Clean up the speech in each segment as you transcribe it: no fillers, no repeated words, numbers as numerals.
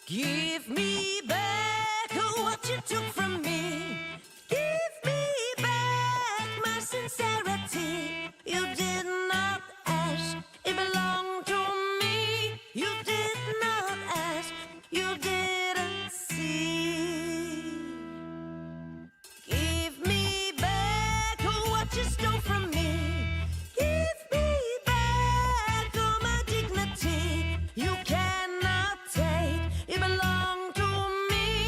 Give me back what you took from me. Give me back my sincerity. You did not ask, it belonged to me. You did not ask, you didn't see. Give me back what you stole from me. Give me back all my dignity. You cannot take, it belonged to me.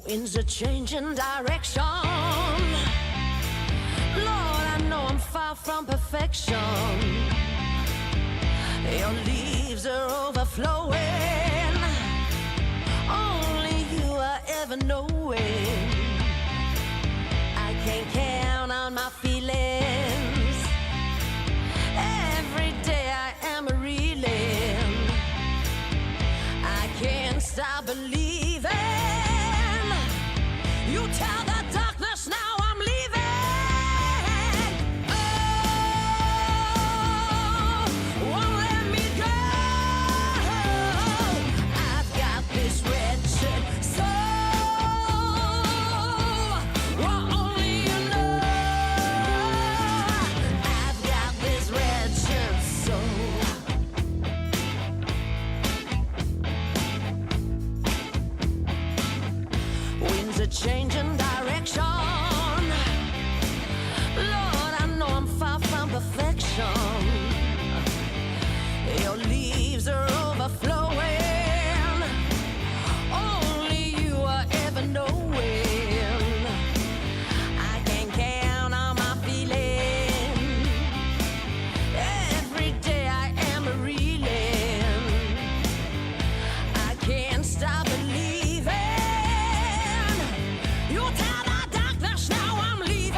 winds are changing direction. Lord, I know I'm far from perfection. Your leaves are overflowing. Only you are ever knowing. I can't count on my feelings. Every day I am reeling. I can't stop believing. You tell the darkness now I'm leaving. Oh, won't let me go. I've got this wretched soul. Well, only you know. I've got this wretched soul. Winds are changing direction. Lord, I know I'm far from perfection. Your leaves are overflowing. Only you are ever knowing. I can count on my feelings. Every day I am reeling. I can't stop believing. You tell the darkness now I'm leaving.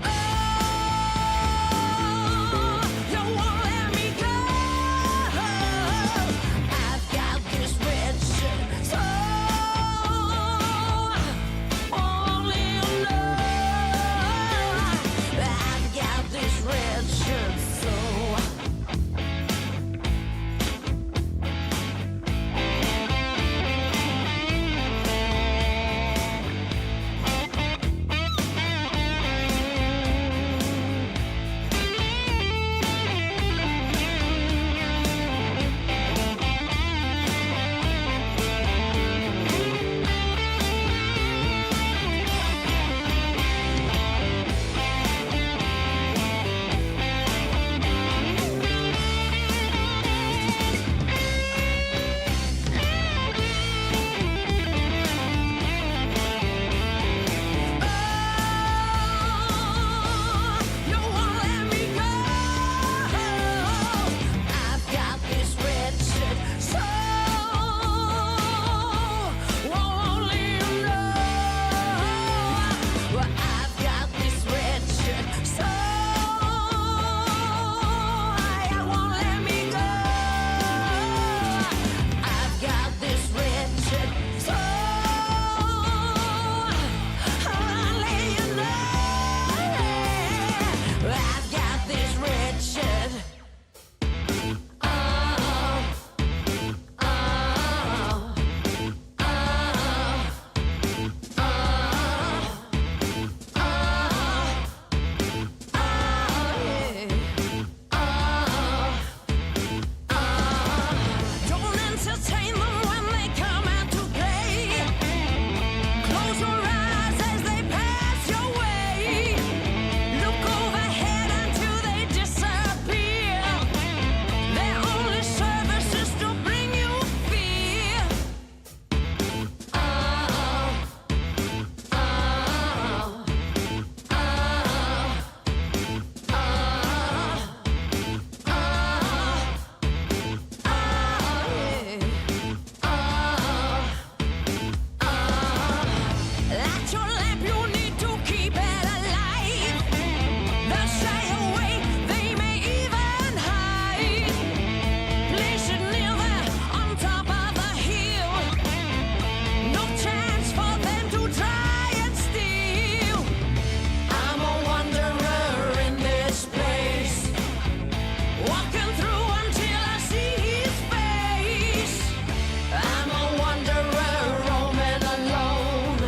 Oh, you won't let me go. I've got this wretched soul. Only you know. I've got this wretched soul. You won't let me go. I've got this wretched soul. Only you know. Well, I've got this wretched soul. I won't let me go. I've got this wretched soul. Only you know. I've got this wretched. Oh, oh, oh, Don't entertain them when they come out to play. Close your eyes as they pass your way. Look overhead until they disappear. Their only service is to bring you fear. Oh, oh, oh, Light your lamp, you need to keep it alive. They'll shy away, they may even hide. Place it near there, on top of the hill. No chance for them to try and steal. I'm a wanderer in this place, walking through until I see his face. I'm a wanderer roaming alone,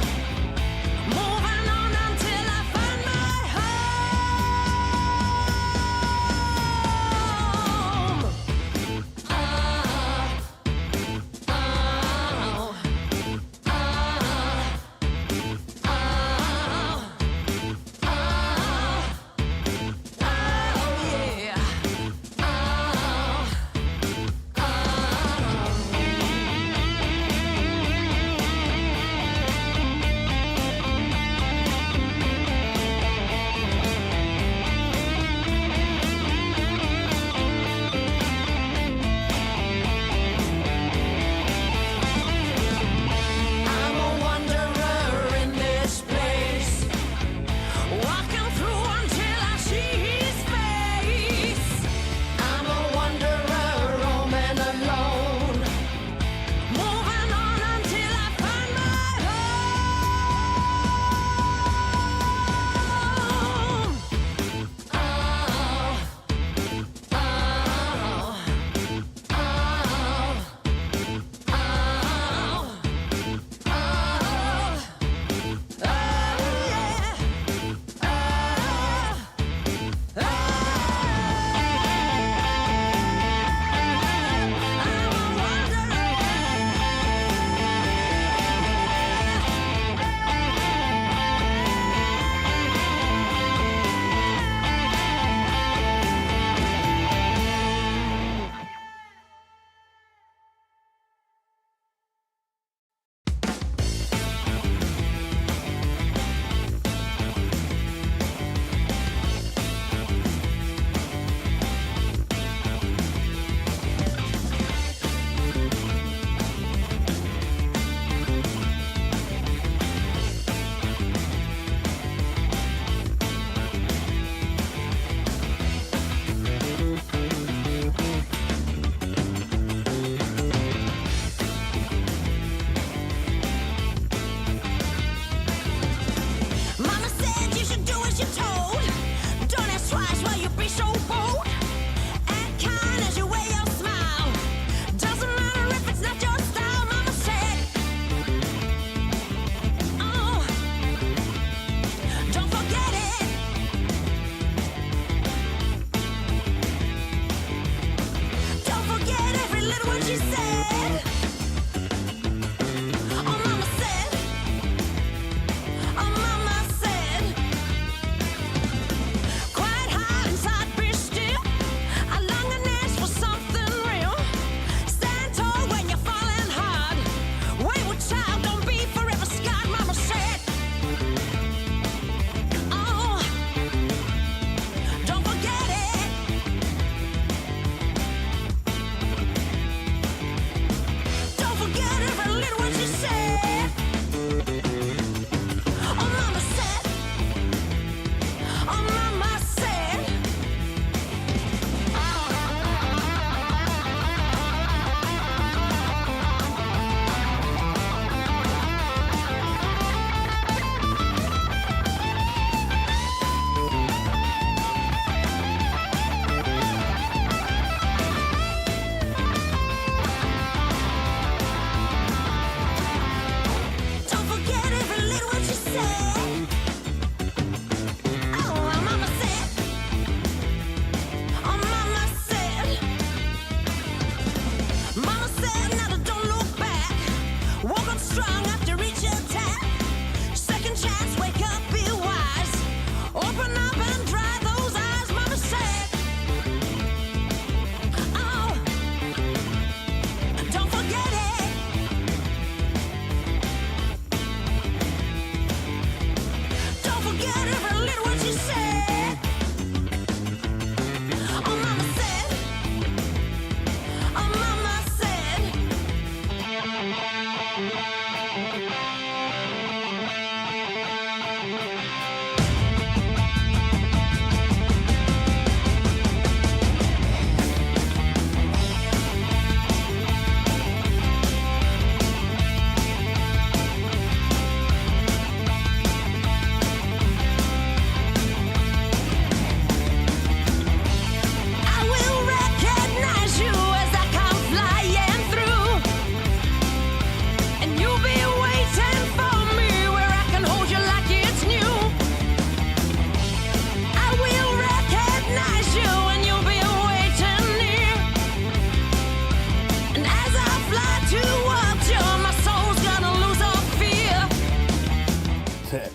10,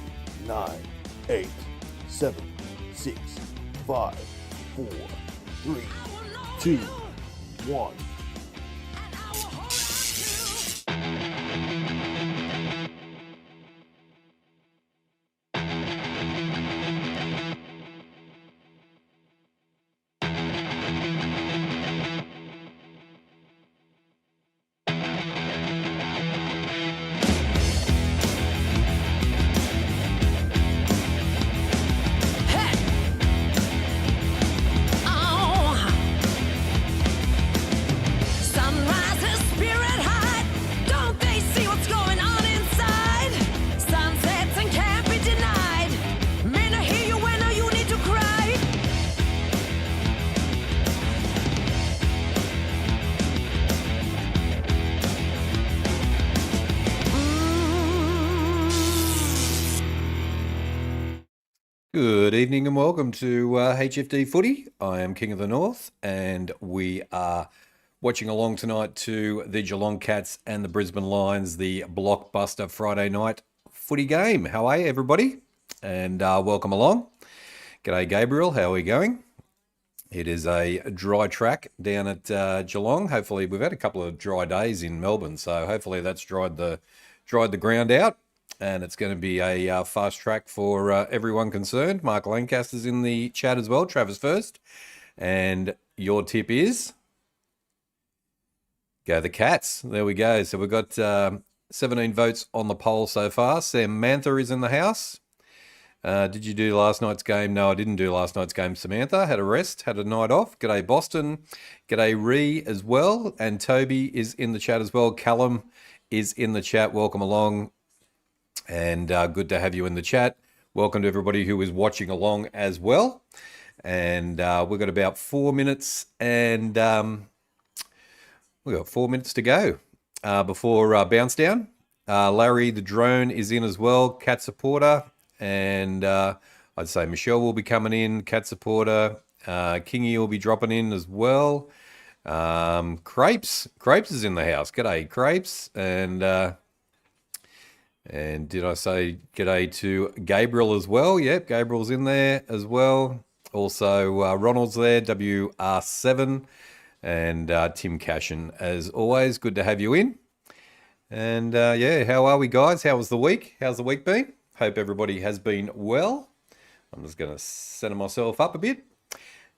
9, 8, 7, 6, 5, 4, 3, 2, 1. Good evening and welcome to HFD Footy. I am King of the North and we are watching along tonight to the Geelong Cats and the Brisbane Lions, the blockbuster Friday night footy game. How are you, everybody? And welcome along. G'day, Gabriel. How are we going? It is a dry track down at Geelong. Hopefully, we've had a couple of dry days in Melbourne, so hopefully that's dried the ground out. And it's going to be a fast track for everyone concerned. Mark Lancaster's in the chat as well. Travis first. And your tip is? Go the Cats. There we go. So we've got 17 votes on the poll so far. Samantha is in the house. Did you do last night's game? No, I didn't do last night's game, Samantha. Had a rest, had a night off. G'day, Boston. G'day, Ree as well. And Toby is in the chat as well. Callum is in the chat. Welcome along. And good to have you in the chat. Welcome to everybody who is watching along as well. And we've got about 4 minutes and we've got 4 minutes to go before bounce down. Larry, the drone, is in as well. Cat supporter. And I'd say Michelle will be coming in. Cat supporter. Kingy will be dropping in as well. Crepes is in the house. G'day, Crepes. And did I say g'day to Gabriel as well? Yep, Gabriel's in there as well. Also, Ronald's there, WR7, and Tim Cashin, as always. Good to have you in. And yeah, how are we, guys? How was the week? How's the week been? Hope everybody has been well. I'm just going to center myself up a bit.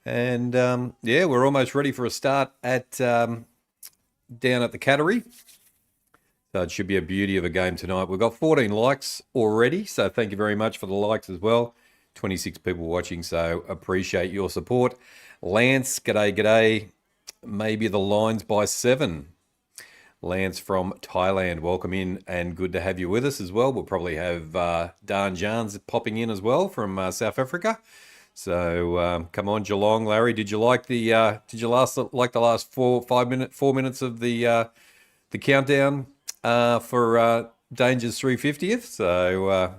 And yeah, we're almost ready for a start at down at the Cattery. So it should be a beauty of a game tonight. We've got 14 likes already, so thank you very much for the likes as well. 26 people watching, so appreciate your support. Lance, g'day. Maybe the Lions by 7. Lance from Thailand, welcome in and good to have you with us as well. We'll probably have Dan Jans popping in as well from South Africa. So come on, Geelong. Larry, did you like the last 4 minutes of the countdown? For Danger's 350th. So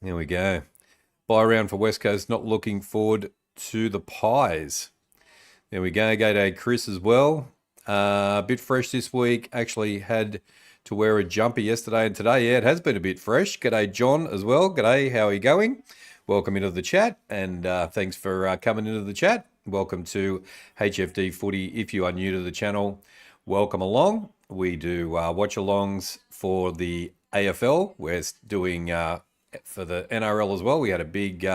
here we go. Bye round for West Coast. Not looking forward to the Pies. There we go. G'day, Chris as well. A bit fresh this week. Actually had to wear a jumper yesterday and today. Yeah, it has been a bit fresh. G'day, John as well. G'day, how are you going? Welcome into the chat and thanks for coming into the chat. Welcome to HFD Footy. If you are new to the channel, welcome along. We do watch-alongs for the AFL. We're doing for the NRL as well. We had a big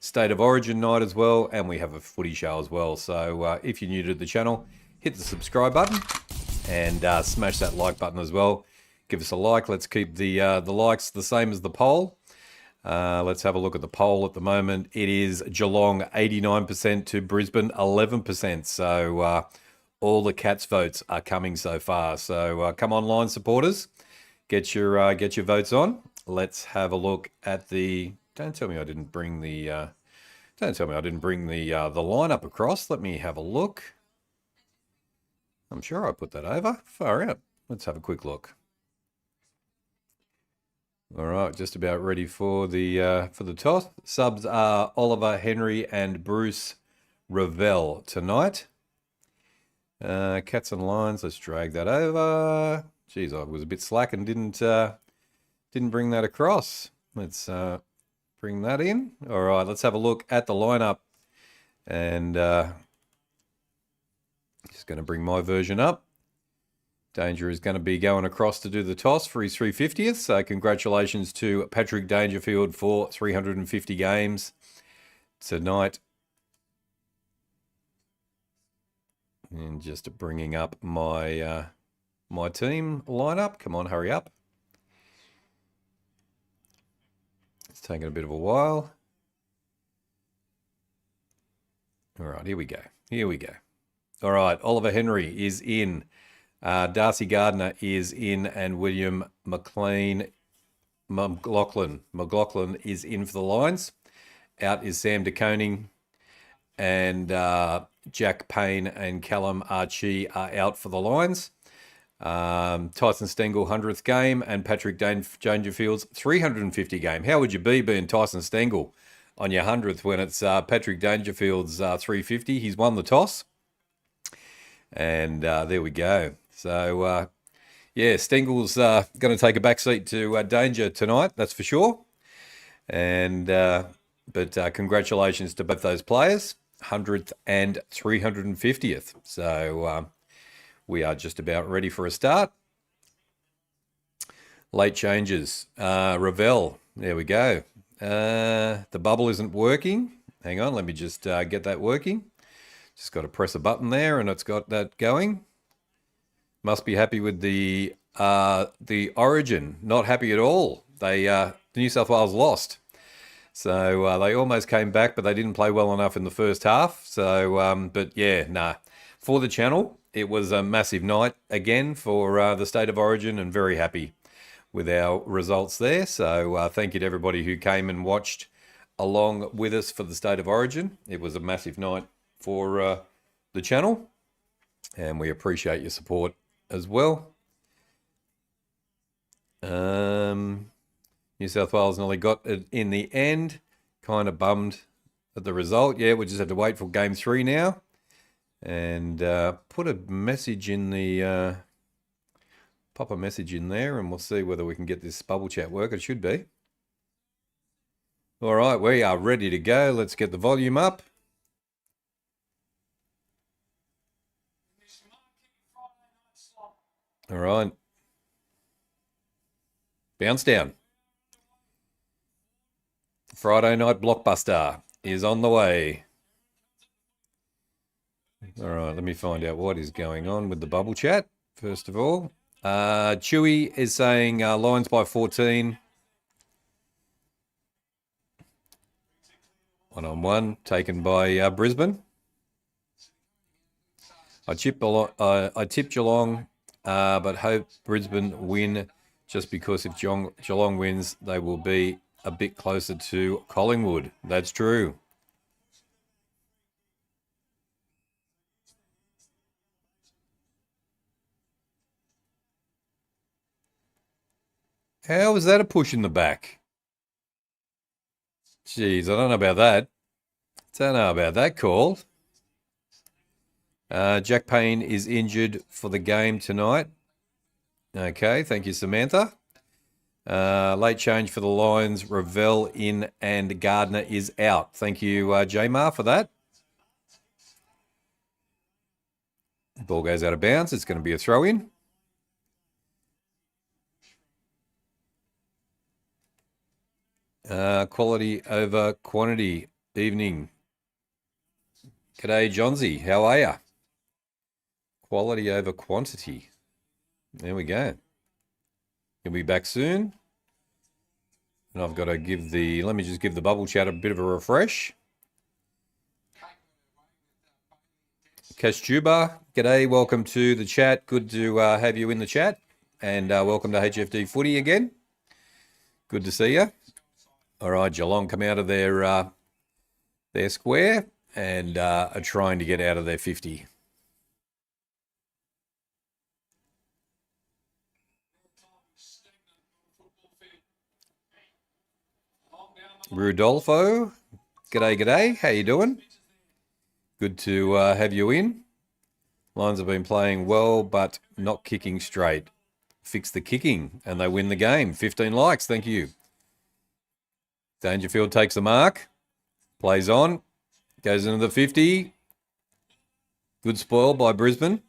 State of Origin night as well, and we have a footy show as well. So if you're new to the channel, hit the subscribe button and smash that like button as well. Give us a like. Let's keep the likes the same as the poll. Let's have a look at the poll at the moment. It is Geelong 89% to Brisbane 11%. So all the Cats votes are coming so far. So come online, supporters, get your votes on. Let's have a look at the. Don't tell me I didn't bring the. Don't tell me I didn't bring the lineup across. Let me have a look. I'm sure I put that over. Far out. Let's have a quick look. All right, just about ready for the toss. Subs are Oliver, Henry, and Bruce Ravel tonight. Cats and Lions, let's drag that over. Geez, I was a bit slack and didn't bring that across. Let's bring that in. All right, let's have a look at the lineup. And just going to bring my version up. Danger is going to be going across to do the toss for his 350th. So congratulations to Patrick Dangerfield for 350 games tonight. And just bringing up my my team lineup. Come on, hurry up. It's taking a bit of a while. All right, here we go. Here we go. All right, Oliver Henry is in. Darcy Gardner is in, and William McLean McLaughlin is in for the Lions. Out is Sam De Koning, and Jack Payne and Callum Archie are out for the Lions. Tyson Stengel 100th game, and Patrick Dangerfield's 350 game. How would you be being Tyson Stengel on your 100th when it's Patrick Dangerfield's 350? He's won the toss. And there we go. So, yeah, Stengel's going to take a back seat to Danger tonight, that's for sure. And but congratulations to both those players, 100th and 350th. So we are just about ready for a start. Late changes. Ravel, there we go. The bubble isn't working. Hang on, let me just get that working. Just got to press a button there, and it's got that going. Must be happy with the Origin. Not happy at all. The New South Wales lost, so they almost came back, but they didn't play well enough in the first half. So, but yeah, nah. For the channel, it was a massive night again for the State of Origin, and very happy with our results there. So, thank you to everybody who came and watched along with us for the State of Origin. It was a massive night for the channel, and we appreciate your support as well. New South Wales nearly got it in the end. Kind of bummed at the result. Yeah, we just have to wait for game 3 now, and put a message in the pop a message in there, and we'll see whether we can get this bubble chat work. It should be. All right, we are ready to go. Let's get the volume up. All right. Bounce down. Friday night blockbuster is on the way. All right, let me find out what is going on with the bubble chat, first of all. Chewy is saying Lions by 14. 1-on-1 taken by Brisbane. I tipped Geelong, but hope Brisbane win, just because if Geelong wins, they will be a bit closer to Collingwood. That's true. How is that a push in the back? Jeez, I don't know about that. Don't know about that call. Jack Payne is injured for the game tonight. Okay, thank you, Samantha. Late change for the Lions. Ravel in and Gardner is out. Thank you, Jamar, for that. Ball goes out of bounds. It's going to be a throw-in. Quality over quantity. Evening. G'day, Johnsy. How are ya? Quality over quantity. There we go. He'll be back soon. And I've got to give the... Let me just give the bubble chat a bit of a refresh. Kastuba, g'day. Welcome to the chat. Good to have you in the chat. And welcome to HFD Footy again. Good to see you. All right, Geelong come out of their square and are trying to get out of their 50. Rudolfo, g'day. How you doing? Good to have you in. Lions have been playing well, but not kicking straight. Fix the kicking, and they win the game. 15 likes, thank you. Dangerfield takes the mark. Plays on. Goes into the 50. Good spoil by Brisbane.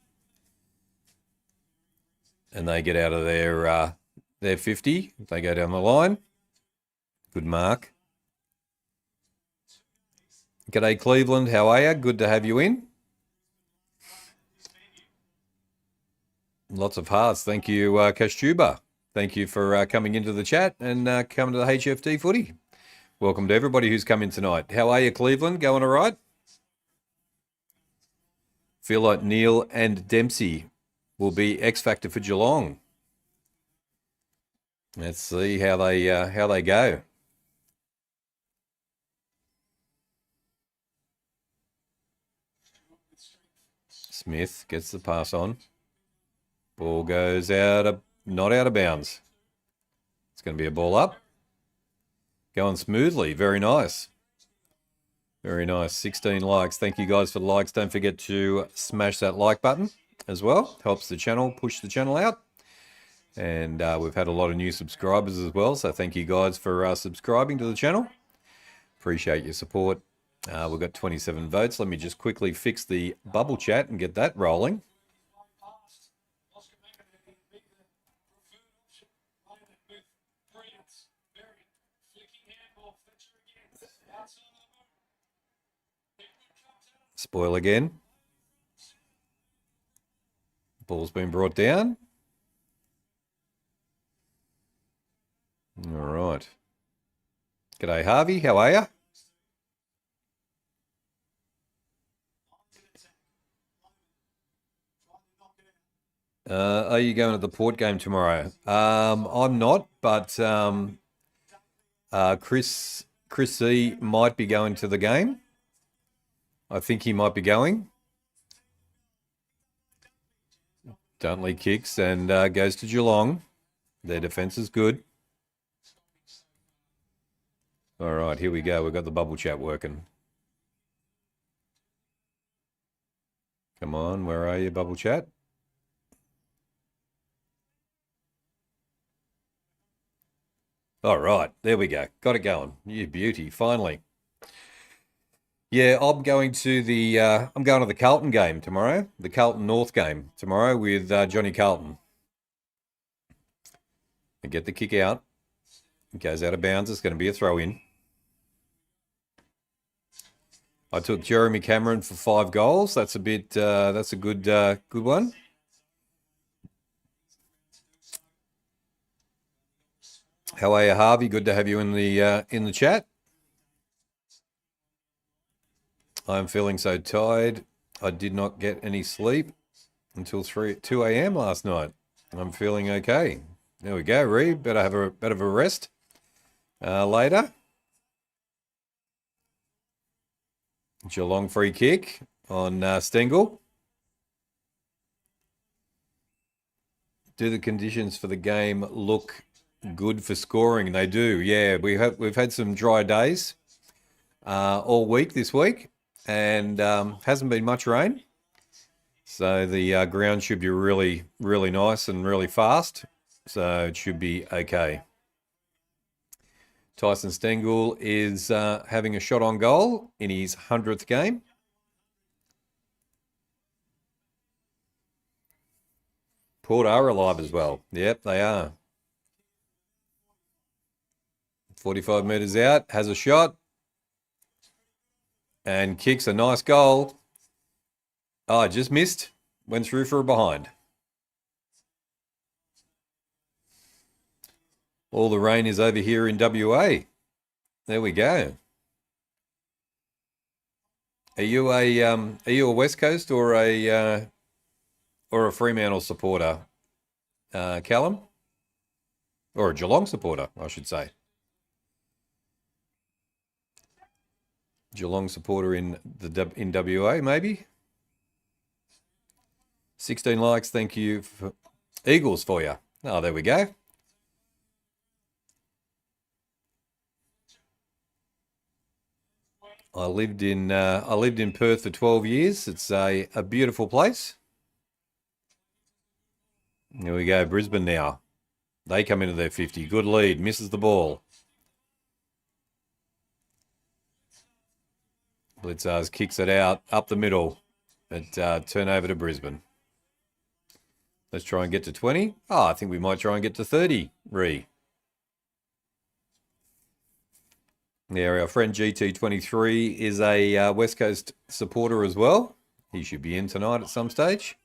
And they get out of their 50. They go down the line. Good mark. G'day, Cleveland. How are you? Good to have you in. Lots of hearts. Thank you, Kastuba. Thank you for coming into the chat and coming to the HFD Footy. Welcome to everybody who's come in tonight. How are you, Cleveland? Going all right? Feel like Neil and Dempsey will be X Factor for Geelong. Let's see how they go. Smith gets the pass on. Ball goes not out of bounds. It's going to be a ball up. Going smoothly. Very nice. Very nice. 16 likes. Thank you guys for the likes. Don't forget to smash that like button as well. Helps the channel, push the channel out. And we've had a lot of new subscribers as well. So thank you guys for subscribing to the channel. Appreciate your support. We've got 27 votes. Let me just quickly fix the bubble chat and get that rolling. Spoil again. Ball's been brought down. All right. G'day, Harvey. How are you? Are you going to the Port game tomorrow? I'm not, but Chris C might be going to the game. I think he might be going. Duntley kicks and goes to Geelong. Their defence is good. All right, here we go. We've got the bubble chat working. Come on, where are you, bubble chat? All right, there we go. Got it going. You beauty, finally. Yeah, I'm going to the Carlton game tomorrow, the Carlton North game tomorrow with Johnny Carlton. I get the kick out. It goes out of bounds. It's going to be a throw in. I took Jeremy Cameron for 5 goals. That's a bit. That's a good one. How are you, Harvey? Good to have you in the chat. I'm feeling so tired. I did not get any sleep until 2 a.m. last night. I'm feeling okay. There we go, Reed. Better have a bit of a rest later. Geelong free kick on Stengel. Do the conditions for the game look good for scoring? They do. Yeah, we've had some dry days all week this week. And hasn't been much rain. So the ground should be really, really nice and really fast. So it should be okay. Tyson Stengel is having a shot on goal in his 100th game. Port are alive as well. Yep, they are. 45 metres out, has a shot. And kicks a nice goal. Oh, just missed. Went through for a behind. All the rain is over here in WA. There we go. Are you a West Coast or a Fremantle supporter, Callum? Or a Geelong supporter, I should say. Geelong supporter in WA, maybe. 16 likes. Thank you for Eagles for you. Oh, there we go. I lived in Perth for 12 years. It's a beautiful place. Here we go, Brisbane now. They come into their 50. Good lead. Misses the ball. Blitzars kicks it out up the middle. But turnover to Brisbane. Let's try and get to 20. Oh, I think we might try and get to 30. There, our friend GT23 is a West Coast supporter as well. He should be in tonight at some stage.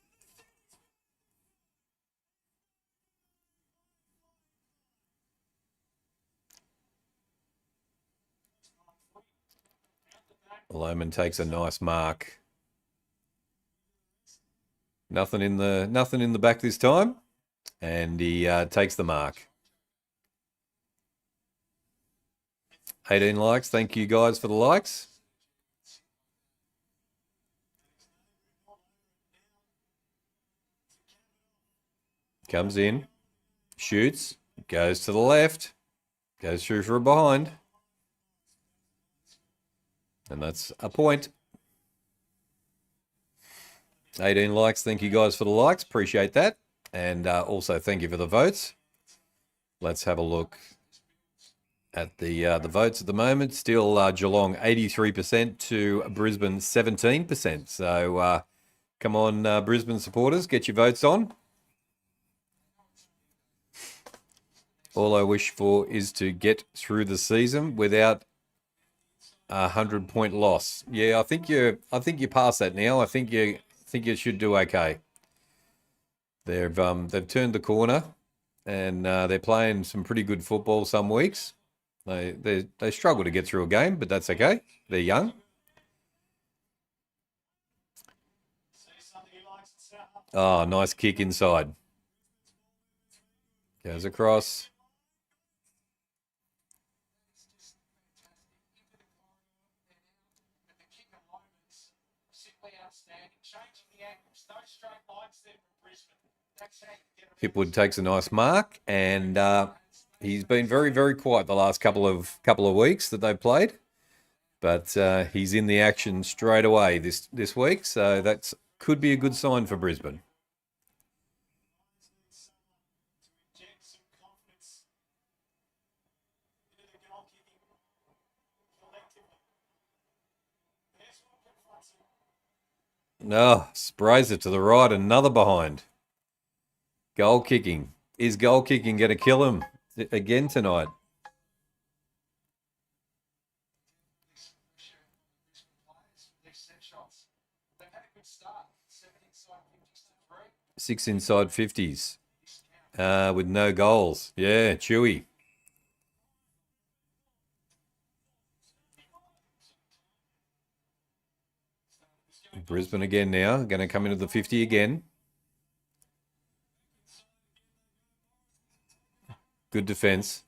Lohman takes a nice mark. Nothing in the back this time, and he takes the mark. 18 likes. Thank you guys for the likes. Comes in, shoots, goes to the left, goes through for a behind. And that's a point. 18 likes. Thank you guys for the likes. Appreciate that. And also thank you for the votes. Let's have a look at the votes at the moment. Still Geelong 83% to Brisbane 17%. So come on, Brisbane supporters, get your votes on. All I wish for is to get through the season without a 100-point loss. Yeah, I think you're past that now. I think you should do okay. They've turned the corner, and they're playing some pretty good football some weeks. They struggle to get through a game, but that's okay. They're young. Oh, nice kick inside. Goes across. Hipwood takes a nice mark, and he's been very, very quiet the last couple of weeks that they've played, but he's in the action straight away this week, so that could be a good sign for Brisbane. No, sprays it to the right, another behind. Goal kicking. Is goal kicking going to kill him again tonight? Six inside 50s with no goals. Yeah, Chewy. Brisbane again now. Going to come into the 50 again. Good defence.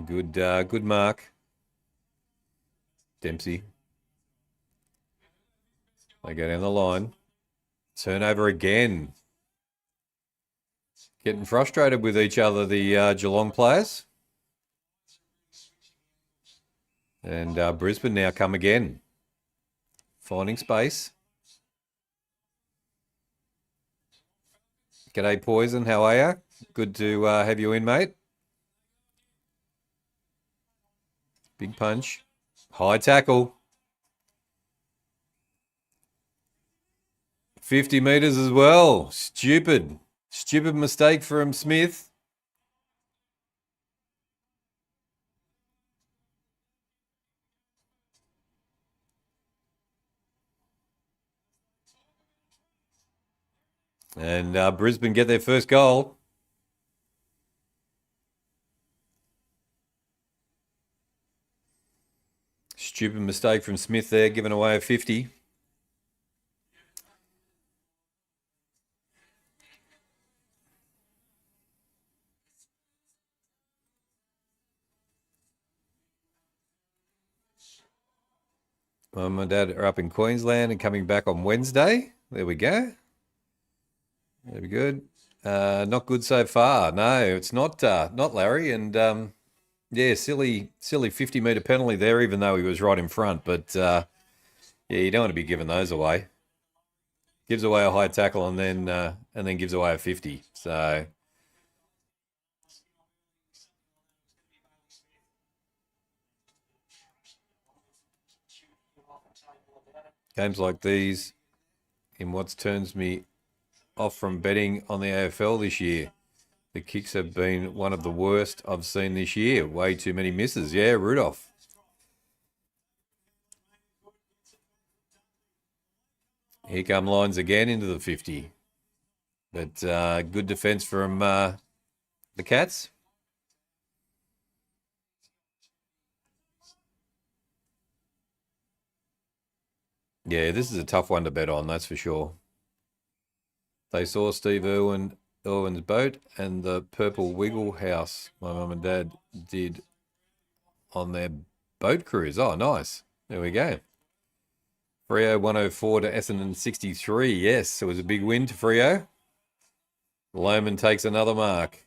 Good mark. Dempsey. They go down the line. Turnover again. Getting frustrated with each other, the Geelong players. And Brisbane now come again. Finding space. G'day, Poison. How are you? Good to have you in, mate. Big punch. High tackle. 50 metres as well. Stupid mistake from Smith. And Brisbane get their first goal. Stupid mistake from Smith there, giving away a 50. Mum and Dad are up in Queensland and coming back on Wednesday. There we go. Very good. Not good so far. No, it's not Larry. And Yeah, silly 50-metre penalty there, even though he was right in front. But yeah, you don't want to be giving those away. Gives away a high tackle and then gives away a 50. So games like these, in what turns me off from betting on the AFL this year. The kicks have been one of the worst I've seen this year. Way too many misses. Yeah, Rudolph. Here come lines again into the 50. But good defence from the Cats. Yeah, this is a tough one to bet on, that's for sure. They saw Steve Irwin's boat and the Purple Wiggle House my mum and dad did on their boat cruise. Oh, nice. There we go. Freo 104 to Essendon 63. Yes, it was a big win to Freo. Lohman takes another mark.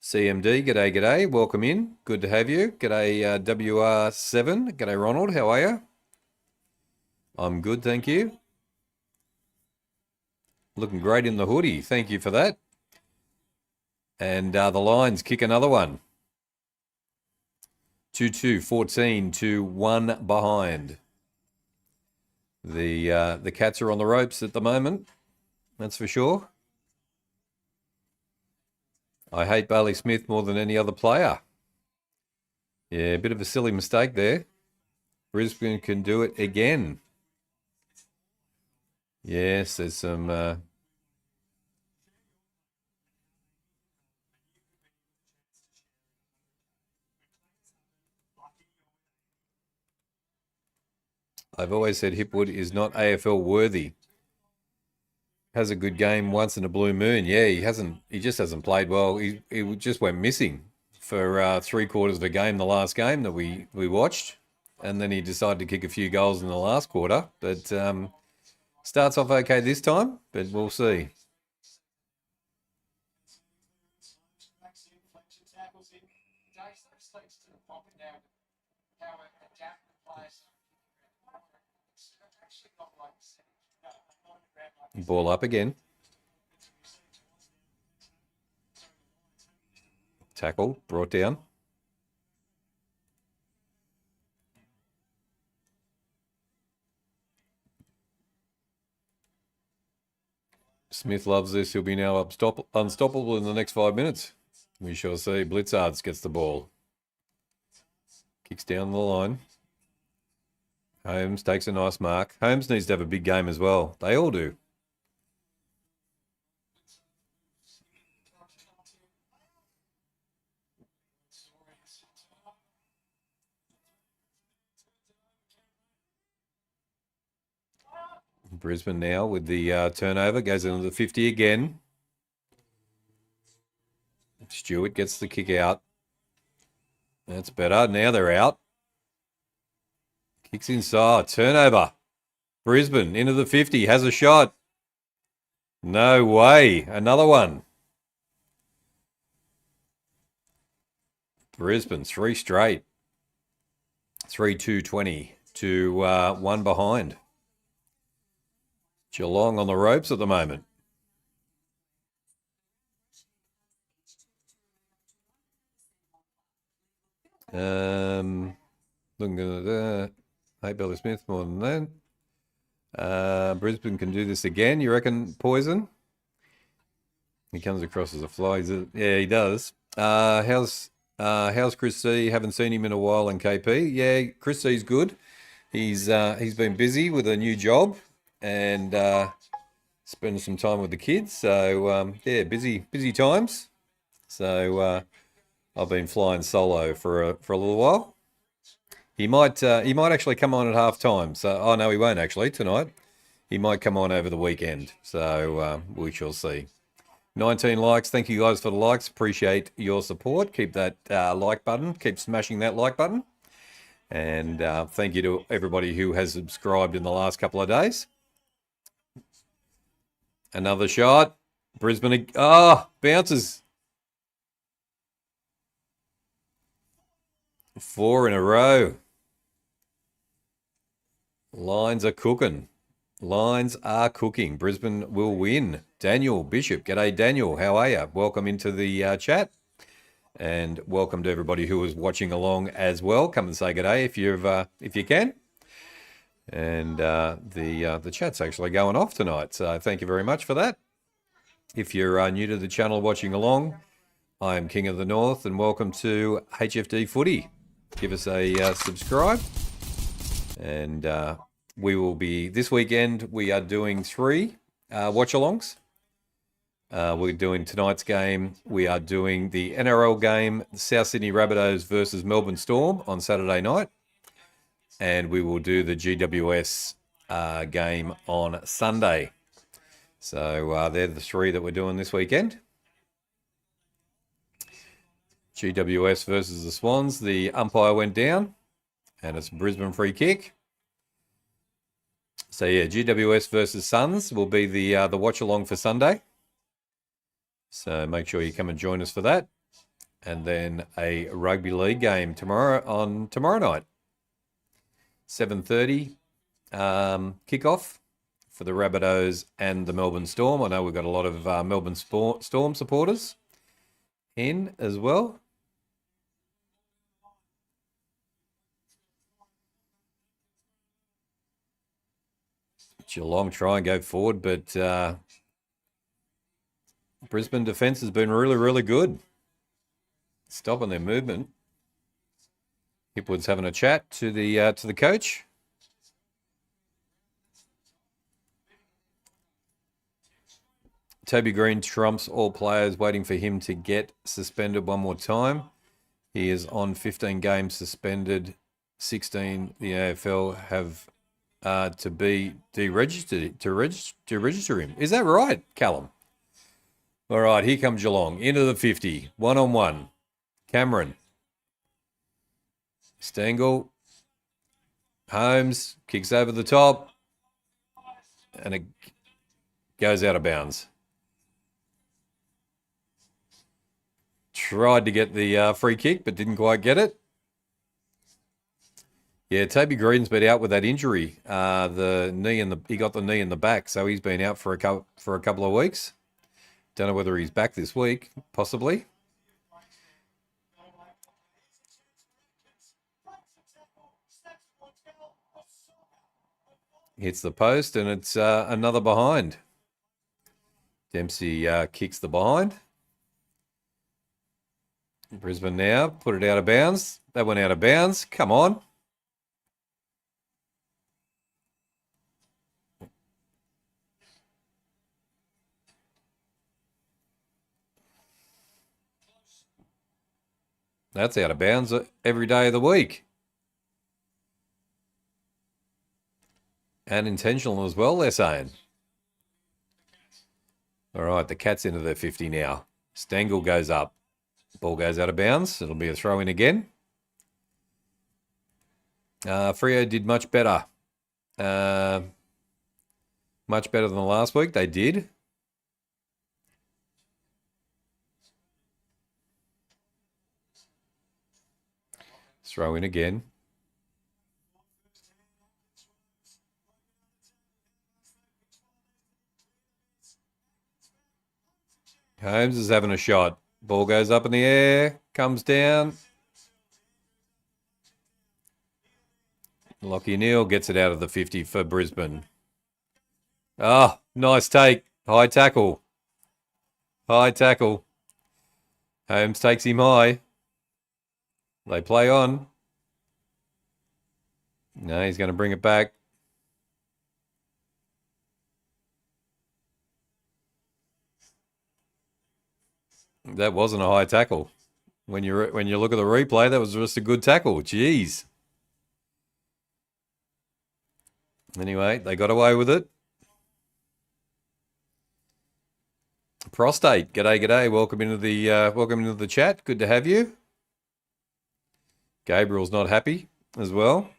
CMD, g'day. Welcome in. Good to have you. G'day WR7. G'day Ronald. How are you? I'm good, thank you. Looking great in the hoodie. Thank you for that. And the Lions kick another one. 2-2, 14 to 1 behind. The Cats are on the ropes at the moment. That's for sure. I hate Bailey Smith more than any other player. Yeah, a bit of a silly mistake there. Brisbane can do it again. Yes, there's some... I've always said Hipwood is not AFL worthy. Has a good game once in a blue moon. Yeah, he just hasn't played well. He just went missing for 3/4 of the game, the last game that we watched. And then he decided to kick a few goals in the last quarter. But starts off okay this time, but we'll see. Ball up again. Tackle, brought down. Smith loves this. He'll be now unstoppable in the next 5 minutes. We shall see. Blitzards gets the ball. Kicks down the line. Holmes takes a nice mark. Holmes needs to have a big game as well. They all do. Brisbane now with the turnover. Goes into the 50 again. Stewart gets the kick out. That's better. Now they're out. Kicks inside. Turnover. Brisbane into the 50. Has a shot. No way. Another one. Brisbane, 3 straight. 3-2-20 to 1 behind. Geelong on the ropes at the moment. Looking at that. Hey, Billy Smith more than that. Brisbane can do this again. You reckon, Poison? He comes across as a fly. Yeah, he does. How's Chris C? Haven't seen him in a while in KP. Yeah, Chris C's good. He's been busy with a new job and spending some time with the kids. So yeah, busy times. So I've been flying solo for a little while. He might actually come on at half time. So oh no, he won't actually tonight. He might come on over the weekend. So we shall see. 19 likes. Thank you guys for the likes. Appreciate your support. Keep that like button. Keep smashing that like button. And thank you to everybody who has subscribed in the last couple of days. Another shot. Brisbane. Bounces. 4 in a row. Lines are cooking. Lines are cooking. Brisbane will win. Daniel Bishop. G'day, Daniel. How are you? Welcome into the chat. And welcome to everybody who is watching along as well. Come and say g'day if you can. And the chat's actually going off tonight, so thank you very much for that. If you're new to the channel watching along, I am King of the North, and welcome to HFD Footy. Give us a subscribe, and we will be this weekend. We are doing 3 watch-alongs. We're doing tonight's game. We are doing the NRL game, South Sydney Rabbitohs versus Melbourne Storm on Saturday night. And we will do the GWS game on Sunday. So they're the 3 that we're doing this weekend. GWS versus the Swans. The umpire went down, and it's a Brisbane free kick. So yeah, GWS versus Suns will be the watch along for Sunday. So make sure you come and join us for that. And then a rugby league game tomorrow night. 7:30 kickoff for the Rabbitohs and the Melbourne Storm. I know we've got a lot of Melbourne Storm supporters in as well. Geelong try and go forward, but Brisbane defence has been really, really good, stopping their movement. Hipwood's having a chat to the coach. Toby Green trumps all players, waiting for him to get suspended one more time. He is on 15 games suspended, 16 the AFL have to be deregistered to register him. Is that right, Callum? All right, here comes Geelong into the 50, 1-on-1. Cameron. Stengel, Holmes, kicks over the top, and it goes out of bounds. Tried to get the free kick, but didn't quite get it. Yeah, Toby Green's been out with that injury. He got the knee in the back, so he's been out for a couple of weeks. Don't know whether he's back this week, possibly. Hits the post, and it's another behind. Dempsey kicks the behind. Brisbane now put it out of bounds. That went out of bounds. Come on. That's out of bounds every day of the week. And intentional as well, they're saying. All right, the Cats into their 50 now. Stengel goes up. Ball goes out of bounds. It'll be a throw-in again. Freo did much better. Much better than last week. They did. Throw in again. Holmes is having a shot. Ball goes up in the air, comes down. Lachie Neale gets it out of the 50 for Brisbane. Oh, nice take. High tackle. High tackle. Holmes takes him high. They play on. No, he's going to bring it back. That wasn't a high tackle. When you look at the replay, that was just a good tackle. Jeez. Anyway, they got away with it. Prostate, g'day. Welcome into the chat. Good to have you. Gabriel's not happy. as well.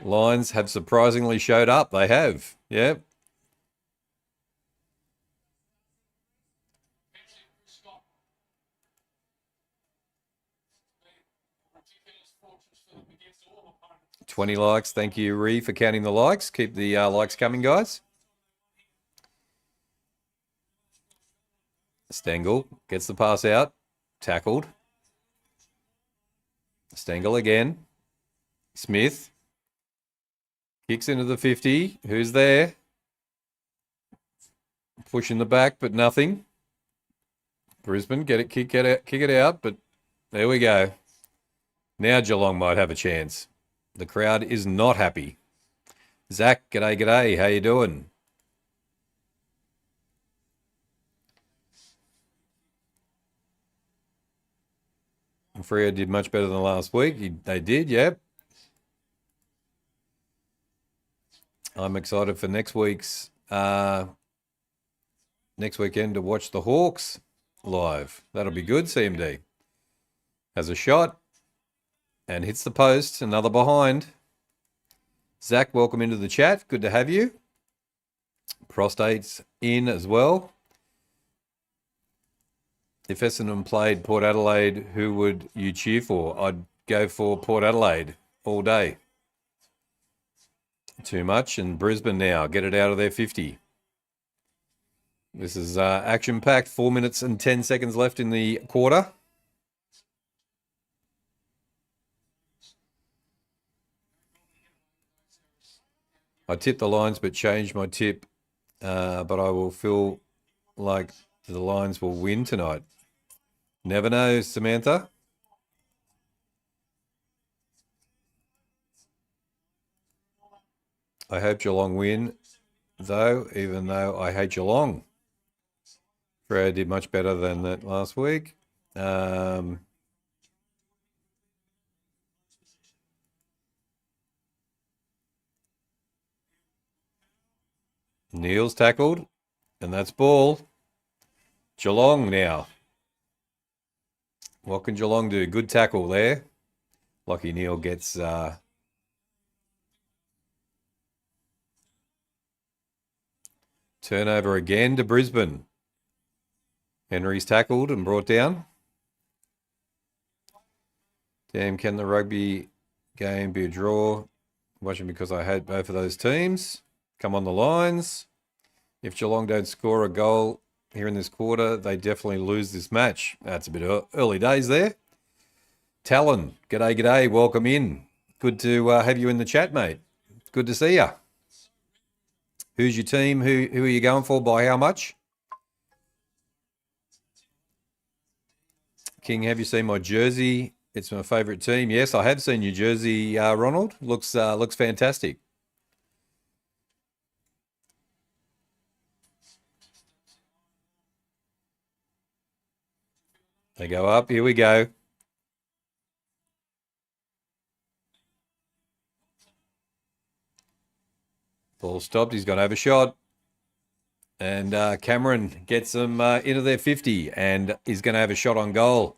Lions have surprisingly showed up. They have. Yep. $20 likes. Thank you, Ree, for counting the likes. Keep the likes coming, guys. Stengel gets the pass out. Tackled. Stengel again. Smith. Kicks into the 50. Who's there? Pushing the back, but nothing. Brisbane, kick it out, but there we go. Now Geelong might have a chance. The crowd is not happy. Zach, g'day. How you doing? Freo did much better than last week. They did, yep. I'm excited for next weekend to watch the Hawks live. That'll be good. CMD has a shot and hits the post. Another behind. Zach, welcome into the chat. Good to have you. Prostate's in as well. If Essendon played Port Adelaide, who would you cheer for? I'd go for Port Adelaide all day. Too much. And Brisbane now. Get it out of their 50. This is action-packed. 4 minutes and 10 seconds left in the quarter. I tipped the Lions but changed my tip. But I will feel like the Lions will win tonight. Never know, Samantha. I hope Geelong win, though, even though I hate Geelong. Freo did much better than that last week. Neil's tackled, and that's ball. Geelong now. What can Geelong do? Good tackle there. Lockie Neal gets turnover again to Brisbane. Henry's tackled and brought down. Damn, can the rugby game be a draw? Watching because I hate both of those teams. Come on the Lions. If Geelong don't score a goal here in this quarter, they definitely lose this match. That's a bit early days there. Talon, g'day. Welcome in. Good to have you in the chat, mate. Good to see you. Who's your team? Who are you going for? By how much? King, have you seen my jersey? It's my favourite team. Yes, I have seen your jersey, Ronald. Looks fantastic. They go up. Here we go. Ball stopped. He's going to have a shot. And Cameron gets them into their 50 and is going to have a shot on goal.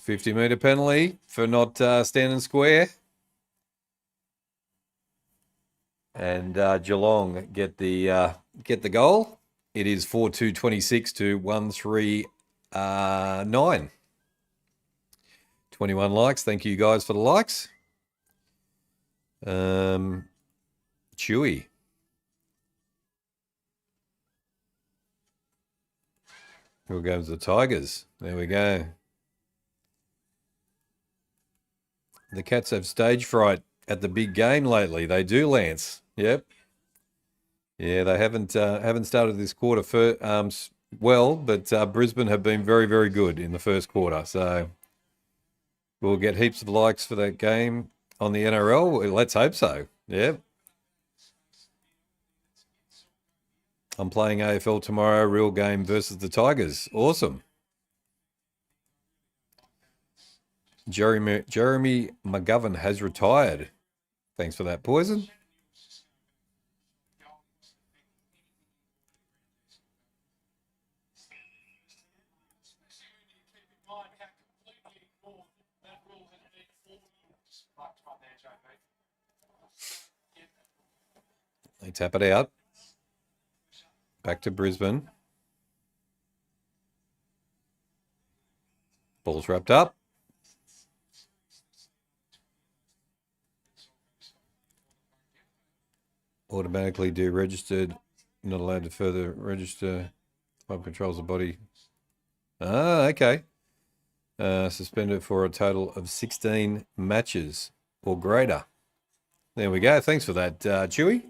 $50-metre penalty for not standing square. And Geelong get the goal. It is 4-2-26 to 1-3-9. 21 likes. Thank you guys for the likes. Chewy. Here goes the Tigers. There we go. The Cats have stage fright at the big game lately. They do, Lance. Yep. Yeah, they haven't started this quarter well, but Brisbane have been very, very good in the first quarter. So we'll get heaps of likes for that game on the NRL. Let's hope so. Yep. I'm playing AFL tomorrow, real game versus the Tigers. Awesome. Jeremy McGovern has retired. Thanks for that, Poison. They tap it out. Back to Brisbane. Ball's wrapped up. Automatically deregistered. Not allowed to further register. Club controls the body. Ah, okay. Suspended for a total of 16 matches or greater. There we go. Thanks for that, Chewy.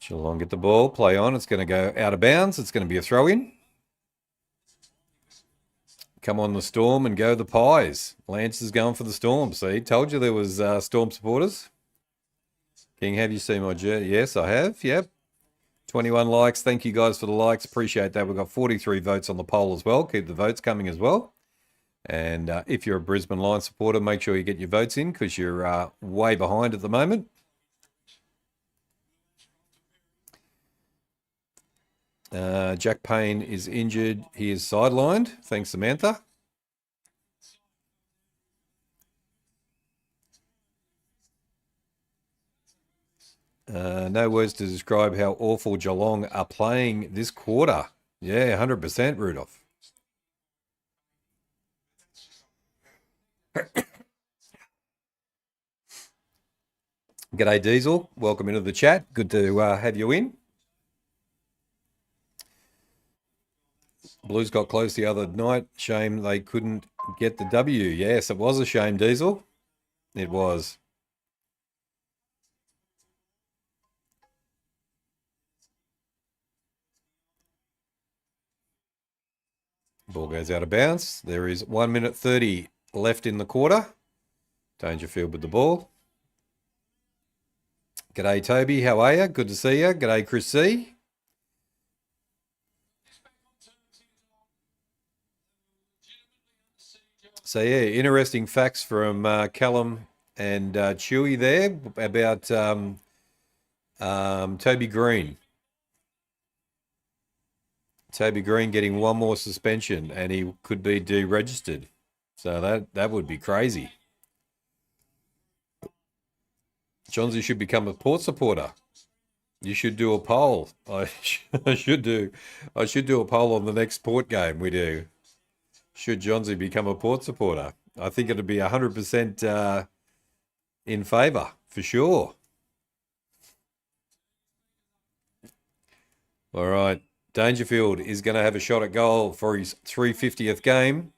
Geelong get the ball, play on. It's going to go out of bounds. It's going to be a throw-in. Come on the Storm and go the Pies. Lance is going for the Storm. See, told you there was Storm supporters. King, have you seen my jersey? Yes, I have. Yep. 21 likes. Thank you guys for the likes. Appreciate that. We've got 43 votes on the poll as well. Keep the votes coming as well. And if you're a Brisbane Lions supporter, make sure you get your votes in because you're way behind at the moment. Jack Payne is injured. He is sidelined. Thanks, Samantha. No words to describe how awful Geelong are playing this quarter. Yeah, 100%, Rudolph. G'day, Diesel. Welcome into the chat. Good to have you in. Blues got close the other night. Shame they couldn't get the W. Yes, it was a shame, Diesel. It was. Ball goes out of bounds. There is 1 minute 30 left in the quarter. Dangerfield with the ball. G'day, Toby. How are you? Good to see you. G'day, Chris C. So, yeah, interesting facts from Callum and Chewy there about Toby Green. Toby Green getting one more suspension and he could be deregistered. So that would be crazy. Johnsy should become a Port supporter. You should do a poll. I should do a poll on the next Port game we do. Should Johnsy become a Port supporter? I think it'd be 100% in favour, for sure. All right. Dangerfield is going to have a shot at goal for his 350th game.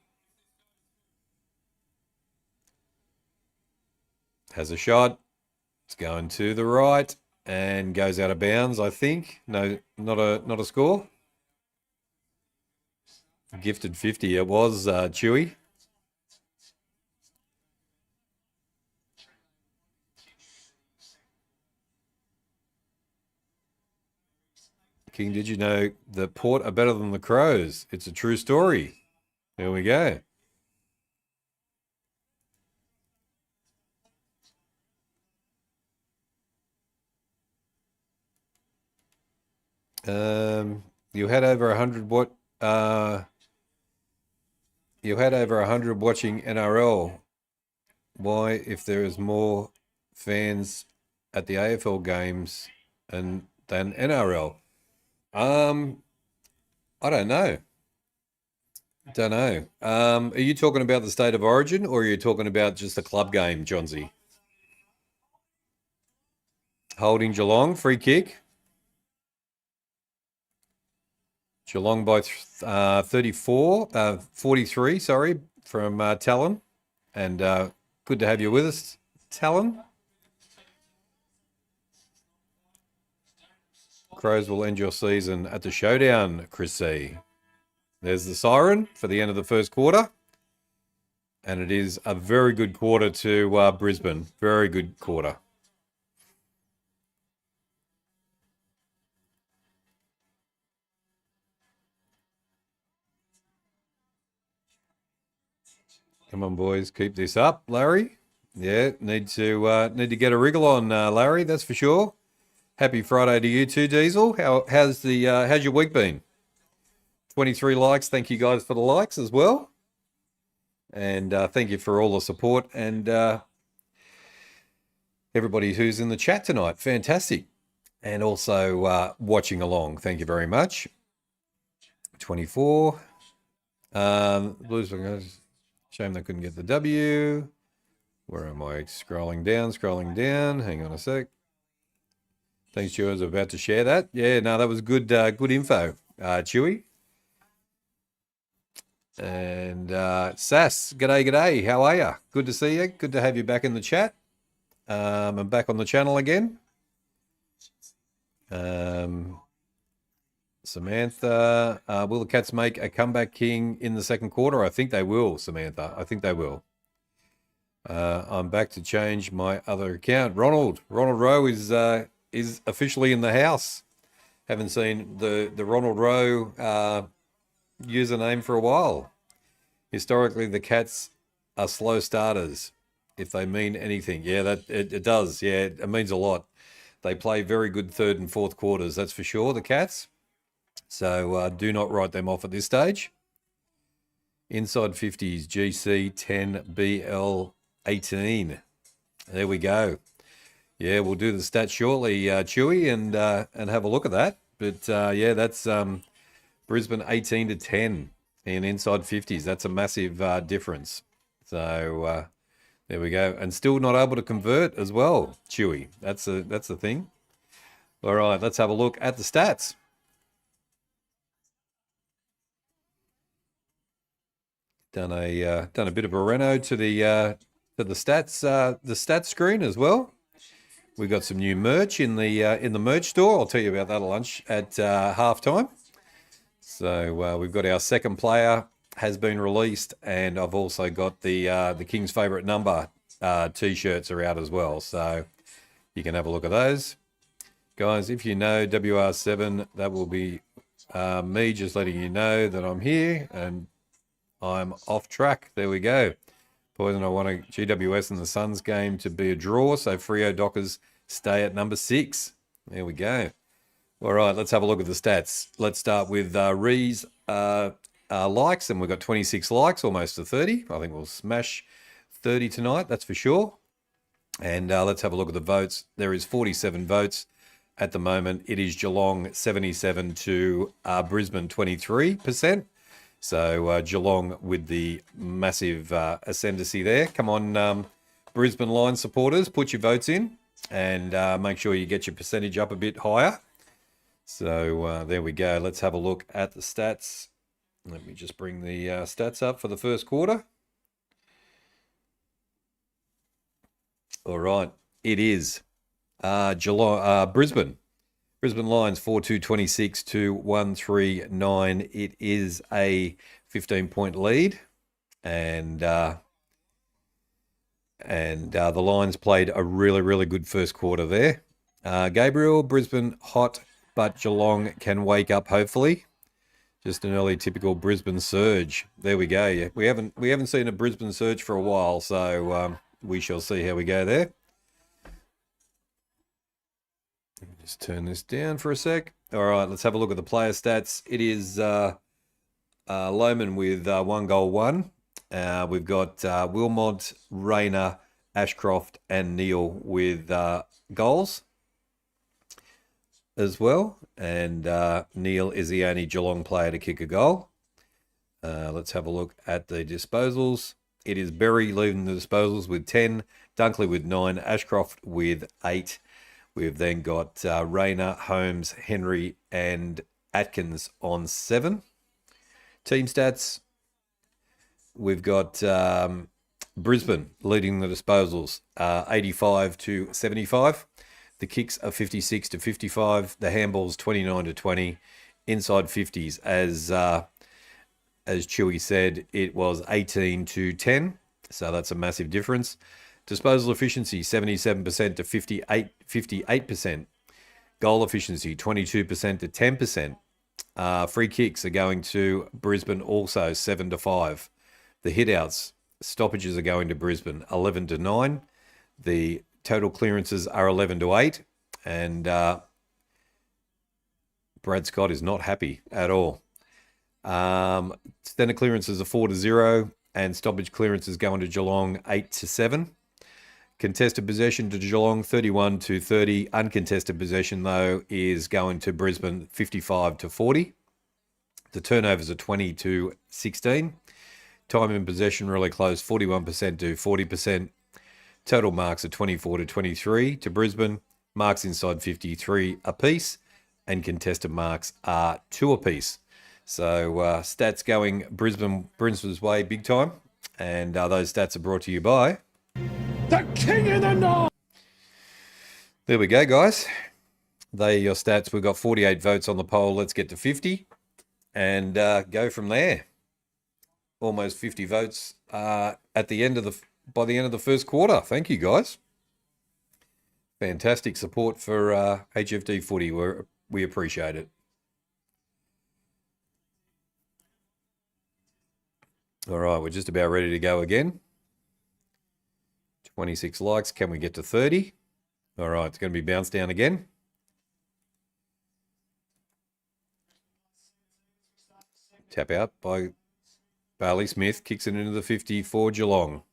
Has a shot. It's going to the right and goes out of bounds, I think. No, not a score. Gifted 50. It was Chewy. King, did you know the Port are better than the Crows? It's a true story. There we go. You had over 100 you had over 100 watching NRL. Why, if there is more fans at the AFL games than NRL? I don't know. Don't know. Are you talking about the state of origin or are you talking about just the club game, Johnsy? Holding Geelong, free kick. Geelong by 43, sorry, from Talon. And good to have you with us, Talon. Crows will end your season at the showdown, Chris C. There's the siren for the end of the first quarter. And it is a very good quarter to Brisbane. Very good quarter. Come on, boys, keep this up, Larry. Yeah, need to get a wriggle on, Larry. That's for sure. Happy Friday to you too, Diesel. How's your week been? 23 likes. Thank you guys for the likes as well, and thank you for all the support. And everybody who's in the chat tonight. Fantastic. And also watching along. Thank you very much. 24. Blues, shame they couldn't get the W. Where am I? Scrolling down. Hang on a sec. Thanks, Chewy. I was about to share that. Yeah, no, that was good good info, Chewy. And Sass, g'day. How are you? Good to see you. Good to have you back in the chat. I'm back on the channel again. Samantha, will the Cats make a comeback king in the second quarter? I think they will, Samantha. I think they will. I'm back to change my other account. Ronald Rowe is officially in the house. Haven't seen the Ronald Rowe username for a while. Historically, the Cats are slow starters, if they mean anything. Yeah, that it does. Yeah, it means a lot. They play very good third and fourth quarters, that's for sure, the Cats. So do not write them off at this stage. Inside 50s, GC 10, BL 18. There we go. Yeah, we'll do the stats shortly, Chewy, and have a look at that. But yeah, that's Brisbane 18 to 10 in inside 50s. That's a massive difference. So there we go. And still not able to convert as well, Chewy. That's the thing. All right, let's have a look at the stats. Done a bit of a reno to the stats screen as well. We got some new merch in the merch store. I'll tell you about that at lunch at halftime. So we've got our second player has been released, and I've also got the King's Favourite Number t-shirts are out as well. So you can have a look at those, guys. If you know WR7, that will be me just letting you know that I'm here and I'm off track. There we go. Poison, I want a GWS and the Suns game to be a draw, so Freo Dockers stay at number 6. There we go. All right, let's have a look at the stats. Let's start with Ree's likes, and we've got 26 likes, almost to 30. I think we'll smash 30 tonight, that's for sure. And let's have a look at the votes. There is 47 votes at the moment. It is Geelong 77 to Brisbane 23%. So Geelong with the massive ascendancy there. Come on, Brisbane Lions supporters, put your votes in and make sure you get your percentage up a bit higher. So there we go. Let's have a look at the stats. Let me just bring the stats up for the first quarter. All right, it is Geelong, Brisbane Lions 4-2-26 to 1-3-9. It is a 15-point lead, and the Lions played a really good first quarter there. Gabriel, Brisbane hot, but Geelong can wake up hopefully. Just an early typical Brisbane surge. There we go. Yeah, we haven't seen a Brisbane surge for a while, so we shall see how we go there. Let me just turn this down for a sec. All right, let's have a look at the player stats. It is Lohman with 1 goal, 1. We've got Wilmot, Rayner, Ashcroft, and Neil with goals as well. And Neil is the only Geelong player to kick a goal. Let's have a look at the disposals. It is Berry leading the disposals with 10, Dunkley with 9, Ashcroft with 8. We've then got Rayner, Holmes, Henry, and Atkins on 7. Team stats. We've got Brisbane leading the disposals, 85 to 75. The kicks are 56 to 55. The handballs 29 to 20. Inside 50s, as Chewy said, it was 18 to 10. So that's a massive difference. Disposal efficiency 77% to 58%. Goal efficiency 22% to 10%. Free kicks are going to Brisbane also 7 to 5. The hitouts, stoppages are going to Brisbane 11 to 9. The total clearances are 11 to 8. And Brad Scott is not happy at all. Centre clearances are 4 to 0. And stoppage clearances going to Geelong 8 to 7. Contested possession to Geelong, 31-30. Uncontested possession, though, is going to Brisbane, 55-40. The turnovers are 20-16. Time in possession really close, 41% to 40%. Total marks are 24-23 to Brisbane. Marks inside 53 apiece. And contested marks are 2 apiece. So stats going Brisbane's way big time. And those stats are brought to you by... The King of the North! There we go, guys. They are your stats. We've got 48 votes on the poll. Let's get to 50 and go from there. Almost 50 votes by the end of the first quarter. Thank you, guys. Fantastic support for HFD Footy. We appreciate it. All right, we're just about ready to go again. 26 likes. Can we get to 30? All right, it's going to be bounced down again. Tap out by Bailey Smith. Kicks it into the 50 for Geelong.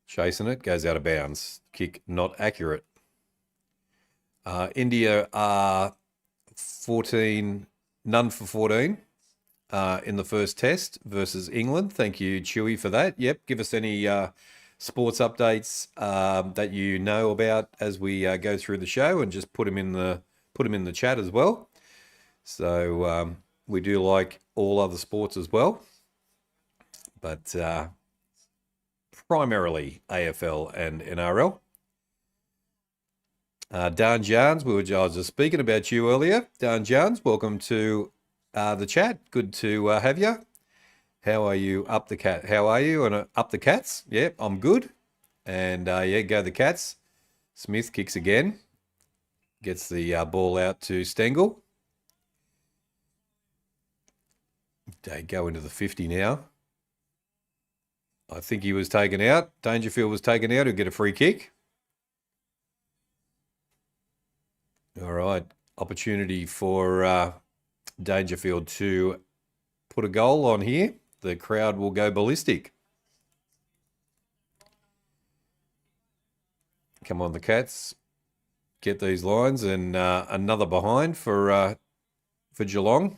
Chasing it. Goes out of bounds. Kick not accurate. India are 14, none for 14 in the first test versus England. Thank you, Chewy, for that. Yep, give us any sports updates that you know about as we go through the show, and just put them in the chat as well. So we do like all other sports as well, but primarily AFL and NRL. Dan Jarns, I was just speaking about you earlier. Dan Jarns, welcome to the chat. Good to have you. How are you? Up the cat. How are you? And up the Cats. Yep, I'm good. And yeah, go the Cats. Smith kicks again. Gets the ball out to Stengel. They go into the 50 now. I think he was taken out. Dangerfield was taken out. He'll get a free kick. All right. Opportunity for Dangerfield to put a goal on here. The crowd will go ballistic. Come on, the Cats. Get these lines, and another behind for Geelong.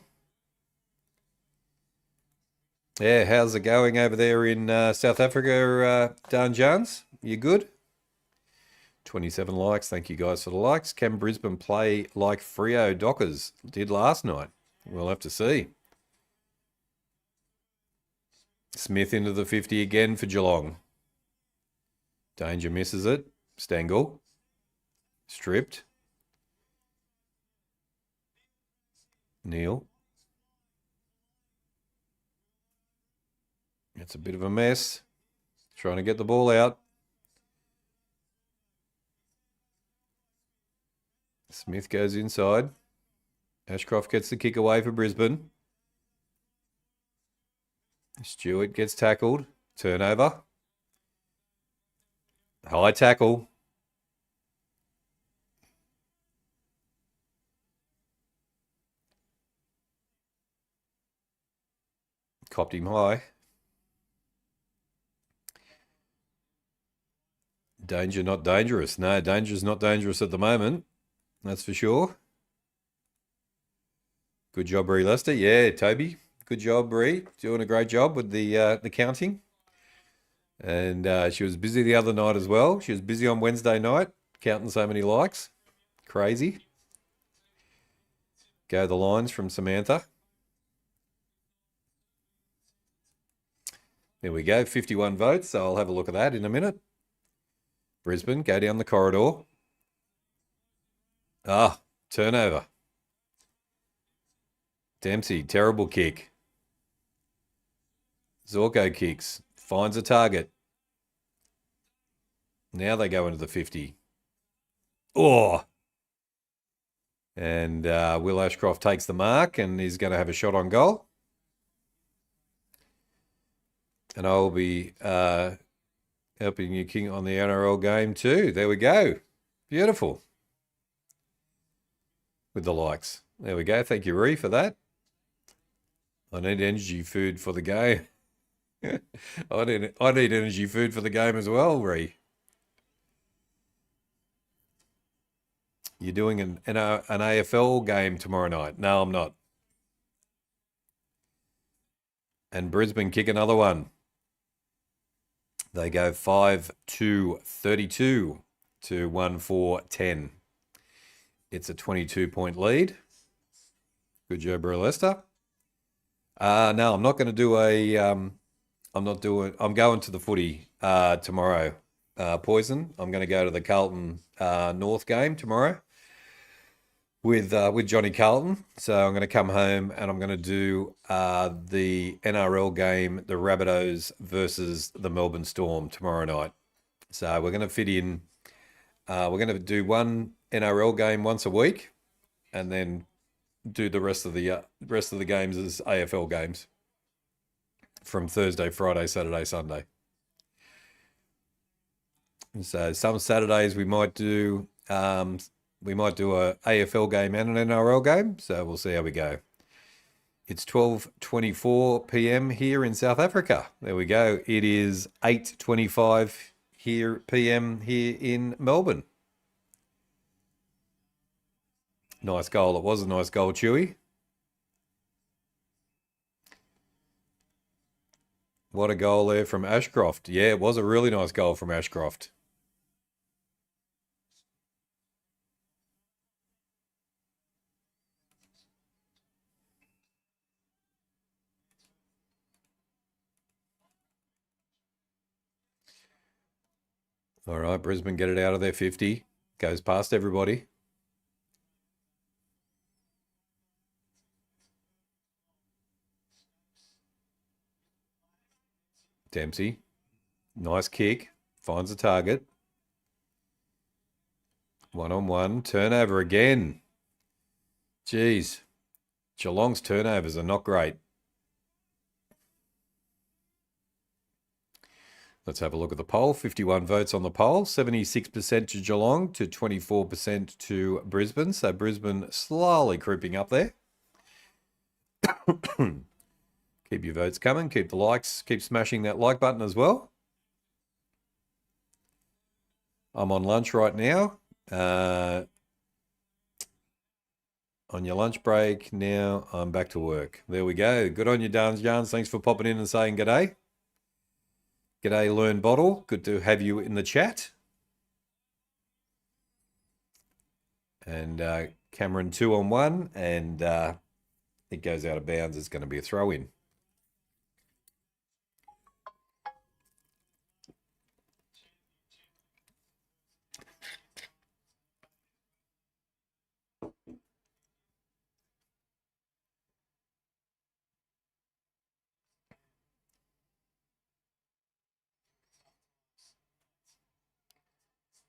Yeah, how's it going over there in South Africa, Dan Jones? You good? 27 likes. Thank you guys for the likes. Can Brisbane play like Freo Dockers did last night? We'll have to see. Smith into the 50 again for Geelong. Danger misses it. Stengel. Stripped. Neil. It's a bit of a mess. Trying to get the ball out. Smith goes inside. Ashcroft gets the kick away for Brisbane. Stewart gets tackled. Turnover. High tackle. Copped him high. Danger not dangerous. No, danger's not dangerous at the moment. That's for sure. Good job, Bree Lester. Yeah, Toby. Good job, Bree. Doing a great job with the counting. And she was busy the other night as well. She was busy on Wednesday night, counting so many likes. Crazy. Go the lines from Samantha. There we go, 51 votes. So I'll have a look at that in a minute. Brisbane, go down the corridor. Turnover. Dempsey, terrible kick. Zorko kicks, finds a target. Now they go into the 50. Oh! And Will Ashcroft takes the mark, and he's going to have a shot on goal. And I'll be helping you, King, on the NRL game too. There we go. Beautiful. With the likes. There we go. Thank you, Ree, for that. I need energy food for the game. I need energy food for the game as well, Ree. You're doing an AFL game tomorrow night. No, I'm not. And Brisbane kick another one. They go 5-32 to 1-4-10. It's a 22-point lead. Good job, Lester. No, I'm not going to do a. I'm going to the footy tomorrow. Poison. I'm going to go to the Carlton North game tomorrow with Johnny Carlton. So I'm going to come home and I'm going to do the NRL game, the Rabbitohs versus the Melbourne Storm tomorrow night. So we're going to fit in. We're going to do one NRL game once a week, and then do the rest of the games as AFL games from Thursday, Friday, Saturday, Sunday. So some Saturdays we might do a AFL game and an NRL game. So we'll see how we go. It's 12:24 p.m. here in South Africa. There we go. It is 8:25 p.m. here in Melbourne. Nice goal. It was a nice goal, Chewy. What a goal there from Ashcroft. Yeah, it was a really nice goal from Ashcroft. All right, Brisbane get it out of their 50. Goes past everybody. Dempsey. Nice kick. Finds the target. 1-on-1. Turnover again. Jeez. Geelong's turnovers are not great. Let's have a look at the poll. 51 votes on the poll. 76% to Geelong to 24% to Brisbane. So Brisbane slowly creeping up there. Keep your votes coming. Keep the likes. Keep smashing that like button as well. I'm on lunch right now. On your lunch break now. I'm back to work. There we go. Good on you, Darns Yarns. Thanks for popping in and saying g'day. G'day, Learn Bottle. Good to have you in the chat. And Cameron 2-on-1, and it goes out of bounds. It's going to be a throw-in.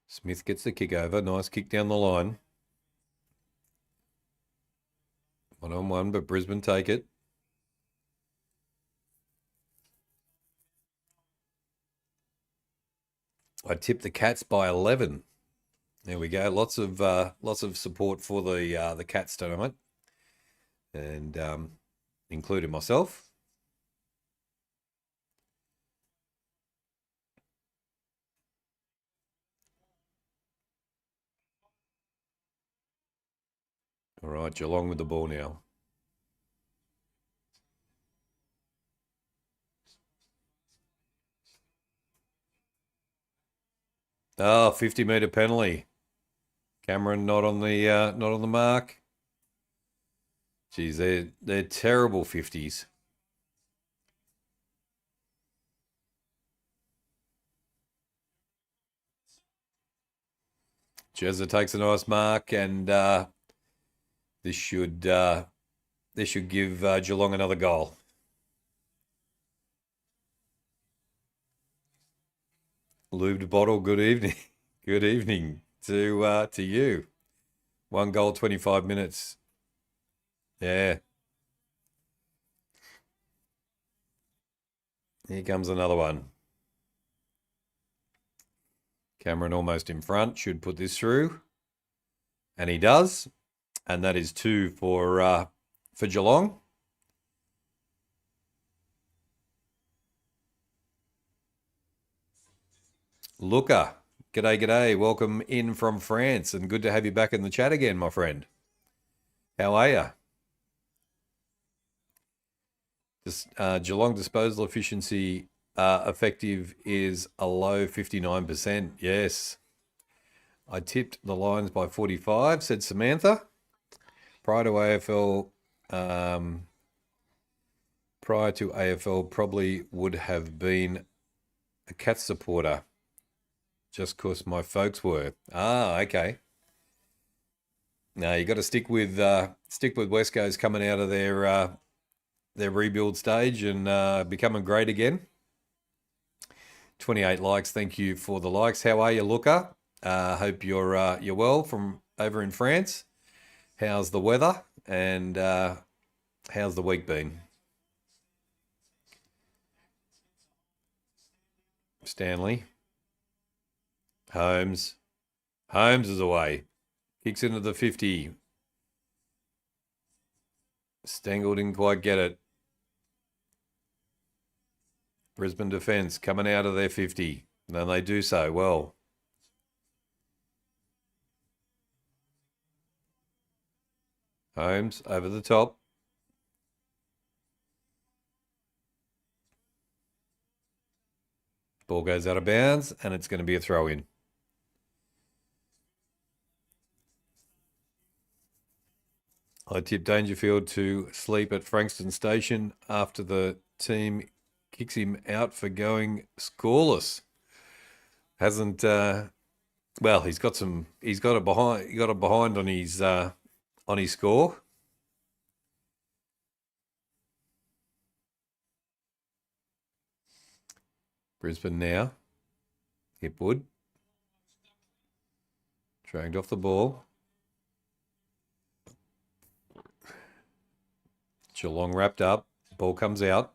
Smith gets the kick over. Nice kick down the line. 1-on-1, but Brisbane take it. I tipped the Cats by 11. There we go. Lots of support for the Cats tonight, and including myself. All right, Geelong with the ball now. Oh, 50-metre penalty. Cameron not on the mark. Geez, they're terrible 50s. Jezza takes a nice mark, and this should give Geelong another goal. Lubed Bottle, good evening. Good evening to you. 1 goal, 25 minutes. Yeah. Here comes another one. Cameron almost in front. Should put this through. And he does. And that is 2 for Geelong. Looker G'day, g'day. Welcome in from France, and good to have you back in the chat again, my friend. How are you? Geelong disposal efficiency effective is a low 59%. Yes. I tipped the Lions by 45, said Samantha. Prior to AFL, probably would have been a Cats supporter, just because my folks were. Ah, okay. No, you got to stick with West Coast coming out of their rebuild stage and becoming great again. 28 likes. Thank you for the likes. How are you, Luca? Hope you're well from over in France. How's the weather and how's the week been? Stanley. Holmes. Holmes is away. Kicks into the 50. Stengel didn't quite get it. Brisbane defence coming out of their 50. And they do so well. Holmes over the top. Ball goes out of bounds and it's going to be a throw in. I tipped Dangerfield to sleep at Frankston Station after the team kicks him out for going scoreless. Hasn't well, he got a behind on his score. Brisbane now. Hipwood. Dragged off the ball. Geelong wrapped up. Ball comes out.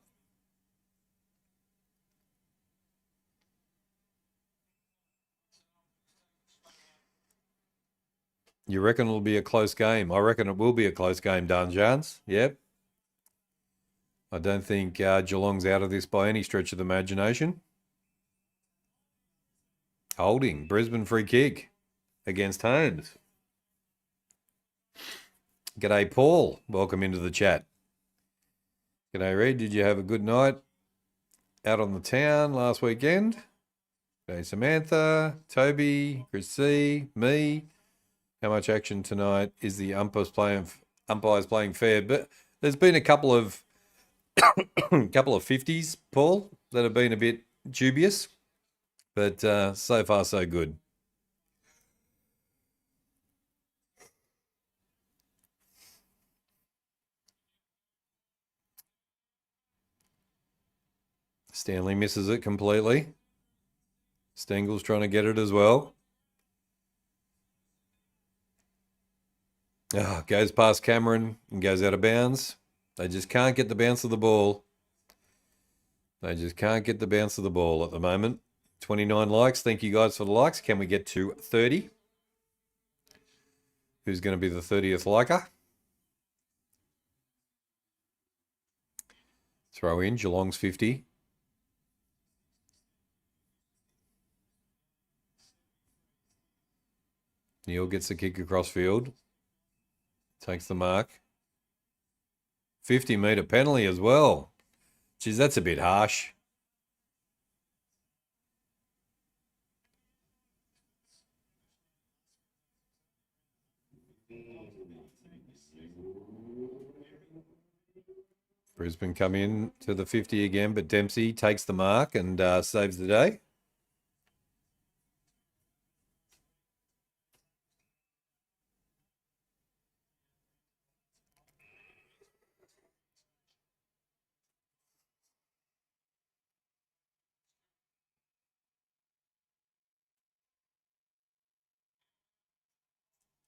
You reckon it'll be a close game? I reckon it will be a close game, Dan Jans. Yep. I don't think Geelong's out of this by any stretch of the imagination. Holding. Brisbane free kick against Holmes. G'day, Paul. Welcome into the chat. G'day, Reed. Did you have a good night out on the town last weekend? G'day, Samantha, Toby, Chris C, me. How much action tonight? Is the umpires playing fair? But there's been a couple of 50s, Paul, that have been a bit dubious. But so far, so good. Stanley misses it completely. Stengel's trying to get it as well. Oh, goes past Cameron and goes out of bounds. They just can't get the bounce of the ball. They just can't get the bounce of the ball at the moment. 29 likes. Thank you guys for the likes. Can we get to 30? Who's going to be the 30th liker? Throw in. Geelong's 50. Neil gets the kick across field. Takes the mark. 50-metre penalty as well. Geez, that's a bit harsh. Brisbane come in to the 50 again, but Dempsey takes the mark and saves the day.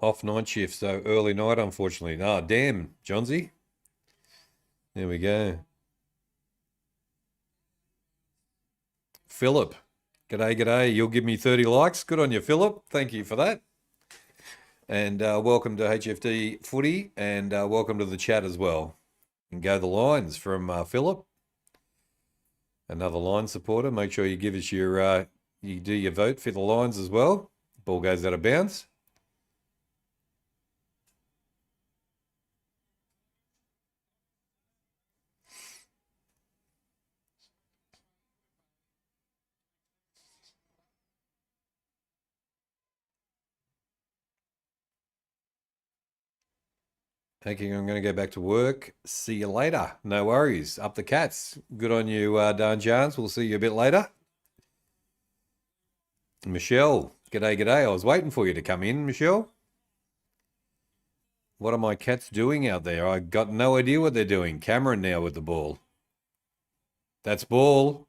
Off night shift, so early night, unfortunately. Ah, damn, Johnsy. There we go. Philip. G'day, g'day. You'll give me 30 likes. Good on you, Philip. Thank you for that. And welcome to HFD Footy, and welcome to the chat as well. And go the Lions from Philip. Another Lions supporter. Make sure you give us your You do your vote for the Lions as well. Ball goes out of bounds. Thinking I'm going to go back to work. See you later. No worries. Up the Cats. Good on you, Dan Jones. We'll see you a bit later. Michelle. G'day, g'day. I was waiting for you to come in, Michelle. What are my Cats doing out there? I got no idea what they're doing. Cameron now with the ball. That's ball.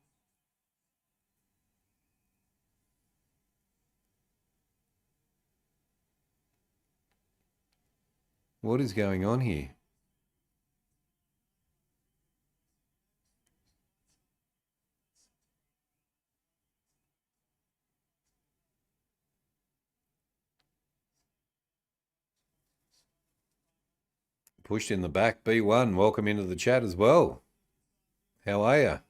What is going on here? Pushed in the back. B1, welcome into the chat as well. How are you?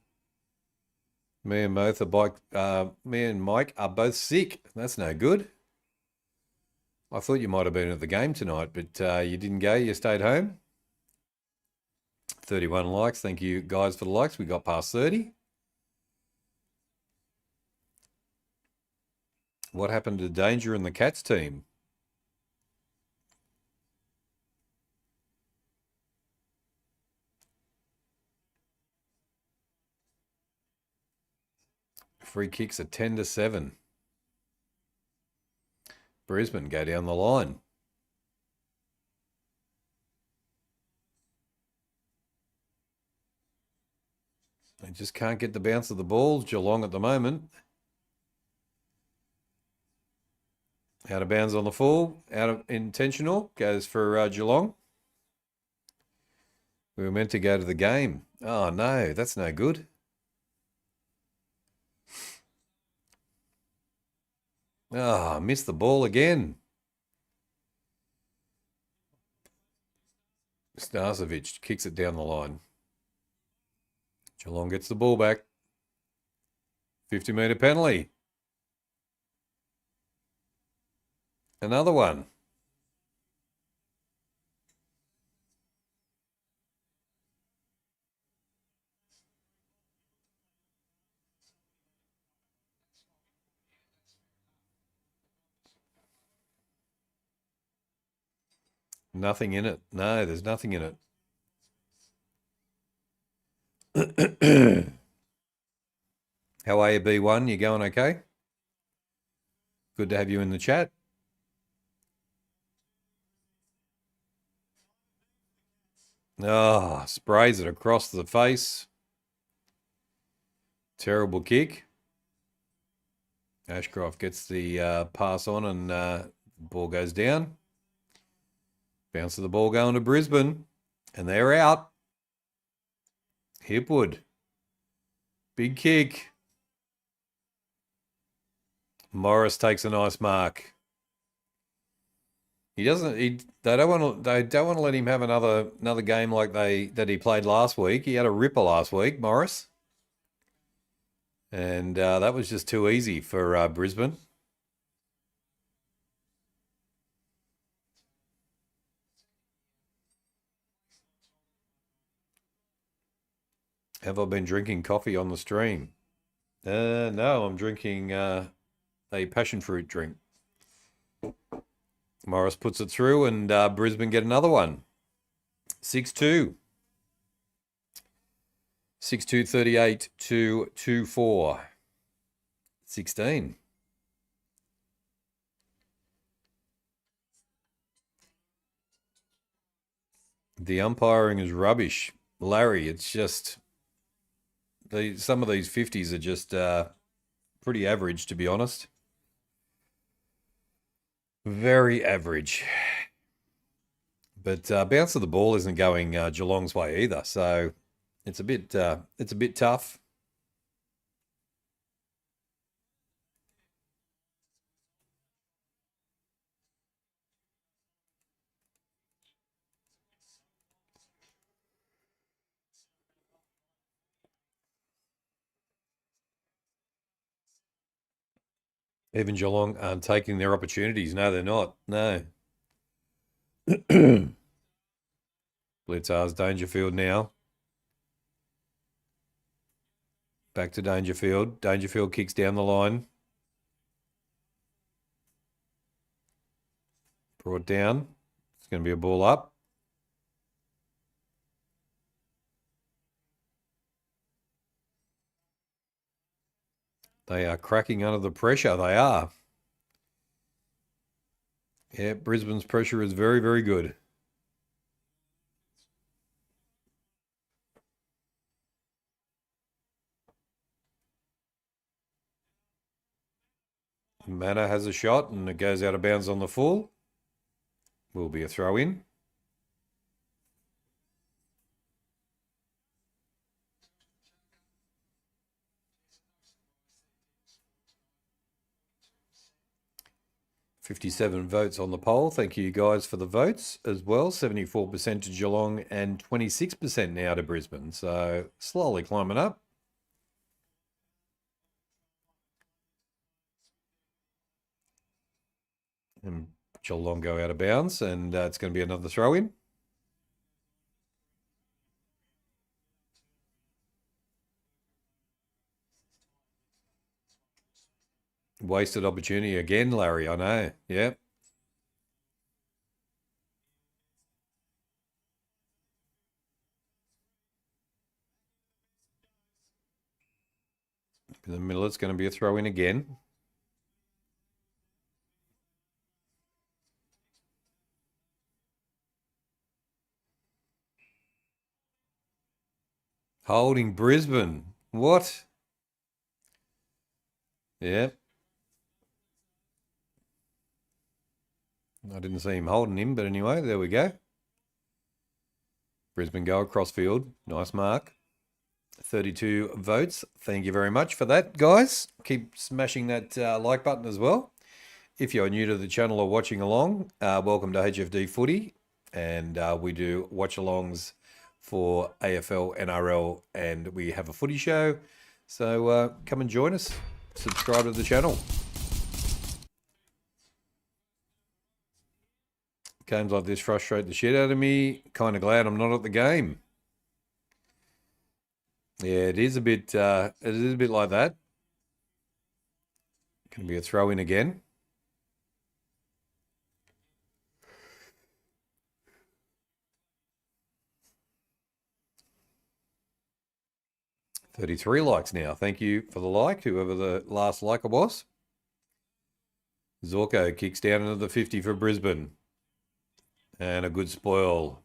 Me and Mike are both sick. That's no good. I thought you might have been at the game tonight, but you didn't go. You stayed home. 31 likes. Thank you guys for the likes. We got past 30. What happened to Danger and the Cats team? Free kicks are 10-7. Brisbane go down the line. They just can't get the bounce of the balls, Geelong at the moment. Out of bounds on the full. Out of intentional. Goes for Geelong. We were meant to go to the game. Oh, no. That's no good. Ah, oh, missed the ball again. Starcevic kicks it down the line. Geelong gets the ball back. 50-metre penalty. Another one. Nothing in it. No, there's nothing in it. How are you, B1? You going okay? Good to have you in the chat. Oh, sprays it across the face. Terrible kick. Ashcroft gets the pass on and the ball goes down. Bounce of the ball going to Brisbane. And they're out. Hipwood. Big kick. Morris takes a nice mark. He doesn't. They don't want to let him have another game like that he played last week. He had a ripper last week, Morris, and that was just too easy for Brisbane. Have I been drinking coffee on the stream? No, I'm drinking a passion fruit drink. Morris puts it through, and Brisbane get another one. 6-2. 6-2, 38 to 2-4. 16. The umpiring is rubbish. Larry, it's just... some of these 50s are just pretty average, to be honest. Very average. But bounce of the ball isn't going Geelong's way either, so it's a bit tough. Even Geelong aren't taking their opportunities. No, they're not. No. Blitzar's Dangerfield now. Back to Dangerfield. Dangerfield kicks down the line. Brought down. It's going to be a ball up. They are cracking under the pressure. They are. Yeah, Brisbane's pressure is very, very good. Manor has a shot and it goes out of bounds on the full. Will be a throw in. $57 votes on the poll. Thank you guys for the votes as well. 74% to Geelong and 26% now to Brisbane. So slowly climbing up. And Geelong go out of bounds and it's going to be another throw in. Wasted opportunity again, Larry. I know. Yeah. In the middle, it's going to be a throw in again. Holding Brisbane. What? Yeah. I didn't see him holding him, but anyway, there we go. Brisbane go across field. Nice mark. 32 votes. Thank you very much for that, guys. Keep smashing that like button as well. If you're new to the channel or watching along, welcome to HFD Footy. And we do watch-alongs for AFL, NRL, and we have a footy show. So come and join us. Subscribe to the channel. Games like this frustrate the shit out of me. Kind of glad I'm not at the game. Yeah, it is a bit like that. Can be a throw in again. $33 likes now. Thank you for the like, whoever the last liker was. Zorko kicks down into the 50 for Brisbane. And a good spoil.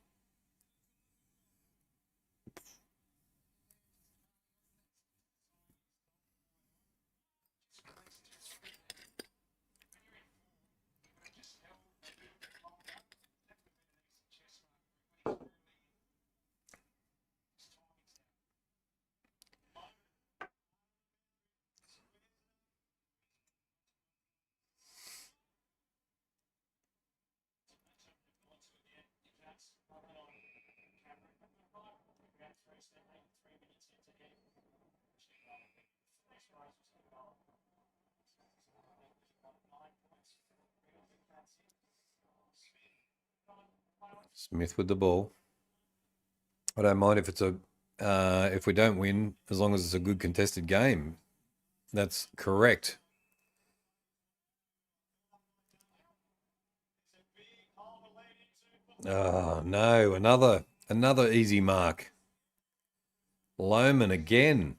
Smith with the ball. I don't mind if it's if we don't win, as long as it's a good contested game. That's correct. Oh no, another easy mark. Lohman again.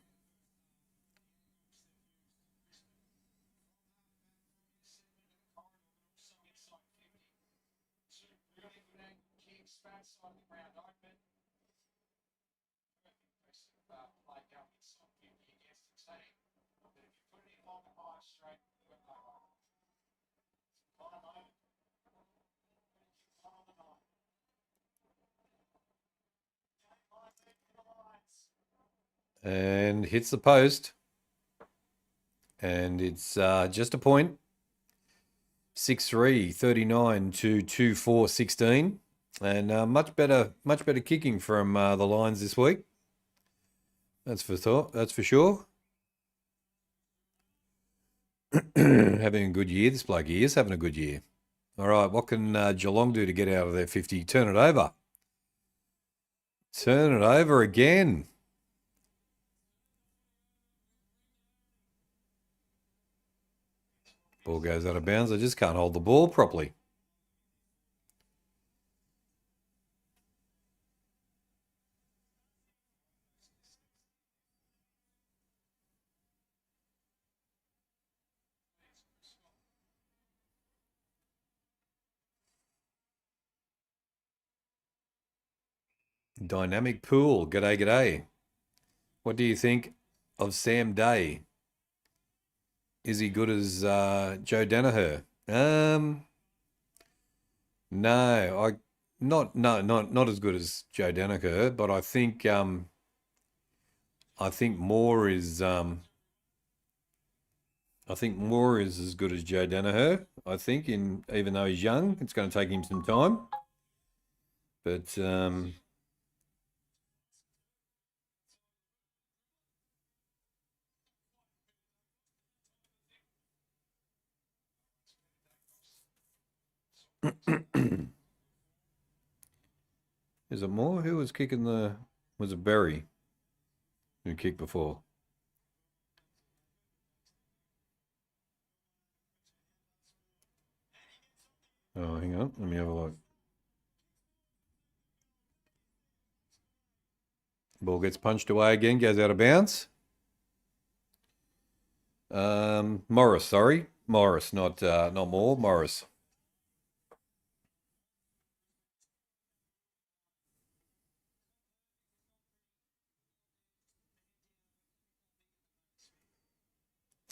And hits the post. And it's just a point. 6-3, 39 to 2-4, 16. And much better kicking from the Lions this week. That's for sure. Having a good year. This bloke is having a good year. All right, what can Geelong do to get out of their 50? Turn it over. Turn it over again. Ball goes out of bounds. I just can't hold the ball properly. Dynamic pool. G'day, g'day. What do you think of Sam Day? Is he good as Joe Danaher? No, not as good as Joe Danaher, but I think Moore is as good as Joe Danaher. I think even though he's young, it's going to take him some time. But is it Moore? Who was kicking was it Berry who kicked before? Oh, hang on. Let me have a look. Ball gets punched away again, goes out of bounds. Morris, sorry. Morris, not Moore, Morris.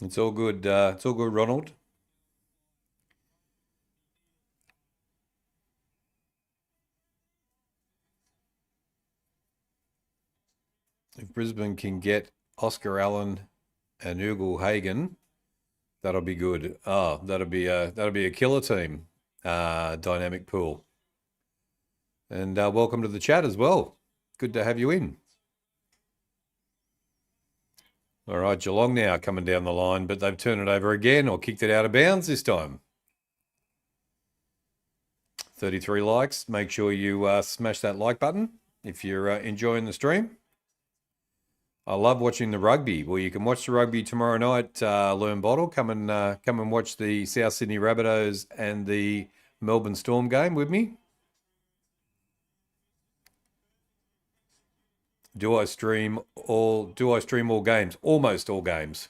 It's all good. It's all good, Ronald. If Brisbane can get Oscar Allen and Ugle Hagen, that'll be good. Oh, that'll be a killer team. Dynamic pool. And welcome to the chat as well. Good to have you in. All right, Geelong now coming down the line, but they've turned it over again or kicked it out of bounds this time. 33 likes. Make sure you smash that like button if you're enjoying the stream. I love watching the rugby. Well, you can watch the rugby tomorrow night, Learn Bottle. Come and watch the South Sydney Rabbitohs and the Melbourne Storm game with me. Do I stream all games? Almost all games.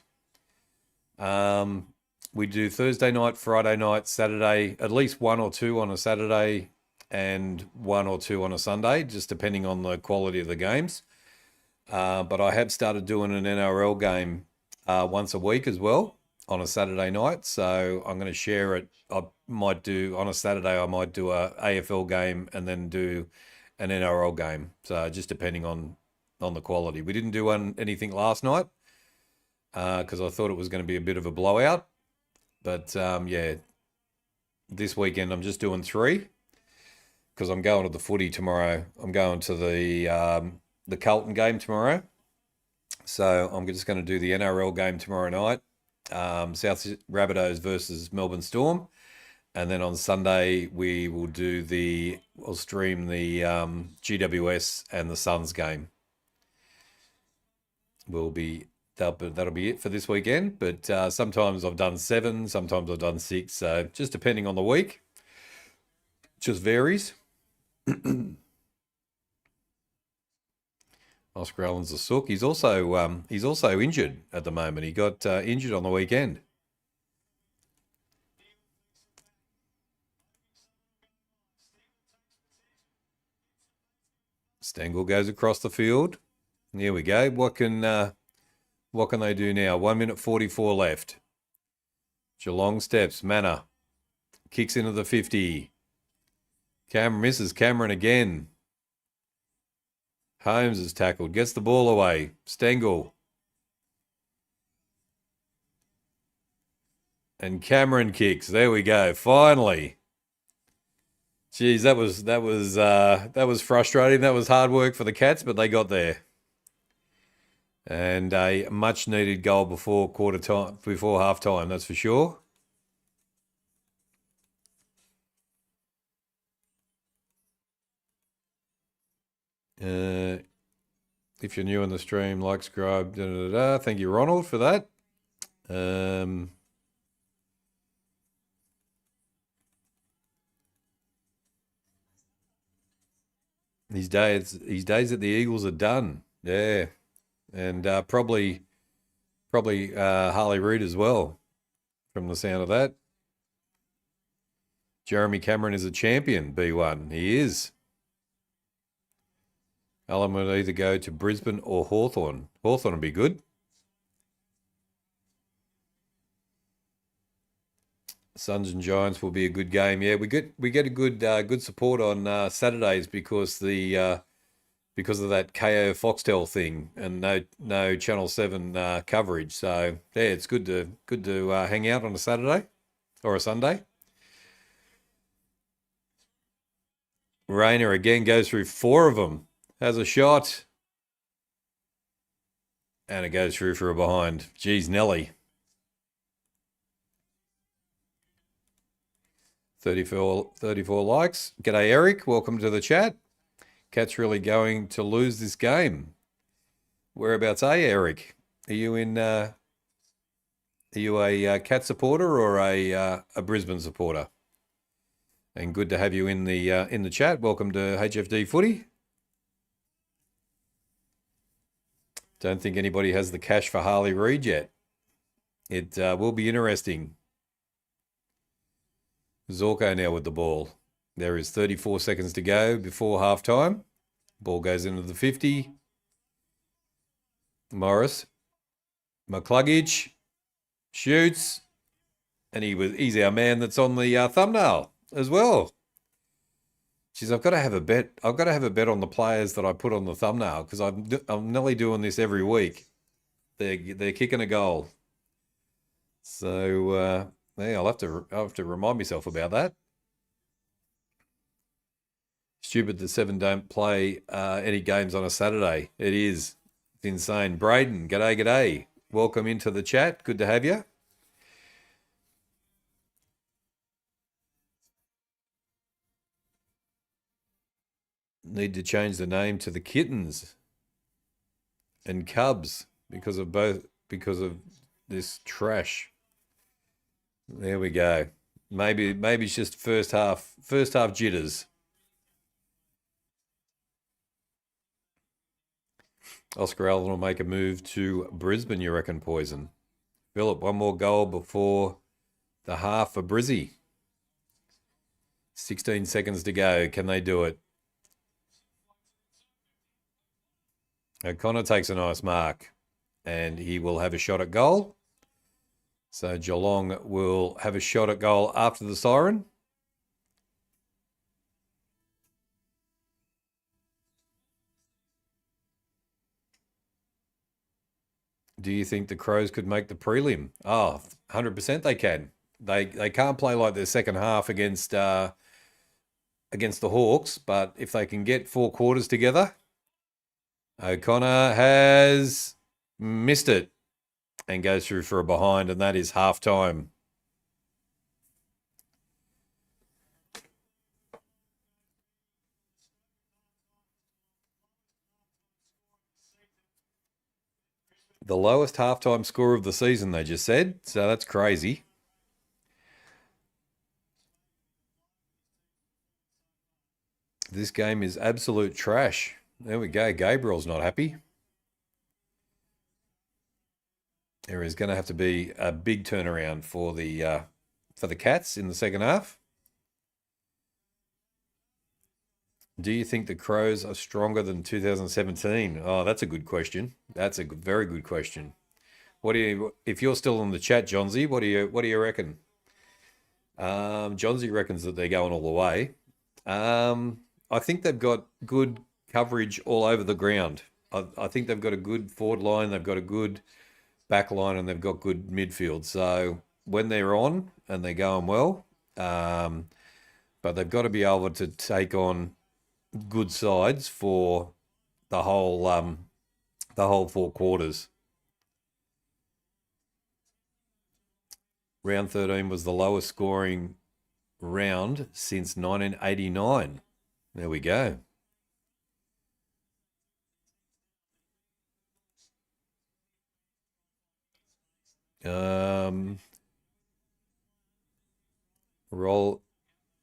We do Thursday night, Friday night, Saturday, at least one or two on a Saturday and one or two on a Sunday, just depending on the quality of the games. But I have started doing an NRL game once a week as well on a Saturday night. So I'm going to share it. I might do on a Saturday, I might do a AFL game and then do an NRL game. So just depending on the quality. We didn't do anything last night because I thought it was going to be a bit of a blowout. But yeah, this weekend I'm just doing 3 because I'm going to the footy tomorrow. I'm going to the Carlton game tomorrow. So I'm just going to do the NRL game tomorrow night. South Rabbitohs versus Melbourne Storm. And then on Sunday, we'll stream the GWS and the Suns game. That'll be it for this weekend. But sometimes I've done 7, sometimes I've done 6. So just depending on the week, just varies. Oscar Allen's a sook. He's also injured at the moment. He got injured on the weekend. Stengel goes across the field. Here we go. What can they do now? 1 minute 44 left. Geelong steps. Manor kicks into the 50. Cameron misses. Cameron again. Holmes is tackled. Gets the ball away. Stengel. And Cameron kicks. There we go. Finally. Geez, that was frustrating. That was hard work for the Cats, but they got there. And a much needed goal before quarter time, before half time, that's for sure. If you're new in the stream, like, subscribe, da, da, da, da. Thank you, Ronald, for that. These days at the Eagles are done. Yeah. And probably Harley Reid as well, from the sound of that. Jeremy Cameron is a champion, B1. He is. Alan would either go to Brisbane or Hawthorn. Hawthorn would be good. Suns and Giants will be a good game. Yeah, we get a good support on Saturdays because because of that KO Foxtel thing and no Channel 7 coverage. So yeah, it's good to hang out on a Saturday or a Sunday. Rayner again goes through 4 of them. Has a shot. And it goes through for a behind. Geez, Nelly. 34 likes. G'day, Eric. Welcome to the chat. Cat's really going to lose this game. Whereabouts are you, Eric? Are you a Cat supporter or a Brisbane supporter? And good to have you in the chat. Welcome to HFD Footy. Don't think anybody has the cash for Harley Reid yet. It will be interesting. Zorko now with the ball. There is 34 seconds to go before halftime. Ball goes into the 50. Morris. McCluggage shoots. And he's our man that's on the thumbnail as well. Jeez, I've got to have a bet. I've got to have a bet on the players that I put on the thumbnail because I'm nearly doing this every week. They're kicking a goal. So yeah, I'll have to remind myself about that. Stupid that 7 don't play any games on a Saturday. It is. It's insane. Braden, g'day. Welcome into the chat. Good to have you. Need to change the name to the Kittens and Cubs because of this trash. There we go. Maybe it's just first half jitters. Oscar Allen will make a move to Brisbane, you reckon, Poison? Philip, one more goal before the half for Brizzy. 16 seconds to go. Can they do it? O'Connor takes a nice mark and he will have a shot at goal. So Geelong will have a shot at goal after the siren. Do you think the Crows could make the prelim? Oh, 100% they can. They can't play like their second half against the Hawks, but if they can get 4 quarters together, O'Connor has missed it and goes through for a behind, and that is half time. The lowest halftime score of the season, they just said. So that's crazy. This game is absolute trash. There we go. Gabriel's not happy. There is going to have to be a big turnaround for the Cats in the second half. Do you think the Crows are stronger than 2017? Oh, that's a good question. That's a very good question. If you're still in the chat, Johnsy, what do you reckon? Johnsy reckons that they're going all the way. I think they've got good coverage all over the ground. I think they've got a good forward line, they've got a good back line, and they've got good midfield. So when they're on and they're going well, but they've got to be able to take on good sides for the whole the whole 4 quarters. Round 13 was the lowest scoring round since 1989. There we go.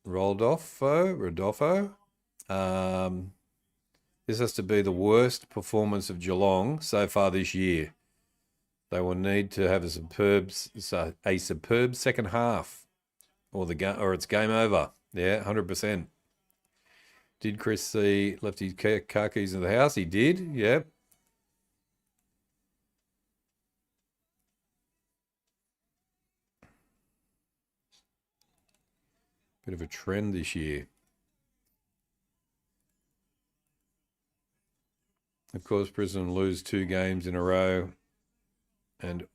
Rodolfo. This has to be the worst performance of Geelong so far this year. They will need to have a superb second half, or it's game over. Yeah, 100%. Did Chris see left his car keys in the house? He did. Yep. Bit of a trend this year. Of course, Brisbane lose 2 games in a row and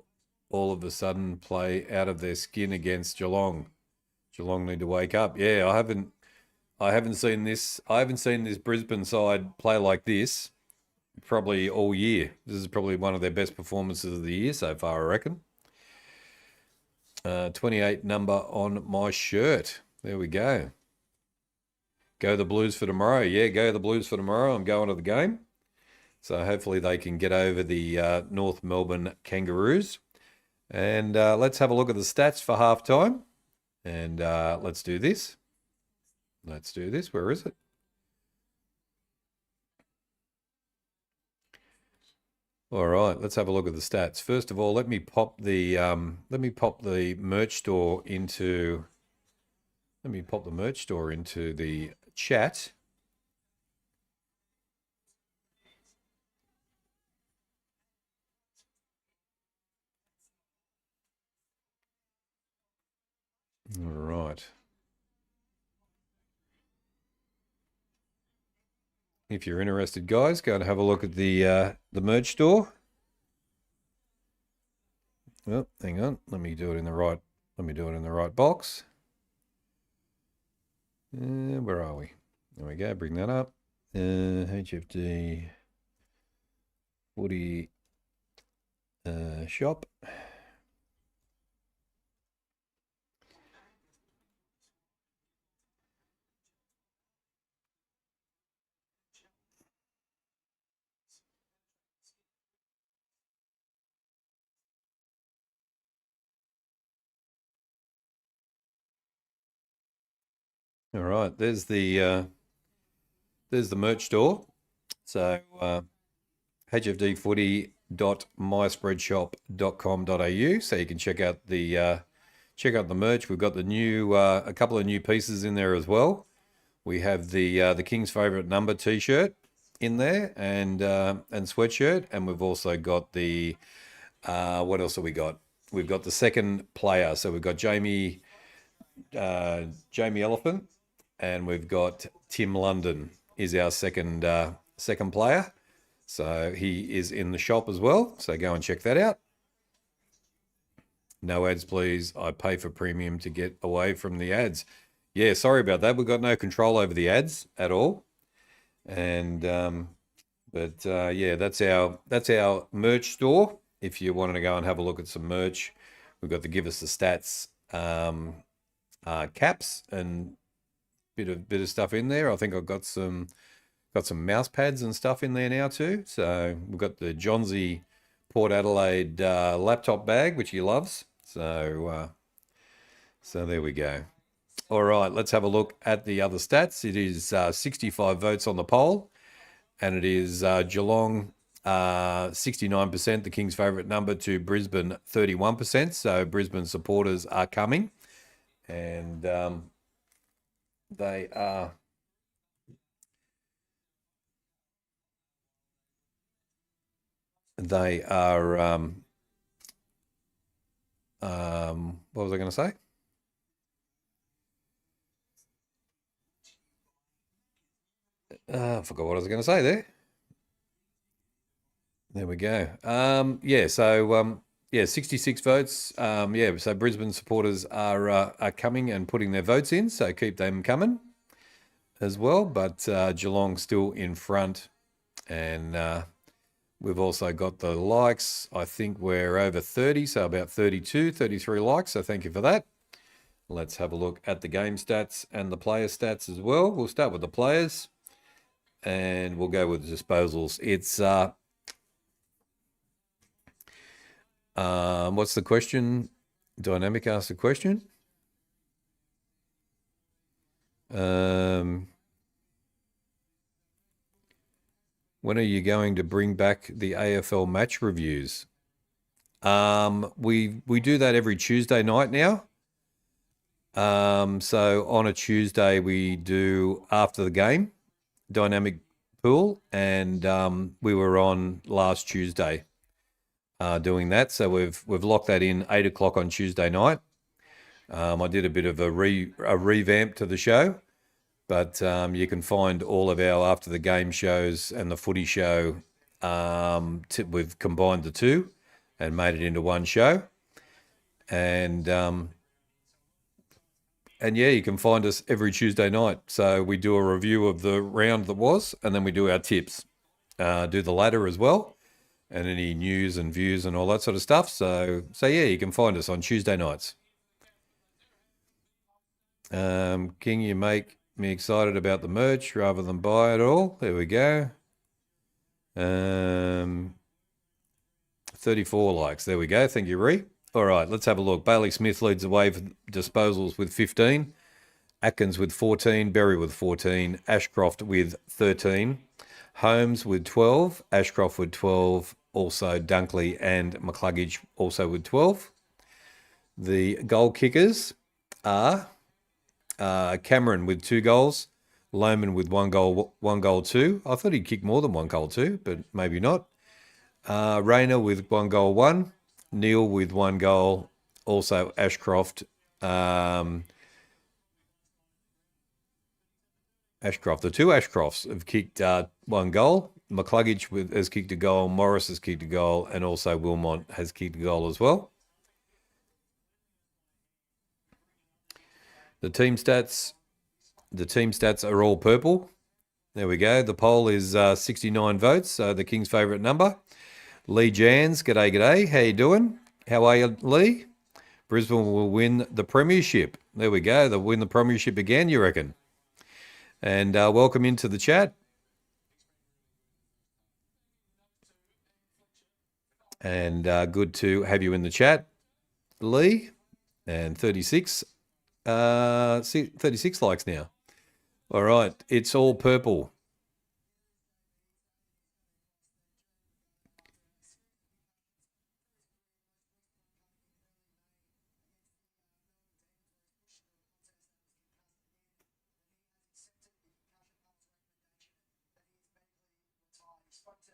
all of a sudden play out of their skin against Geelong. Geelong need to wake up. Yeah, I haven't seen this Brisbane side play like this probably all year. This is probably one of their best performances of the year so far, I reckon. 28 number on my shirt. There we go. Go the Blues for tomorrow. Yeah, go the Blues for tomorrow. I'm going to the game. So hopefully they can get over the North Melbourne Kangaroos. And let's have a look at the stats for halftime. And let's do this. Let's do this. Where is it? All right, let's have a look at the stats. First of all, let me pop the merch store into the chat. All right. If you're interested, guys, go and have a look at the merch store. Oh, hang on. Let me do it in the right box. Where are we? There we go. Bring that up. HFD Footy Shop. All right, there's the merch store. So hfdfooty.myspreadshop.com.au. So you can check out the merch. We've got the new a couple of new pieces in there as well. We have the King's Favorite Number T-shirt in there and sweatshirt, and we've also got the what else have we got? We've got the second player. So we've got Jamie Elephant. And we've got Tim London is our second player. So he is in the shop as well. So go and check that out. No ads, please. I pay for premium to get away from the ads. Yeah, sorry about that. We've got no control over the ads at all. And yeah, that's our merch store. If you wanted to go and have a look at some merch, we've got the Give Us the Stats caps and bit of stuff in there. I think I've got some mouse pads and stuff in there now too. So we've got the Johnsy Port Adelaide laptop bag, which he loves. So there we go. All right, let's have a look at the other stats. It is 65 votes on the poll, and it is Geelong 69%, the King's favourite number, to Brisbane 31%. So Brisbane supporters are coming, and they are what was I going to say? I forgot what I was going to say there. There we go. Yeah, so 66 votes. Yeah, so Brisbane supporters are coming and putting their votes in, so keep them coming as well. But Geelong still in front, and We've also got the likes. I think we're over 30, so about 32, 33 likes. So thank you for that. Let's have a look at the game stats and the player stats as well. We'll start with the players and we'll go with the disposals. It's, what's the question? Dynamic asked the question. When are you going to bring back the AFL match reviews? We do that every Tuesday night now. So on a Tuesday we do after the game dynamic pool, and we were on last Tuesday doing that. So we've locked that in 8 o'clock on Tuesday night. I did a bit of a revamp to the show. But you can find all of our after the game shows and the footy show. We've combined the two and made it into one show. And yeah, you can find us every Tuesday night. So we do a review of the round that was, and then we do our tips. Do the ladder as well, and any news and views and all that sort of stuff. So yeah, you can find us on Tuesday nights. King, you make me excited about the merch rather than buy it all. There we go. 34 likes. There we go. Thank you, Ree. All right, let's have a look. Bailey Smith leads the way for disposals with 15. Atkins with 14. Berry with 14. Ashcroft with 13. Holmes with 12. Ashcroft with 12. Also Dunkley and McCluggage also with 12. The goal kickers are Cameron with 2 goals, Lohman with 1 goal 2. I thought he'd kick more than 1 goal 2, but maybe not. Rayner with 1 goal 1, Neil with 1 goal, also Ashcroft. The 2 Ashcrofts have kicked 1 goal. McCluggage has kicked a goal, Morris has kicked a goal, and also Wilmot has kicked a goal as well. The team stats are all purple. There we go. The poll is 69 votes, so the King's favourite number. Lee Jans, g'day. How you doing? How are you, Lee? Brisbane will win the premiership. There we go. They'll win the premiership again, you reckon? And welcome into the chat. And good to have you in the chat, Lee. And 36 likes now. All right, it's all purple.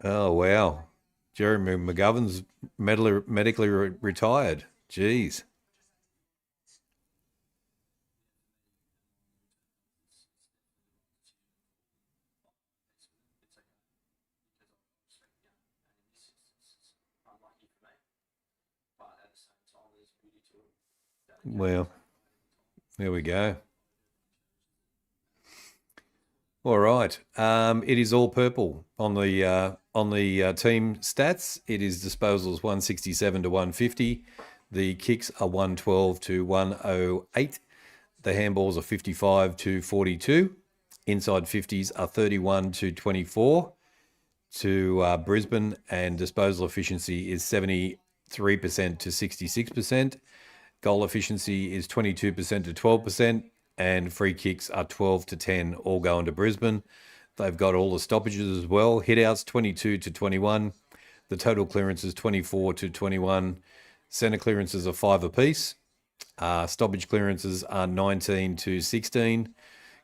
Oh, wow. Jeremy McGovern's medically retired. Jeez. Well, there we go. All right. It is all purple on the team stats. It is disposals 167 to 150. The kicks are 112 to 108. The handballs are 55 to 42. Inside 50s are 31 to 24 to Brisbane, and disposal efficiency is 73% to 66%. Goal efficiency is 22% to 12%, and free kicks are 12 to 10, all going to Brisbane. They've got all the stoppages as well. Hit-outs 22 to 21. The total clearance is 24 to 21. Centre clearances are 5 apiece. Stoppage clearances are 19 to 16.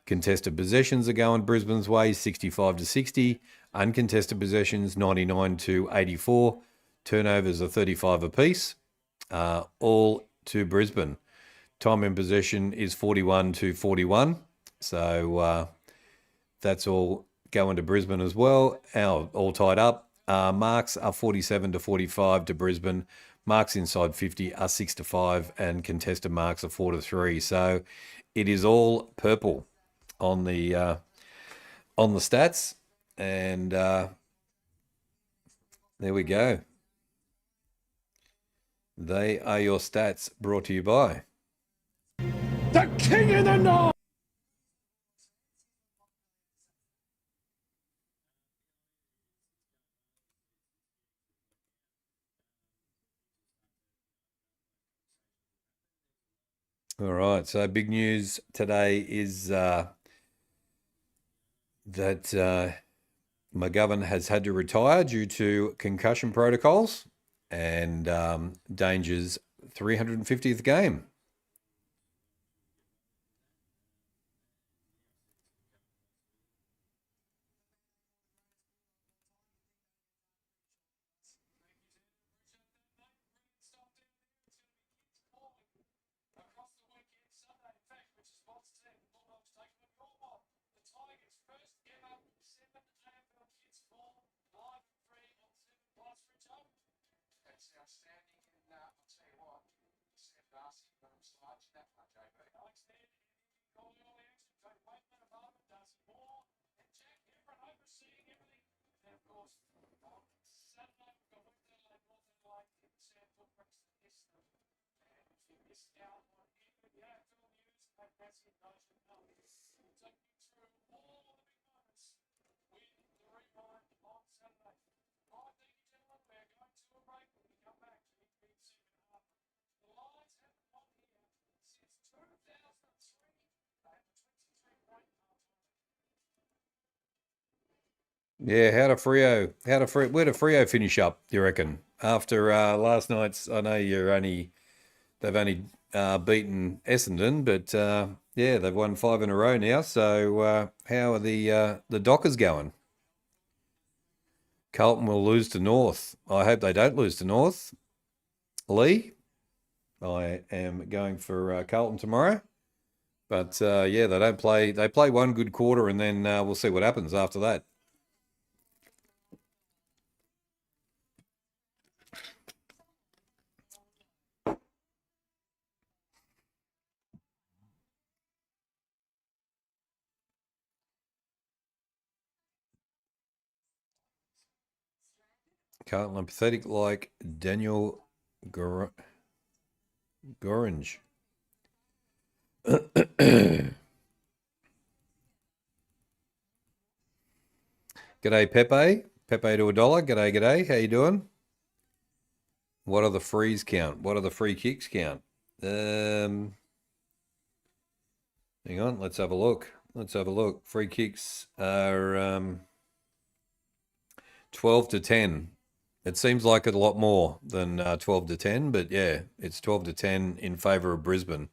Contested possessions are going Brisbane's way, 65 to 60. Uncontested possessions, 99 to 84. Turnovers are 35 apiece. All to Brisbane. Time in possession is 41 to 41. So that's all going to Brisbane as well. All tied up. Marks are 47 to 45 to Brisbane. Marks inside 50 are 6 to 5, and contested marks are 4 to 3. So it is all purple on the stats, and There we go. They are your stats, brought to you by. The King in the North! All right, so big news today is that McGovern has had to retire due to concussion protocols and Danger's 350th game. Yeah, where did Frio finish up, you reckon? After last night's, I know they've only beaten Essendon, but yeah, they've won 5 in a row now. So how are the Dockers going? Carlton will lose to North. I hope they don't lose to North. Lee, I am going for Carlton tomorrow. But yeah, they don't play. They play one good quarter, and then we'll see what happens after that. Carlton are pathetic like Daniel Gorange. G'day, Pepe. Pepe to $1. G'day, g'day. How you doing? What are the frees count? What are the free kicks count? Hang on, let's have a look. Let's have a look. Free kicks are 12 to 10. It seems like a lot more than 12 to 10, but yeah, it's 12 to 10 in favour of Brisbane.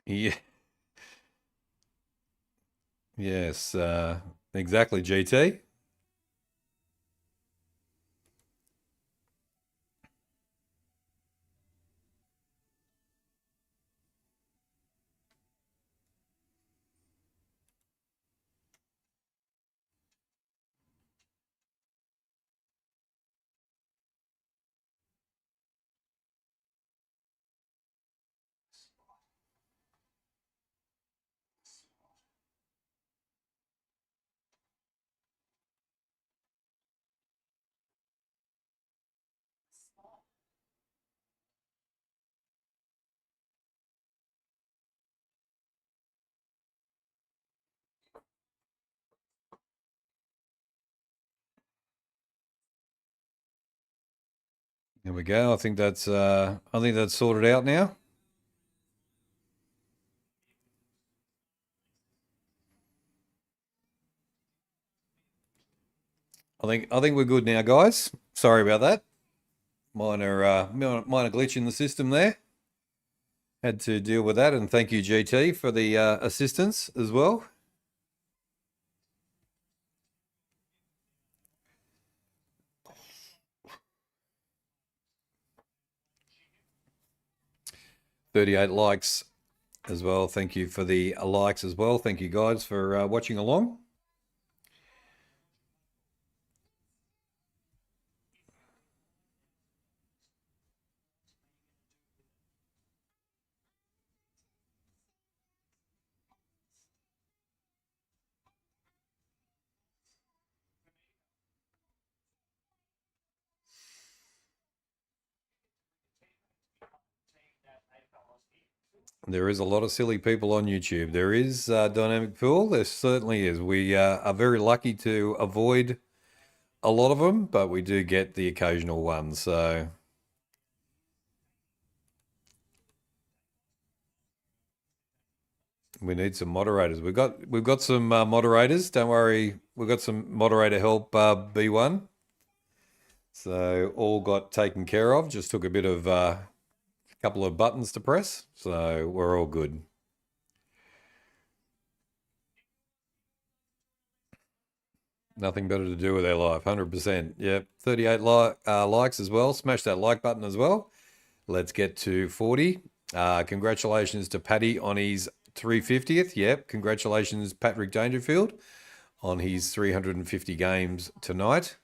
Yeah, yes, exactly, GT. There we go. I think that's sorted out now. I think we're good now, guys. Sorry about that. Minor glitch in the system there. Had to deal with that, and thank you, GT, for the assistance as well. $38 likes as well. Thank you for the likes as well. Thank you, guys, for watching along. There is a lot of silly people on YouTube. There is Dynamic Pool. There certainly is. We are very lucky to avoid a lot of them, but we do get the occasional one. So we need some moderators. We've got some moderators. Don't worry, we've got some moderator help. B1. So all got taken care of. Just took a bit of couple of buttons to press, so we're all good. Nothing better to do with our life, 100%. Yep, 38 likes as well. Smash that like button as well. Let's get to 40. Congratulations to Paddy on his 350th. Yep, congratulations Patrick Dangerfield on his 350 games tonight.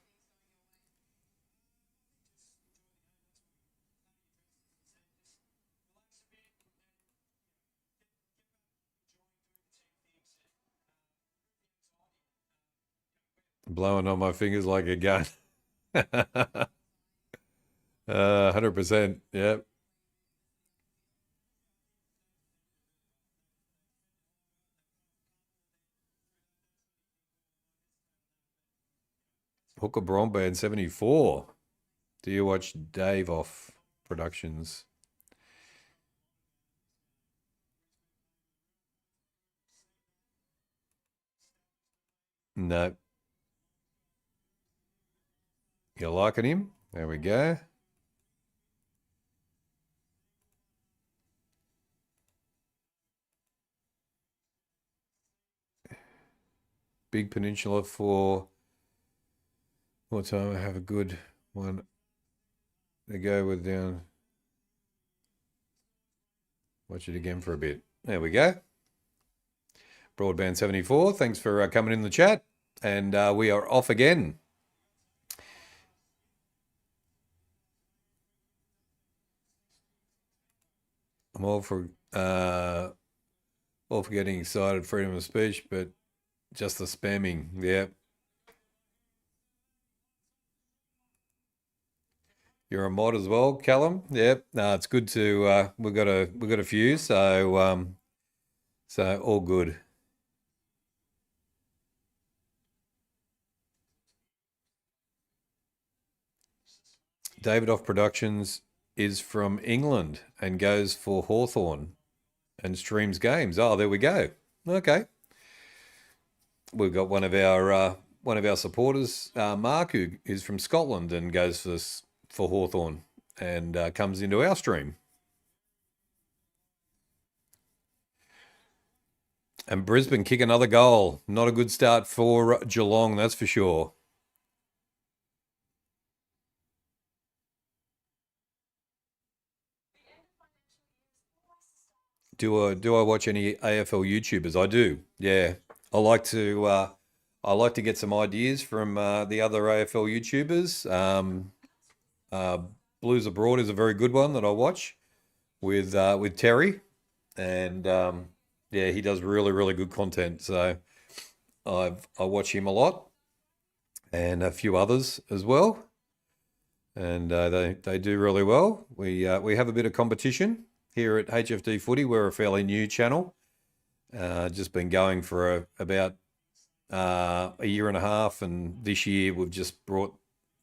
Blowing on my fingers like a gun. 100%. Yep. Hooker Bromband 74. Do you watch Dave off Productions? No. You liking him? There we go. Big Peninsula for what time? I have a good one to go with down. Watch it again for a bit. There we go. Broadband 74. Thanks for coming in the chat. And we are off again. I'm all for getting excited, freedom of speech, but just the spamming. Yeah. You're a mod as well, Callum. Yep. No, it's good to we've got a few, so all good. David Off Productions is from England and goes for Hawthorn and streams games. Oh, there we go. Okay. We've got one of our supporters, Mark, who is from Scotland and goes for Hawthorn and comes into our stream. And Brisbane kick another goal. Not a good start for Geelong, that's for sure. Do I watch any AFL YouTubers? I do. Yeah, I like to get some ideas from the other AFL YouTubers. Blues Abroad is a very good one that I watch with Terry, and yeah, he does really good content. So I watch him a lot, and a few others as well, and they do really well. We have a bit of competition here at HFD Footy. We're a fairly new channel, just been going for about a year and a half, and this year we've just brought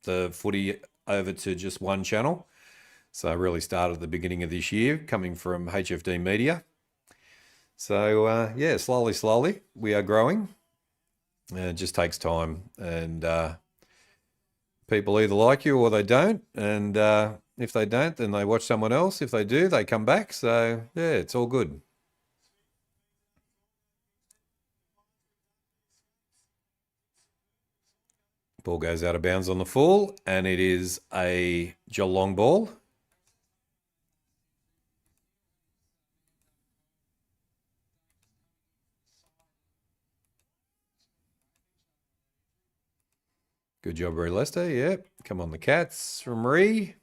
the footy over to just one channel. So I really started at the beginning of this year, coming from HFD Media. So yeah, slowly we are growing. It just takes time, and people either like you or they don't. And if they don't, then they watch someone else. If they do, they come back. So yeah, it's all good. Ball goes out of bounds on the full, and it is a Geelong ball. Good job, Ree Lester. Yep. Come on, the Cats from Ree.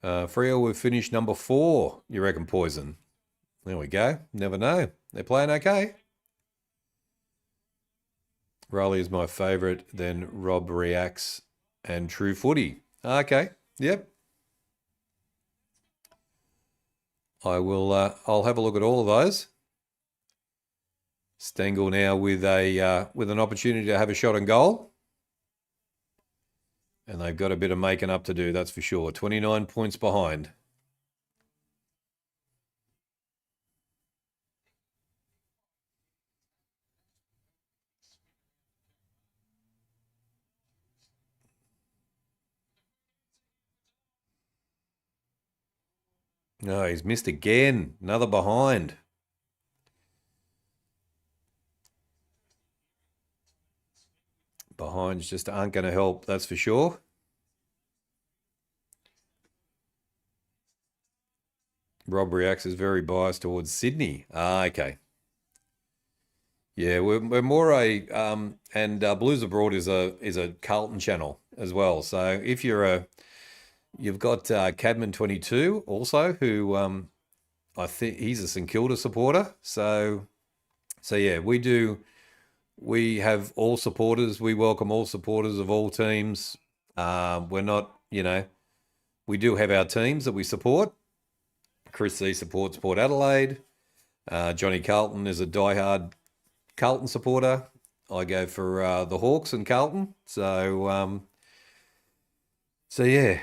Freo, we've finished number 4. You reckon, Poison? There we go. Never know. They're playing okay. Riley is my favourite. Then Rob reacts and True Footy. Okay. Yep. I will. I'll have a look at all of those. Stengel now with an opportunity to have a shot on goal. And they've got a bit of making up to do, that's for sure. 29 points behind. No, he's missed again. Another behind. Behinds just aren't going to help, that's for sure. Rob reacts is very biased towards Sydney. Okay. Yeah, we're more a and Blues Abroad is a Carlton channel as well. So if you've got Cadman 22 also, who I think he's a St Kilda supporter. So yeah, we have all supporters. We welcome all supporters of all teams. We're not, we do have our teams that we support. Chris C supports Port Adelaide. Johnny Carlton is a diehard Carlton supporter. I go for the Hawks and Carlton. So yeah.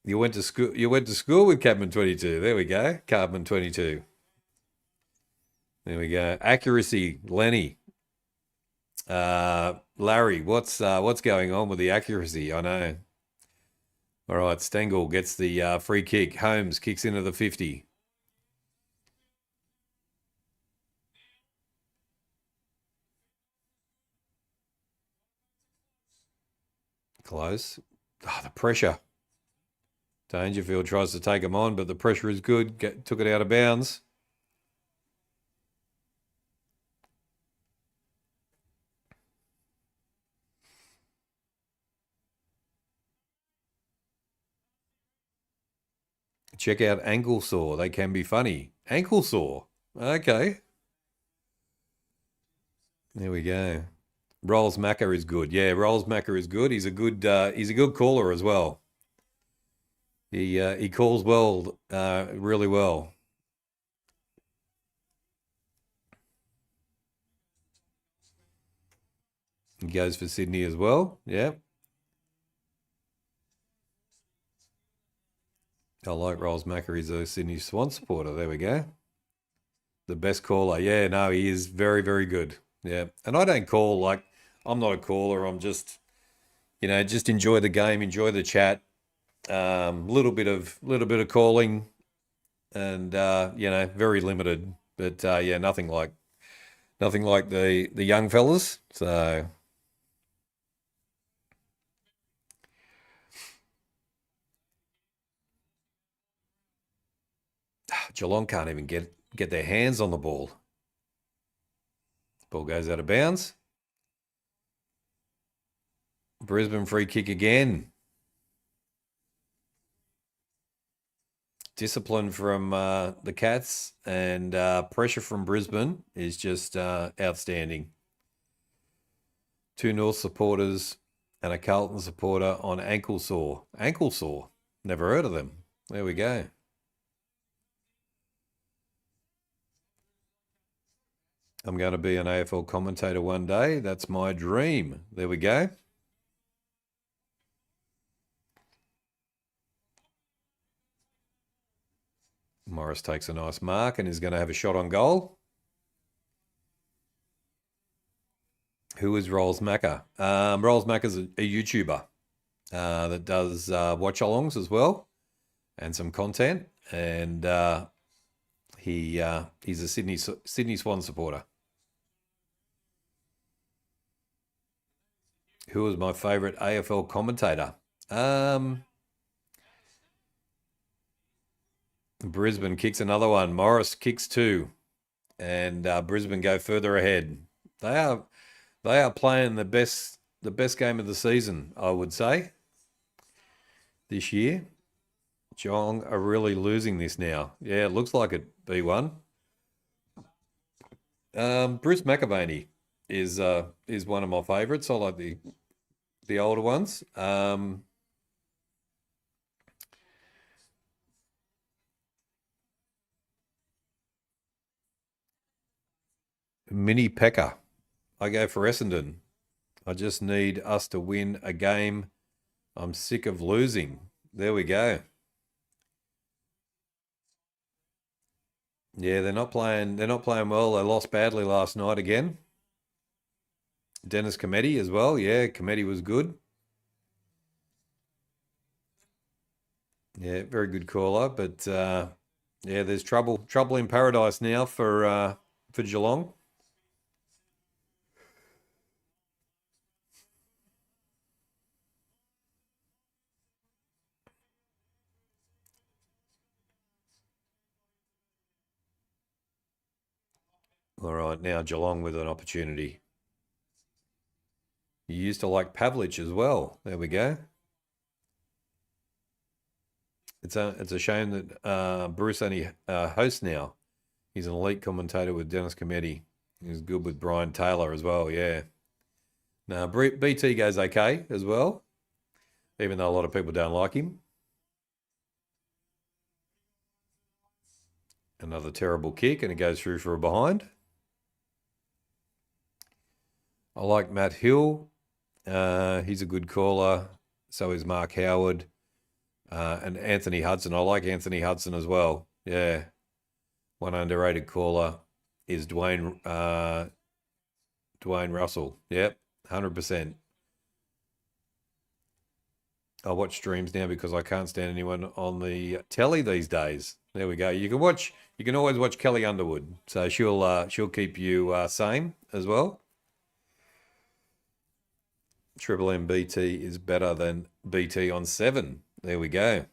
You went to school with Cadman 22. There we go. Cadman 22. There we go. Accuracy, Lenny. Larry, what's going on with the accuracy? I know. All right, Stengel gets the free kick. Holmes kicks into the 50. Close. Oh, the pressure. Dangerfield tries to take him on, but the pressure is good. Took it out of bounds. Check out ankle sore. They can be funny. Ankle sore. Okay. There we go. Rolls Macker is good. Yeah, Rolls Macker is good. He's a good caller as well. He calls well, really well. He goes for Sydney as well. Yeah. I like Rolls Macker. He's a Sydney Swan supporter. There we go. The best caller. Yeah, no, he is very, very good. Yeah. And I don't call like I'm not a caller. I'm just, just enjoy the game, enjoy the chat. Little bit of calling, and very limited. But yeah, nothing like the young fellas. So Geelong can't even get their hands on the ball. Ball goes out of bounds. Brisbane free kick again. Discipline from the Cats and pressure from Brisbane is just outstanding. 2 North supporters and a Carlton supporter on ankle sore. Ankle sore. Never heard of them. There we go. I'm going to be an AFL commentator one day. That's my dream. There we go. Morris takes a nice mark and is going to have a shot on goal. Who is Rolls Macca? Rolls Macca's a YouTuber that does watch-alongs as well and some content. And he's a Sydney Swan supporter. Who was my favourite AFL commentator? Brisbane kicks another one. Morris kicks two. And Brisbane go further ahead. They are playing the best game of the season, I would say, this year. Geelong are really losing this now. Yeah, it looks like it, B1. Bruce McAvaney is one of my favourites. I like the older ones. Mini Pekka. I go for Essendon. I just need us to win a game. I'm sick of losing. There we go. Yeah, they're not playing well. They lost badly last night again. Dennis Cometti as well. Yeah, Cometti was good. Yeah, very good caller. But yeah, there's trouble in paradise now for Geelong. All right, now Geelong with an opportunity. You used to like Pavlich as well. There we go. It's a shame that Bruce only hosts now. He's an elite commentator with Dennis Cometti. He's good with Brian Taylor as well, yeah. Now, BT goes okay as well, even though a lot of people don't like him. Another terrible kick, and it goes through for a behind. I like Matt Hill. He's a good caller. So is Mark Howard. And Anthony Hudson. I like Anthony Hudson as well. Yeah. One underrated caller is Dwayne Russell. Yep, 100%. I watch streams now because I can't stand anyone on the telly these days. There we go. You can always watch Kelly Underwood. So she'll keep you sane as well. Triple M BT is better than BT on 7. There we go.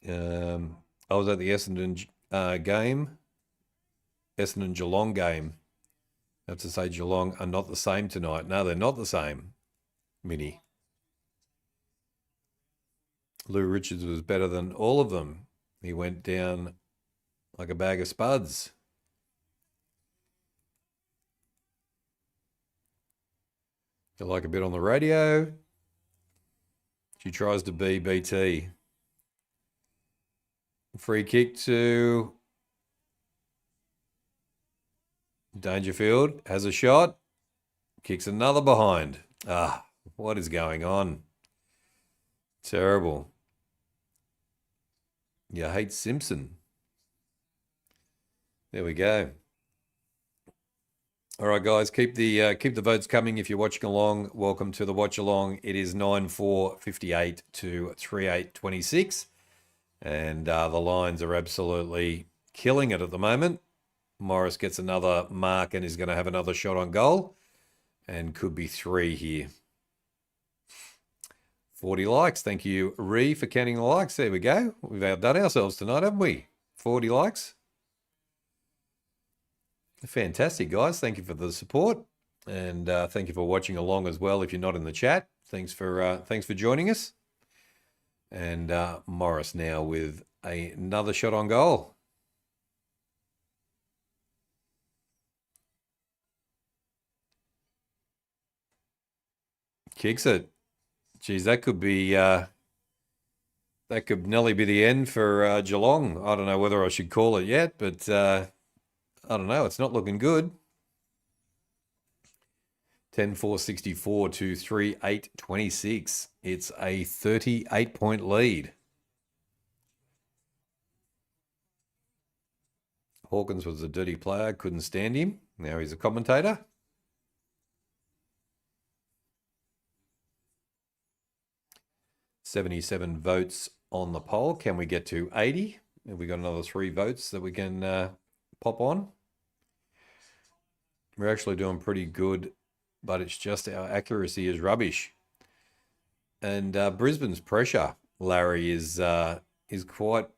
I was at the Essendon game, Essendon Geelong game. I have to say Geelong are not the same tonight. No, they're not the same, Minnie. Lou Richards was better than all of them. He went down like a bag of spuds. You like a bit on the radio? She tries to be BT. Free kick to Dangerfield. Has a shot. Kicks another behind. What is going on? Terrible. You hate Simpson. There we go. All right, guys, keep the votes coming if you're watching along. Welcome to the watch along. It is 9-4-58 to 3-8-26, and the Lions are absolutely killing it at the moment. Morris gets another mark and is going to have another shot on goal, and could be 3 here. 40 likes. Thank you, Ree, for counting the likes. There we go. We've outdone ourselves tonight, haven't we? 40 likes. Fantastic, guys. Thank you for the support, and thank you for watching along as well. If you're not in the chat, thanks for joining us. And Morris now with another shot on goal. Kicks it. Geez, that could nearly be the end for Geelong. I don't know whether I should call it yet, but I don't know. It's not looking good. 10-4-64 to 3-8-26. It's a 38-point lead. Hawkins was a dirty player. Couldn't stand him. Now he's a commentator. $77 votes on the poll. Can we get to 80? Have we got another 3 votes that we can pop on? We're actually doing pretty good, but it's just our accuracy is rubbish. And Brisbane's pressure, Larry, is quite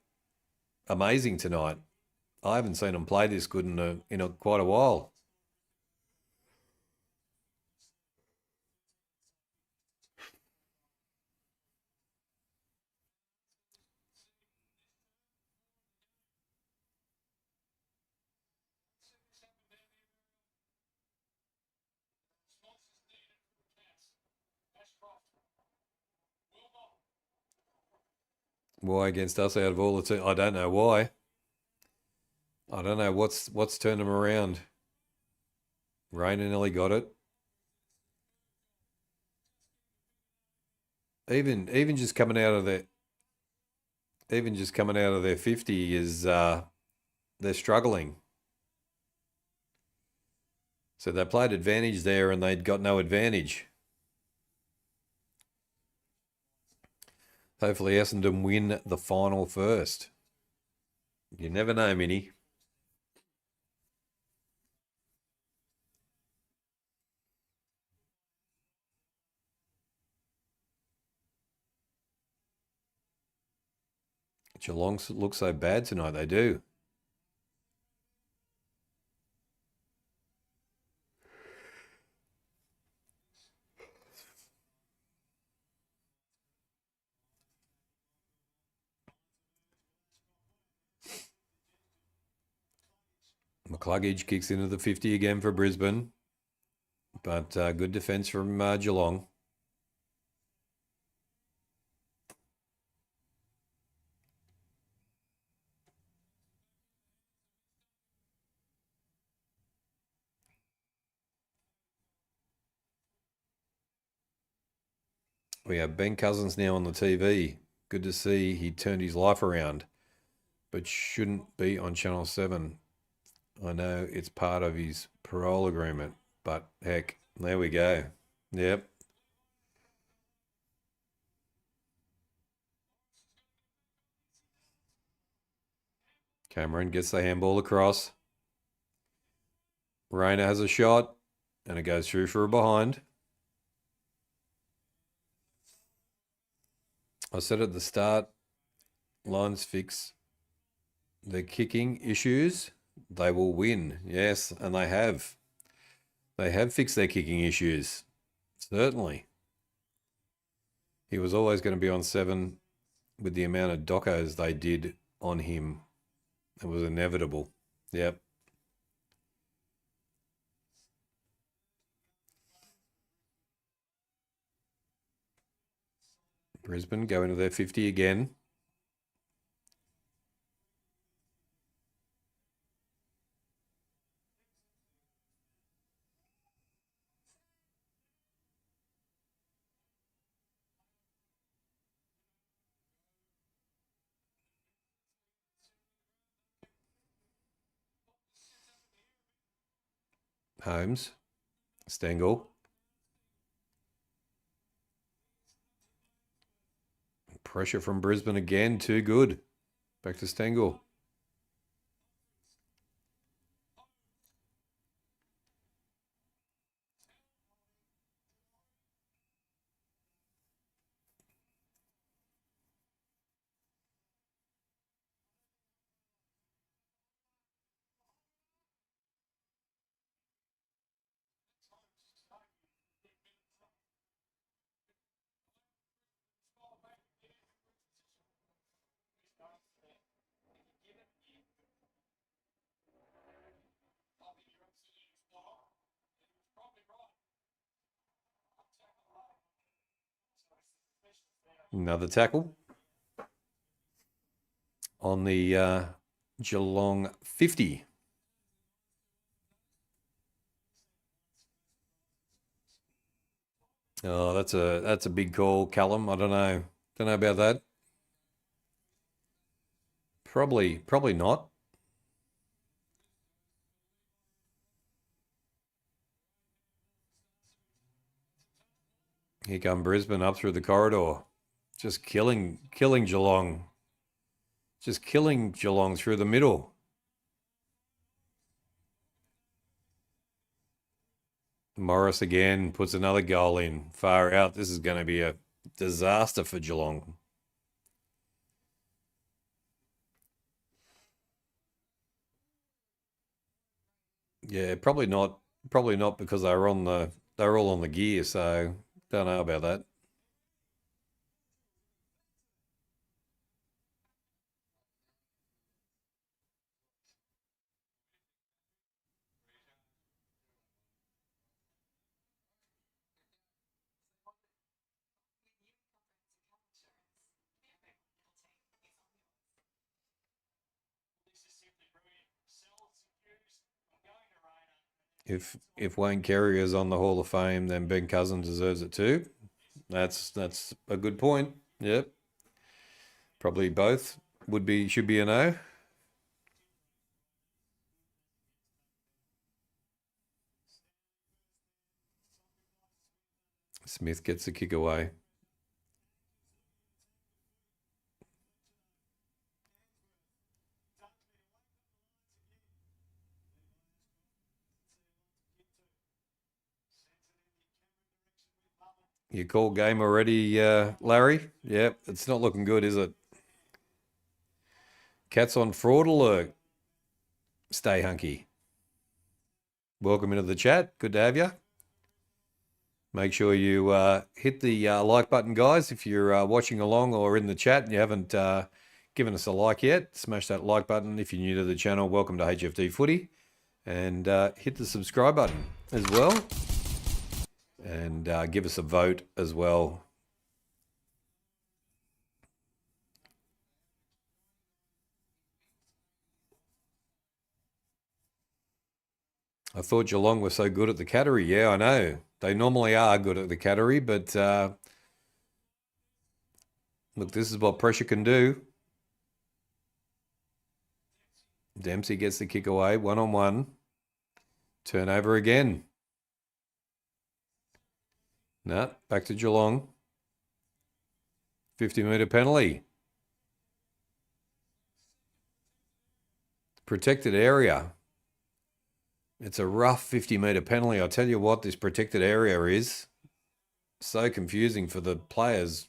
amazing tonight. I haven't seen them play this good in quite a while. Why against us out of all the teams? I don't know why. I don't know what's turned them around. Rain and Ellie got it. Even just coming out of their 50 is they're struggling. So they played advantage there and they'd got no advantage. Hopefully Essendon win the final first. You never know, Minnie. Geelong look so bad tonight, they do. McCluggage kicks into the 50 again for Brisbane. But good defence from Geelong. We have Ben Cousins now on the TV. Good to see he turned his life around, but shouldn't be on Channel 7. I know it's part of his parole agreement, but heck, there we go. Yep. Cameron gets the handball across. Rayner has a shot, and it goes through for a behind. I said at the start, Lions fix their kicking issues, they will win. Yes, and they have. They have fixed their kicking issues. Certainly. He was always going to be on 7 with the amount of docos they did on him. It was inevitable. Yep. Brisbane go into their 50 again. Holmes. Stengel. Pressure from Brisbane again. Too good. Back to Stengel. Another tackle on the Geelong 50. Oh, that's a big call, Callum. I don't know. Don't know about that. Probably not. Here come Brisbane up through the corridor. Just killing Geelong. Just killing Geelong through the middle. Morris again puts another goal in. Far out. This is going to be a disaster for Geelong. Yeah, probably not. Probably not because they're all on the gear, so don't know about that. If Wayne Carey is on the Hall of Fame, then Ben Cousins deserves it too. That's a good point. Yep. Probably both should be a no. Smith gets the kick away. You call game already, Larry? Yep, it's not looking good, is it? Cats on fraud alert. Stay hunky. Welcome into the chat. Good to have you. Make sure you hit the like button, guys. If you're watching along or in the chat and you haven't given us a like yet, smash that like button. If you're new to the channel, welcome to HFD Footy. And hit the subscribe button as well. And give us a vote as well. I thought Geelong was so good at the cattery. Yeah, I know. They normally are good at the cattery, but look, this is what pressure can do. Dempsey gets the kick away, 1-on-1. Turnover again. No, back to Geelong. 50-metre penalty. Protected area. It's a rough 50-metre penalty. I'll tell you what, this protected area is so confusing for the players.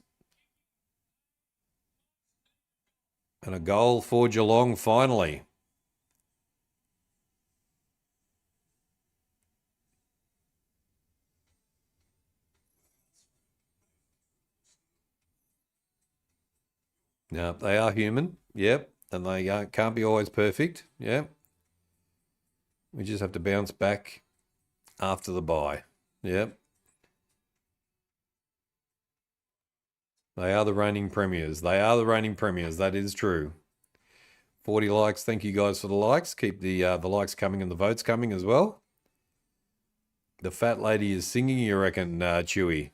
And a goal for Geelong finally. Now, they are human. Yep. And they can't be always perfect. Yep. We just have to bounce back after the bye. Yep. They are the reigning premiers. They are the reigning premiers. That is true. 40 likes. Thank you guys for the likes. Keep the likes coming and the votes coming as well. The fat lady is singing, you reckon, Chewy?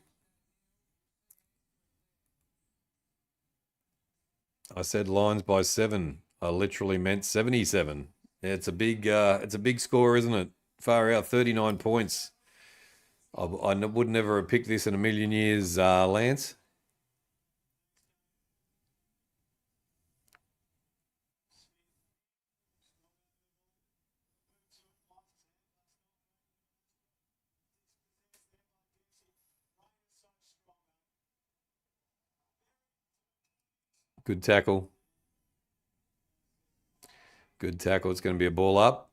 I said lines by 7. I literally meant 77. Yeah, it's a big score, isn't it? Far out, 39 points. I would never have picked this in a million years, Lance. Good tackle. Good tackle. It's going to be a ball up.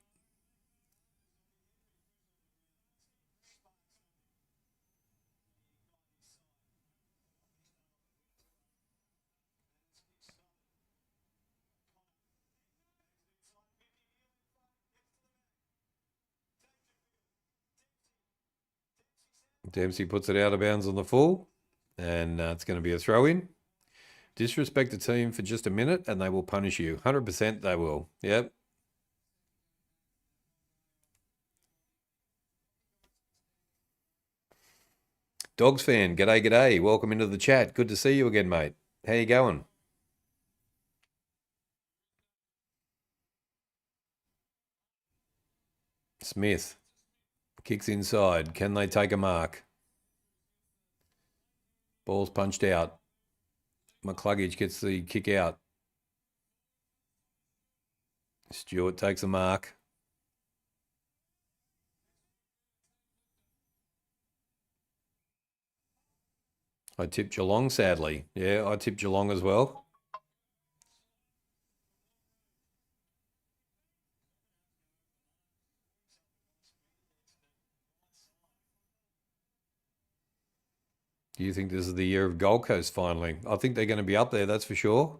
Dempsey puts it out of bounds on the full, and it's going to be a throw in. Disrespect the team for just a minute, and they will punish you. 100% they will. Yep. Dogs fan, g'day, g'day. Welcome into the chat. Good to see you again, mate. How you going? Smith kicks inside. Can they take a mark? Ball's punched out. McCluggage gets the kick out. Stewart takes a mark. I tipped Geelong, sadly. Yeah, I tipped Geelong as well. Do you think this is the year of Gold Coast finally? I think they're going to be up there, that's for sure.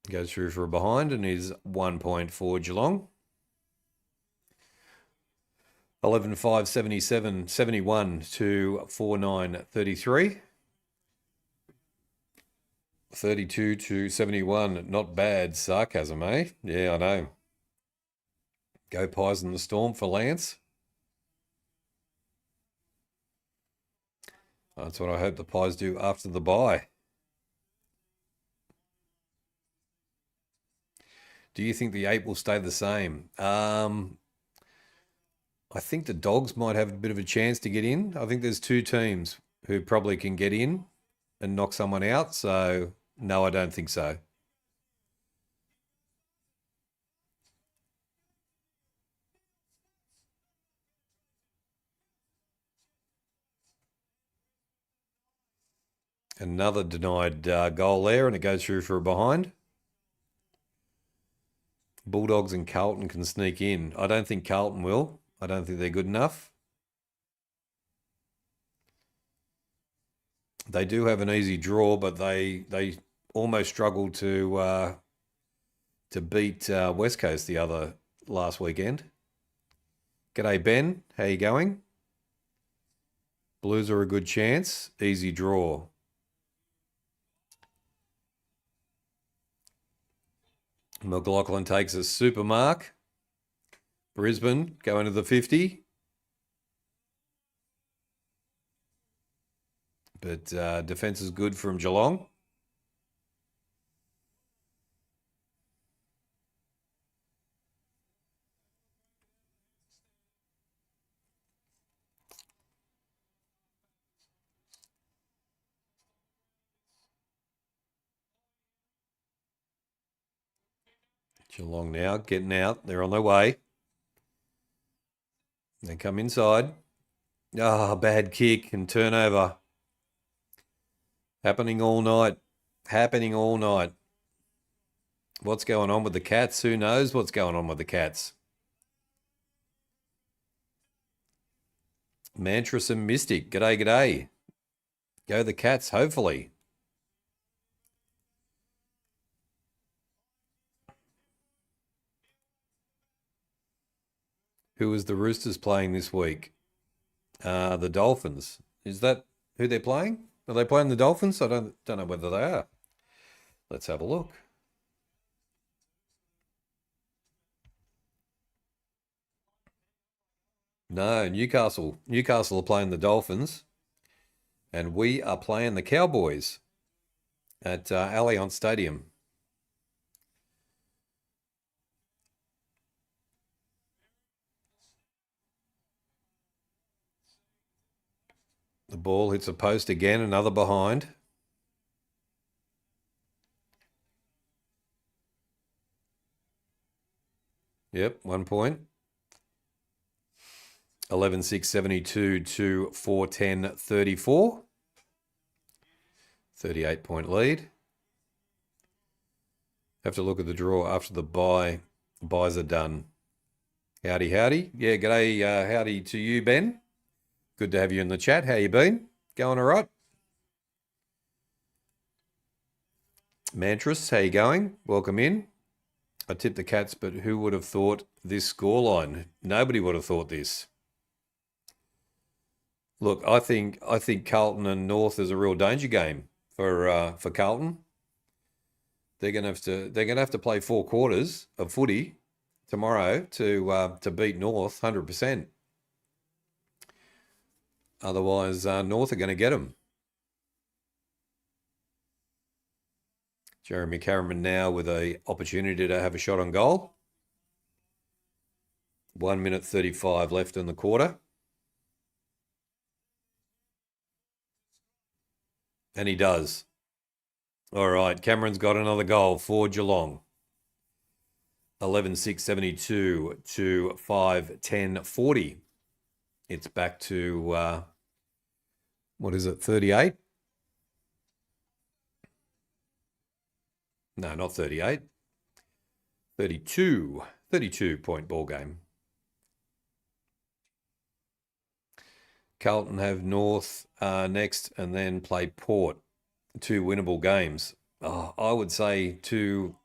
Goes through for a behind and is 1 point for Geelong. 11-5, 77, 71 to 4-9, 33. 32 to 71. Not bad. Sarcasm, eh? Yeah, I know. Go Pies in the Storm for Lance. That's what I hope the Pies do after the bye. Do you think the 8 will stay the same? I think the Dogs might have a bit of a chance to get in. I think there's 2 teams who probably can get in and knock someone out. So, no, I don't think so. Another denied goal there, and it goes through for a behind. Bulldogs and Carlton can sneak in. I don't think Carlton will. I don't think they're good enough. They do have an easy draw, but they almost struggled to beat West Coast the other last weekend. G'day, Ben. How you going? Blues are a good chance. Easy draw. McLaughlin takes a super mark. Brisbane going to the 50. But defence is good from Geelong. Geelong now getting out. They're on their way. They come inside. Ah, bad kick and turnover. Happening all night. Happening all night. What's going on with the Cats? Who knows what's going on with the Cats? Mantras and Mystic. G'day, g'day. Go the Cats, hopefully. Who is the Roosters playing this week? The Dolphins. Is that who they're playing? Are they playing the Dolphins? I don't know whether they are. Let's have a look. No, Newcastle. Newcastle are playing the Dolphins. And we are playing the Cowboys at Allianz Stadium. The ball hits a post again, another behind. Yep, 1 point. 11-6, 72 to 4-10, 34. 38-point lead. Have to look at the draw after the bye. Buys are done. Howdy, howdy. Yeah, g'day, howdy to you, Ben. Good to have you in the chat. How you been? Going all right? Mantras, how you going? Welcome in. I tipped the Cats, but who would have thought this scoreline? Nobody would have thought this. Look, I think Carlton and North is a real danger game for Carlton. They're gonna have to play 4 quarters of footy tomorrow to beat North 100%. Otherwise, North are going to get them. Jeremy Carriman now with a opportunity to have a shot on goal. 1 minute 35 left in the quarter. And he does. All right, Cameron's got another goal for Geelong. 11-6-72 to 5-10-40. It's back to, what is it, 38? No, not 38. 32. 32-point ball game. Carlton have North next and then play Port. 2 winnable games. Oh, I would say two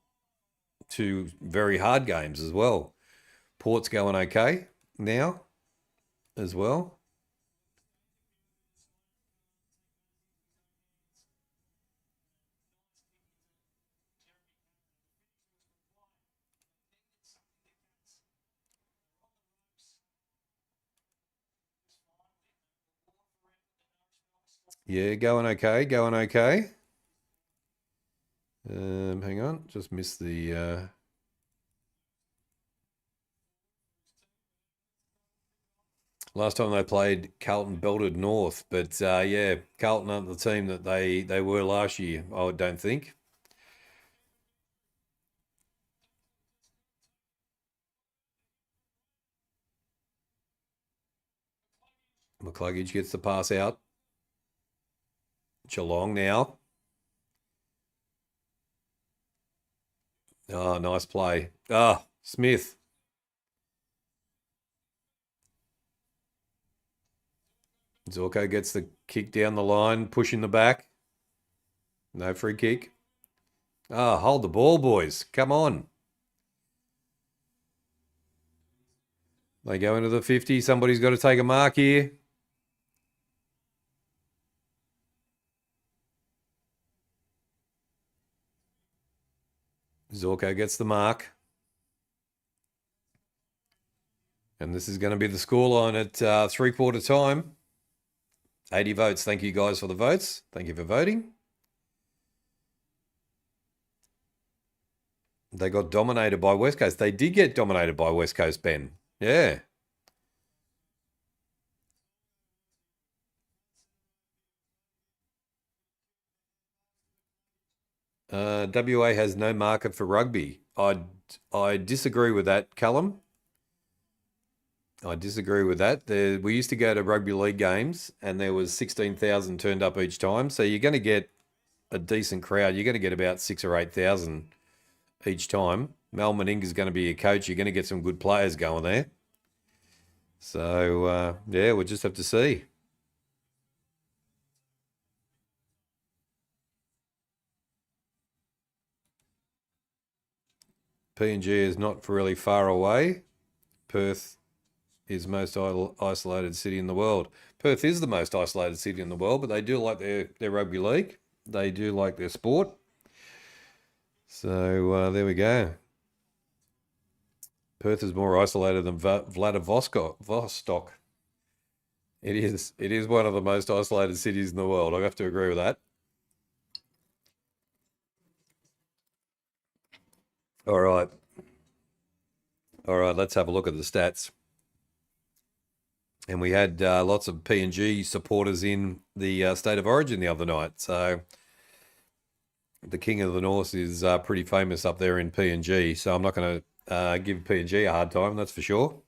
very hard games as well. Port's going okay now as well. Yeah, going okay, going okay. Hang on, just missed the... Last time they played, Carlton belted North, but yeah, Carlton aren't the team that they were last year, I don't think. McCluggage gets the pass out. Geelong now. Oh, nice play. Ah, Smith. Zorko gets the kick down the line, pushing the back. No free kick. Ah, hold the ball, boys. Come on. They go into the 50. Somebody's got to take a mark here. Zorko gets the mark. And this is going to be the scoreline at three-quarter time. 80 votes. Thank you guys for the votes. Thank you for voting. They got dominated by West Coast. They did get dominated by West Coast, Ben. Yeah. WA has no market for rugby. I disagree with that, Callum. I disagree with that. We used to go to rugby league games and there was 16,000 turned up each time. So you're going to get a decent crowd. You're going to get about 6,000 or 8,000 each time. Mal Meninga's going to be your coach. You're going to get some good players going there. So, yeah, we'll just have to see. PNG is not really far away. Perth is most isolated city in the world. Perth is the most isolated city in the world, but they do like their rugby league. They do like their sport. So there we go. Perth is more isolated than Vladivostok. It is. It is one of the most isolated cities in the world. I have to agree with that. All right. All right, let's have a look at the stats. And we had lots of PNG supporters in the State of Origin the other night. So the King of the North is pretty famous up there in PNG. So I'm not going to give PNG a hard time, that's for sure.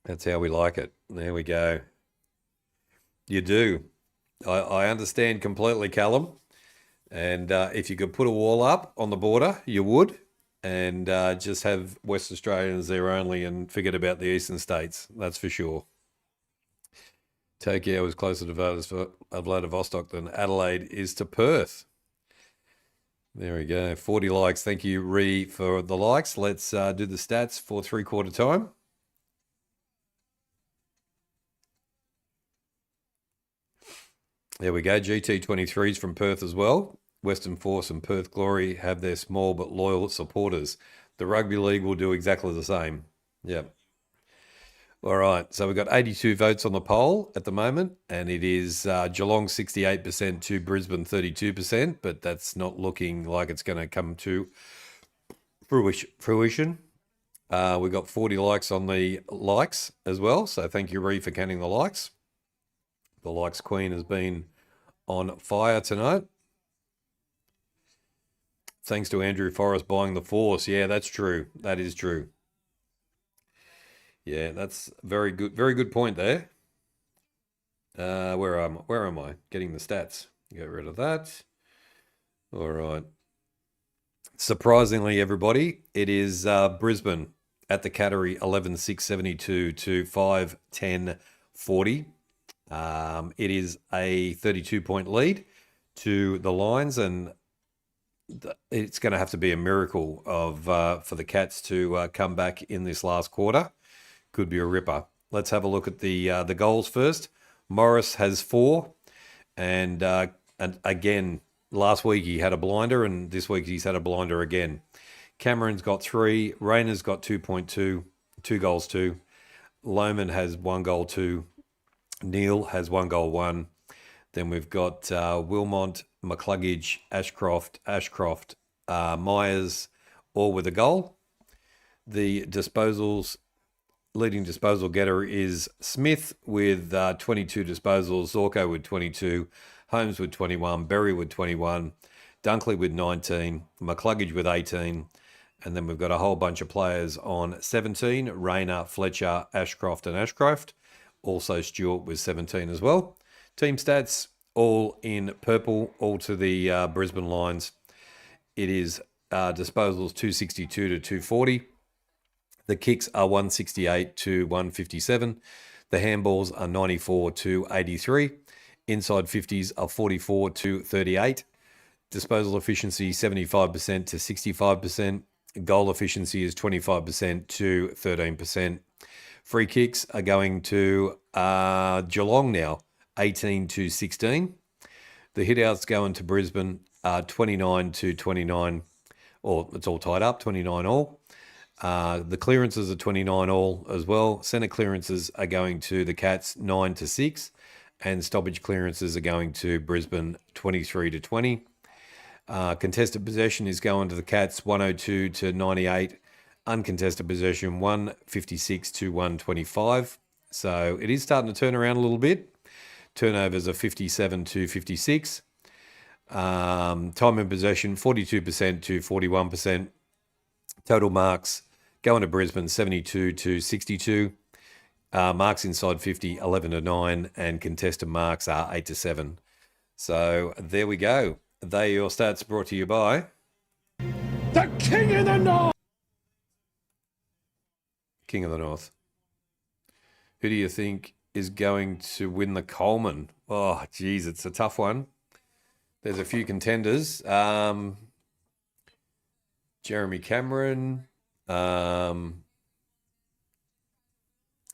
That's how we like it. There we go. You do. I understand completely, Callum. And if you could put a wall up on the border, you would. And just have West Australians there only and forget about the eastern states. That's for sure. Tokyo is closer to Vladivostok than Adelaide is to Perth. There we go. 40 likes. Thank you, Ree, for the likes. Let's do the stats for three-quarter time. There we go. GT23s from Perth as well. Western Force and Perth Glory have their small but loyal supporters. The rugby league will do exactly the same. Yep. All right. So we've got 82 votes on the poll at the moment, and it is Geelong 68% to Brisbane 32%, but that's not looking like it's going to come to fruition. We got 40 likes on the likes as well. So thank you, Ree, for counting the likes. The likes queen has been on fire tonight. Thanks to Andrew Forrest buying the Force. Yeah, that's true. That is true. Yeah, that's very good. Very good point there. Where am I? Getting the stats. Get rid of that. All right. Surprisingly, everybody, it is Brisbane at the Cattery 11,672 to 5,1040. It is a 32-point lead to the Lions, and it's going to have to be a miracle for the Cats to come back in this last quarter. Could be a ripper. Let's have a look at the goals first. Morris has 4, and again, last week he had a blinder, and this week he's had a blinder again. Cameron's got 3. Rayner's got 2.2, 2 goals 2. Lohman has 1 goal 2. Neil has 1 goal 1. Then we've got Wilmot, McCluggage, Ashcroft, Myers, all with a goal. The disposals, leading disposal getter is Smith with 22 disposals, Zorko with 22, Holmes with 21, Berry with 21, Dunkley with 19, McCluggage with 18, and then we've got a whole bunch of players on 17, Rayner, Fletcher, Ashcroft and Ashcroft. Also Stewart with 17 as well. Team stats, all in purple, all to the Brisbane Lions. It is disposals 262 to 240. The kicks are 168 to 157. The handballs are 94 to 83. Inside 50s are 44 to 38. Disposal efficiency 75% to 65%. Goal efficiency is 25% to 13%. Free kicks are going to Geelong now, 18 to 16. The hitouts going to Brisbane are 29 to 29, or it's all tied up, 29 all. The clearances are 29 all as well. Centre clearances are going to the Cats 9 to 6, and stoppage clearances are going to Brisbane 23 to 20. Contested possession is going to the Cats 102 to 98. Uncontested possession 156 to 125. So it is starting to turn around a little bit. Turnovers are 57 to 56. Time in possession 42% to 41%. Total marks going to Brisbane 72 to 62. Marks inside 50 11 to 9, and contested marks are 8 to 7. So there we go. They are your stats, brought to you by The King of the North. King of the North. Who do you think is going to win the Coleman? Oh, geez, it's a tough one. There's a few contenders. Jeremy Cameron.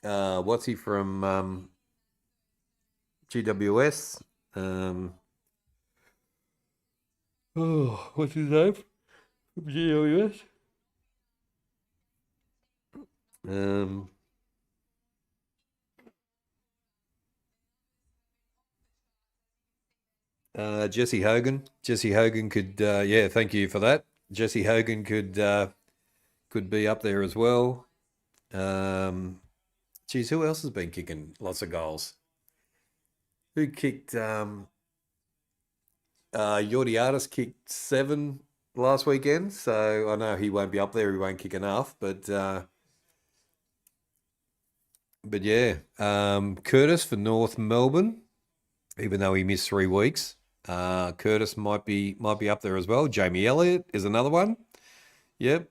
What's he from GWS? What's his name? From GWS? Jesse Hogan. Jesse Hogan could, yeah, thank you for that. Jesse Hogan could be up there as well. Geez, who else has been kicking lots of goals? Who kicked? Yordiatis kicked 7 last weekend, so I know he won't be up there. He won't kick enough, but yeah, Curtis for North Melbourne, even though he missed 3 weeks. Curtis might be up there as well. Jamie Elliott is another one. Yep.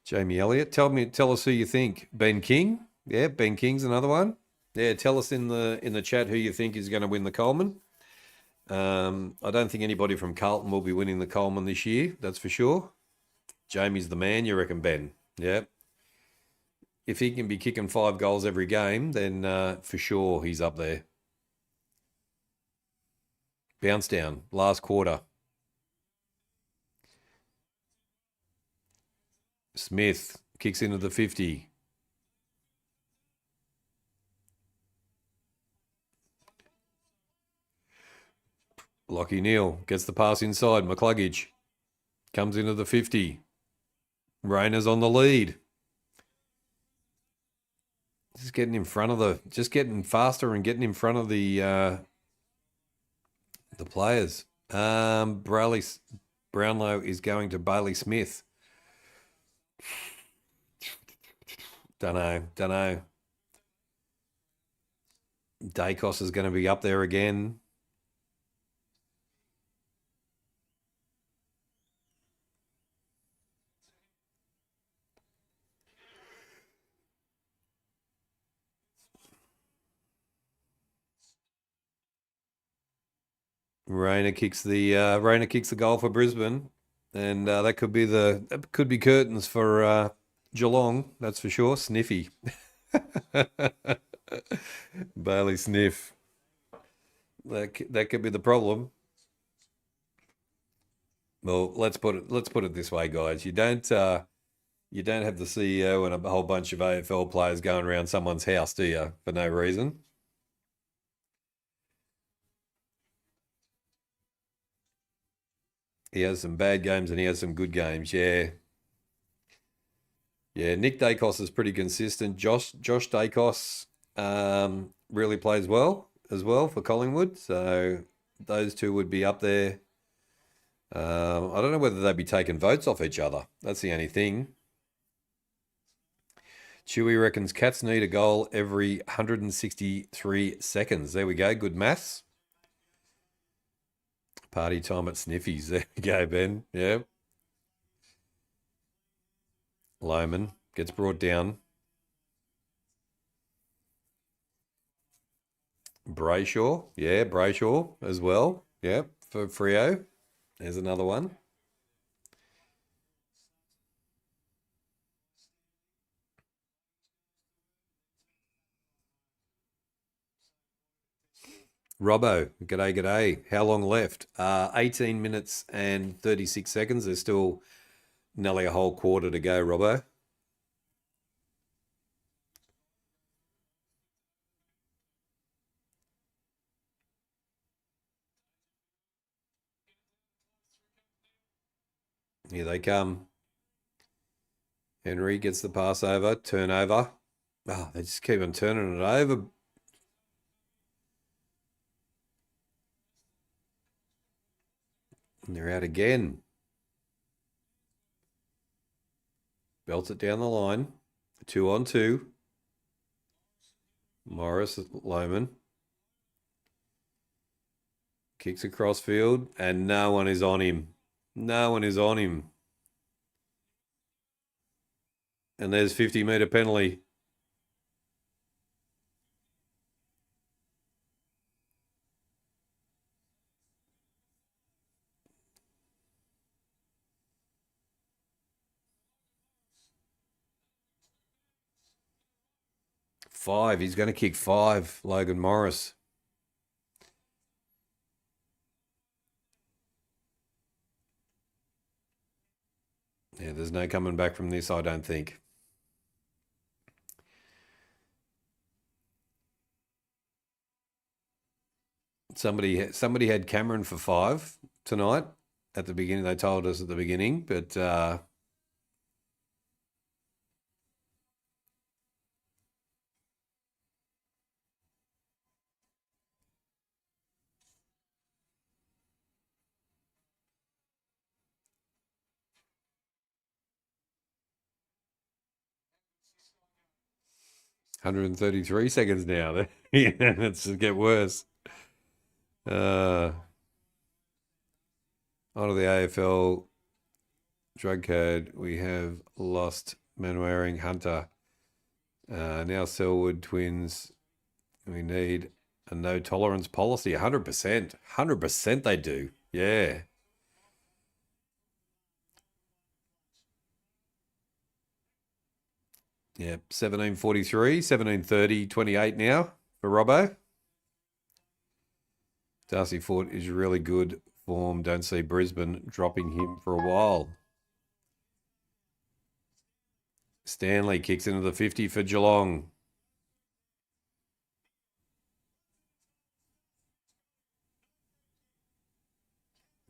Jamie Elliott. Tell us who you think. Ben King. Yeah, Ben King's another one. Yeah, tell us in the chat who you think is going to win the Coleman. I don't think anybody from Carlton will be winning the Coleman this year, that's for sure. Jamie's the man, you reckon, Ben? Yeah. If he can be kicking 5 goals every game, then for sure he's up there. Bounce down, last quarter. Smith kicks into the 50. Lockie Neal gets the pass inside. McCluggage comes into the 50. Rayner's on the lead. Just getting faster and getting in front of the players. Brownlow is going to Bailey Smith. Don't know. Dacos is going to be up there again. Rayner kicks the goal for Brisbane, and that could be curtains for Geelong. That's for sure. Sniffy, Bailey Sniff. That could be the problem. Well, let's put it this way, guys. You don't have the CEO and a whole bunch of AFL players going around someone's house, do you? For no reason. He has some bad games and he has some good games. Yeah. Yeah, Nick Dacos is pretty consistent. Josh Dacos really plays well as well for Collingwood. So those two would be up there. I don't know whether they'd be taking votes off each other. That's the only thing. Chewy reckons Cats need a goal every 163 seconds. There we go. Good maths. Party time at Sniffy's. There we go, Ben. Yeah. Lohman gets brought down. Brayshaw. Yeah, Brayshaw as well. Yeah, for Freo. There's another one. Robbo, g'day. How long left? 18 minutes and 36 seconds. There's still nearly a whole quarter to go, Robbo. Here they come. Henry gets the pass over, turnover. Oh, they just keep on turning it over. And they're out again. Belts it down the line. 2-on-2. Morris Lohman. Kicks across field, and no one is on him. No one is on him. And there's 50-metre penalty. Five. He's going to kick 5, Logan Morris. Yeah, there's no coming back from this, I don't think. Somebody had Cameron for 5 tonight at the beginning. They told us at the beginning, but 133 seconds now. Yeah, let's just get worse. Onto the AFL drug code. We have lost Manwaring Hunter. Now Selwood Twins. We need a no tolerance policy. 100%. 100% they do. Yeah. Yeah, 17:43, 17:30, 28 now for Robbo. Darcy Fort is really good form. Don't see Brisbane dropping him for a while. Stanley kicks into the 50 for Geelong.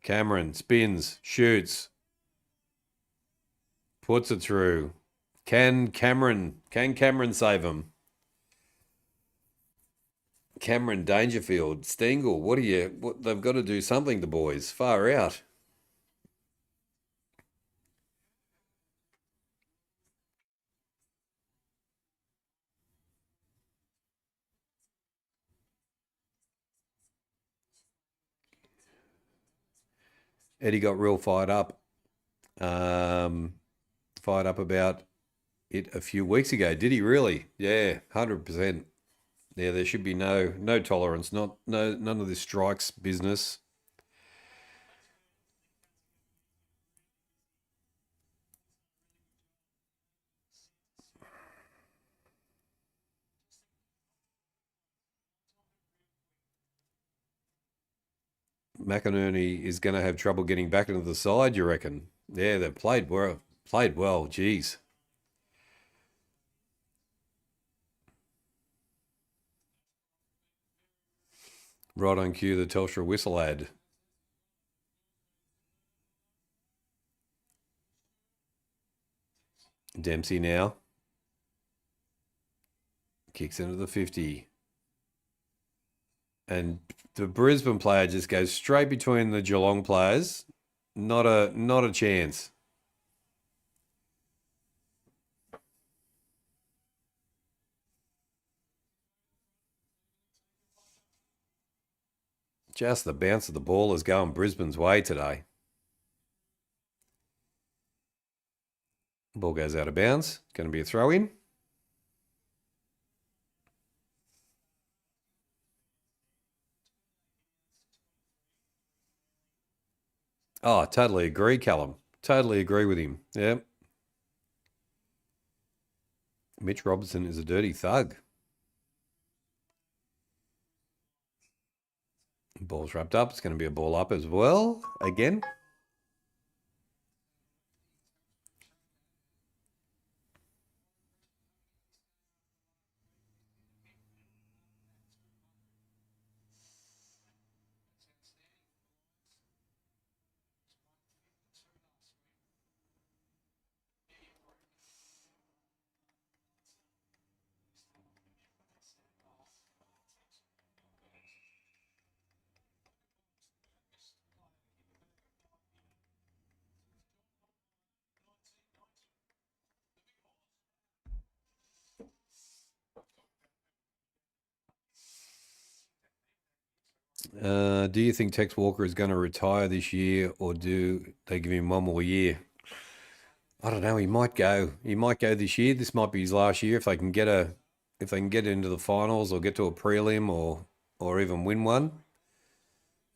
Cameron spins, shoots, puts it through. Can Cameron save him? Cameron Dangerfield, Stengel, what they've got to do something, the boys. Far out. Eddie got real fired up. Fired up about it a few weeks ago. Did he really? Yeah, 100%. Yeah, there should be no tolerance, none of this strikes business. McInerney is going to have trouble getting back into the side, you reckon? Yeah, they've played well. Played well, geez. Right on cue, the Telstra whistle ad. Dempsey now. Kicks into the 50. And the Brisbane player just goes straight between the Geelong players. Not a chance. Just the bounce of the ball is going Brisbane's way today. Ball goes out of bounds. Going to be a throw in. Oh, totally agree, Callum. Totally agree with him. Yep. Mitch Robertson is a dirty thug. Ball's wrapped up. It's going to be a ball up as well. Again. Do you think Tex Walker is going to retire this year, or do they give him one more year? I don't know. He might go. He might go this year. This might be his last year if they can get into the finals or get to a prelim or even win one,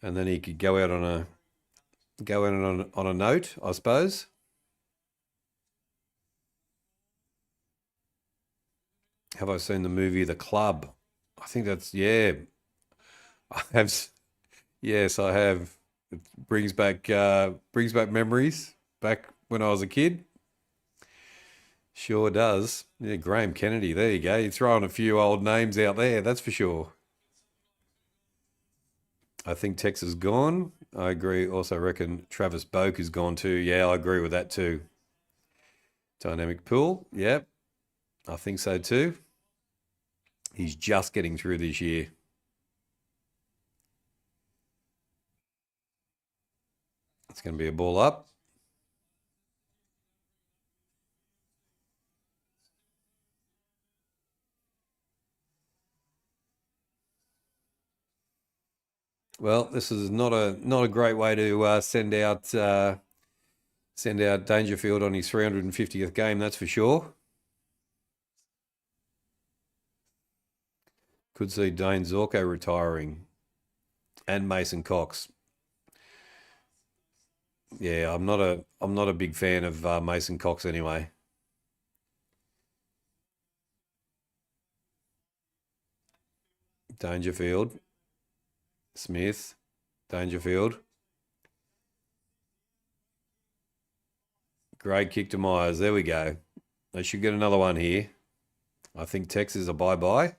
and then he could go out on a note, I suppose. Have I seen the movie The Club? I think that's yeah. I have. Yes, I have. It brings back memories back when I was a kid. Sure does. Yeah, Graham Kennedy. There you go. You're throwing a few old names out there. That's for sure. I think Tex is gone. I agree. Also reckon Travis Boak is gone too. Yeah, I agree with that too. Dynamic pool. Yep. I think so too. He's just getting through this year. It's going to be a ball up. Well, this is not a great way to send out Dangerfield on his 350th game. That's for sure. Could see Dane Zorko retiring, and Mason Cox. Yeah, I'm not a big fan of Mason Cox anyway. Dangerfield, Smith, Dangerfield. Great kick to Myers. There we go. They should get another one here. I think Tex is a bye-bye.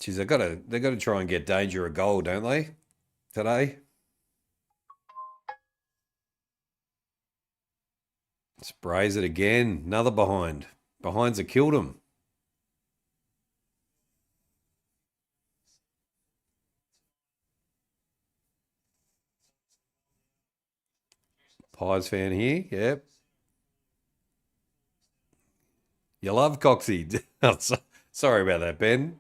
Geez, they gotta try and get Danger a goal, don't they? Today. Sprays it again. Another behind. Behinds have killed him. Pies fan here. Yep. You love Coxie. Sorry about that, Ben.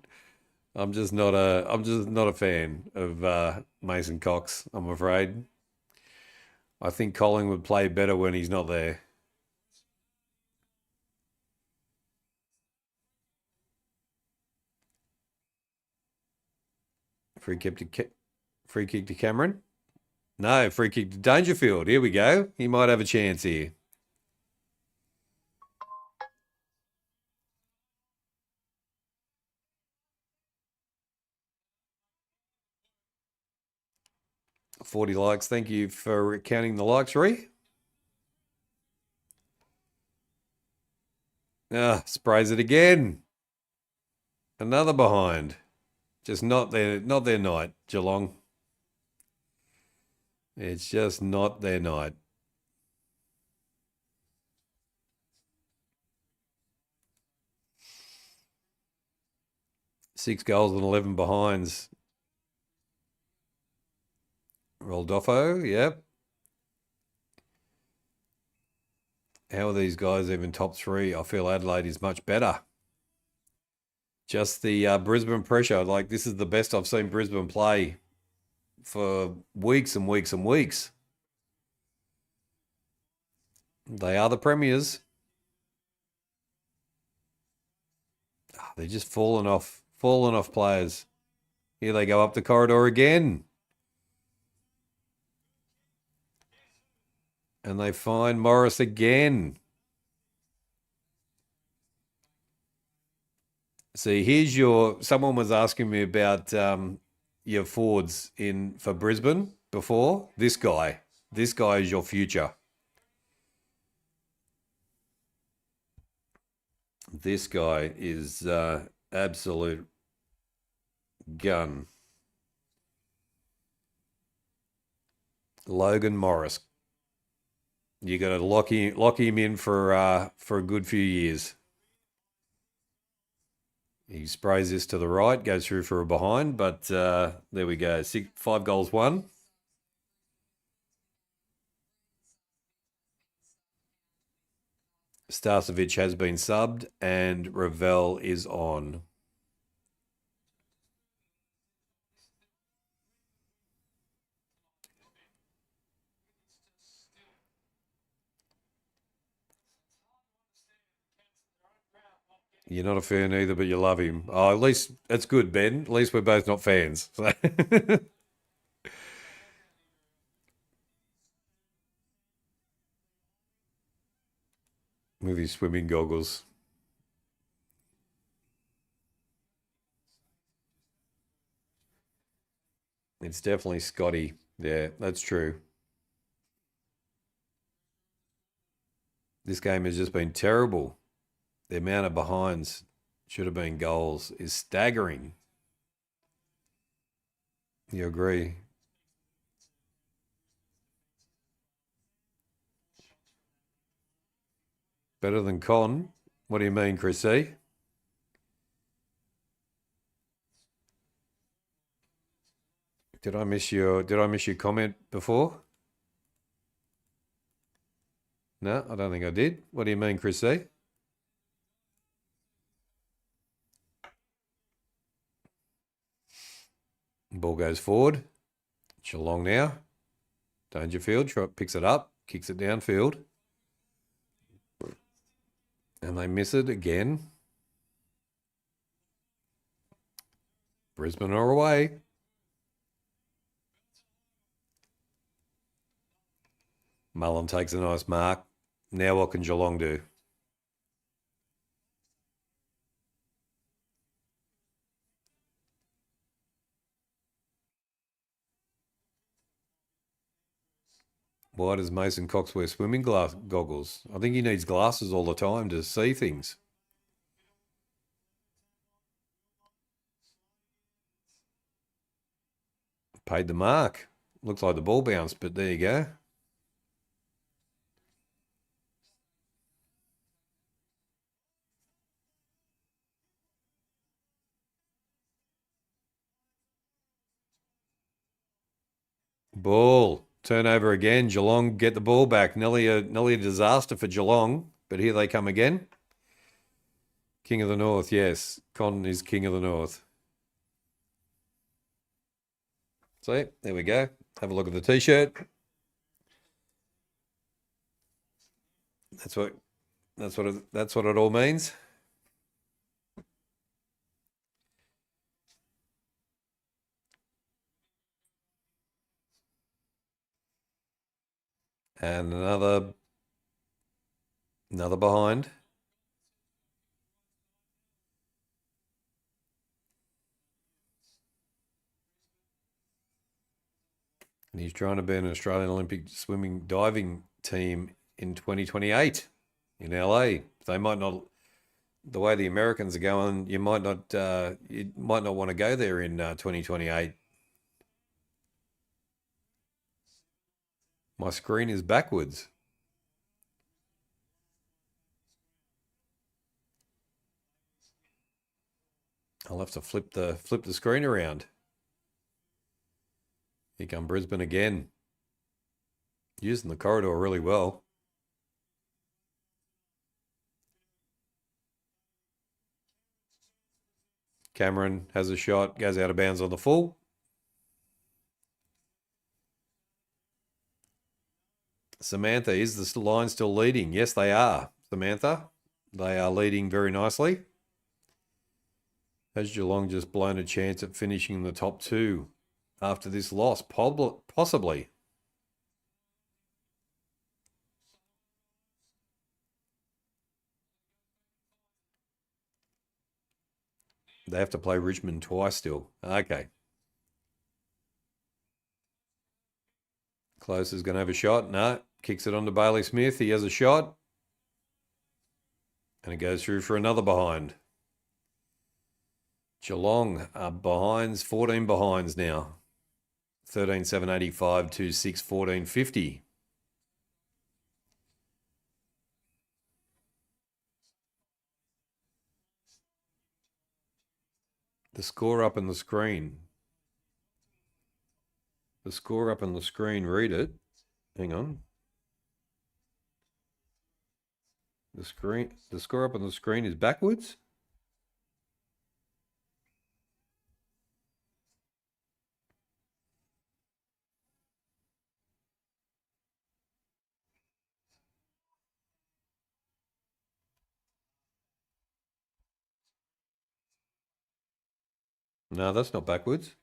I'm just not a fan of Mason Cox, I'm afraid. I think Colling would play better when he's not there. Free kick to free kick to Cameron. No, free kick to Dangerfield. Here we go. He might have a chance here. $40 likes. Thank you for counting the likes, Ree. Sprays it again. Another behind. Just not their night, Geelong. It's just not their night. Six goals and 11 behinds. Roldofo, yep. How are these guys even top three? I feel Adelaide is much better. Just the Brisbane pressure. Like, this is the best I've seen Brisbane play for weeks and weeks and weeks. They are the premiers. They're just falling off players. Here they go up the corridor again. And they find Morris again. See, here's someone was asking me about your forwards for Brisbane before. This guy is your future. This guy is absolute gun. Logan Morris. You got to lock him in for a good few years. He sprays this to the right, goes through for a behind, but there we go. 5 goals, 1. Starcevic has been subbed and Ravel is on. You're not a fan either, but you love him. Oh, at least that's good, Ben. At least we're both not fans. With his swimming goggles. It's definitely Scotty. Yeah, that's true. This game has just been terrible. The amount of behinds should have been goals is staggering. You agree? Better than Con? What do you mean, Chrissy? Did I miss your comment before? No, I don't think I did. What do you mean, Chrissy? Ball goes forward. Geelong now. Dangerfield picks it up, kicks it downfield. And they miss it again. Brisbane are away. Mullen takes a nice mark. Now what can Geelong do? Why does Mason Cox wear swimming goggles? I think he needs glasses all the time to see things. Paid the mark. Looks like the ball bounced, but there you go. Ball. Turnover again. Geelong get the ball back. Nearly a disaster for Geelong, but here they come again. King of the North, yes. Con is King of the North. See, there we go. Have a look at the t-shirt. That's what it all means. And another behind. And he's trying to be an Australian Olympic swimming diving team in 2028 in LA. They might not, the way the Americans are going, you might not want to go there in 2028. My screen is backwards. I'll have to flip the screen around. Here come Brisbane again. Using the corridor really well. Cameron has a shot, goes out of bounds on the full. Samantha, is the line still leading? Yes, they are, Samantha. They are leading very nicely. Has Geelong just blown a chance at finishing in the top two after this loss? Possibly. They have to play Richmond twice still. Okay. Close is going to have a shot. No, kicks it on to Bailey Smith. He has a shot. And it goes through for another behind. Geelong are behinds, 14 behinds now. 13,785 to 6,1450. The score up on the screen. The score up on the screen, read it. Hang on. The score up on the screen is backwards. No, that's not backwards.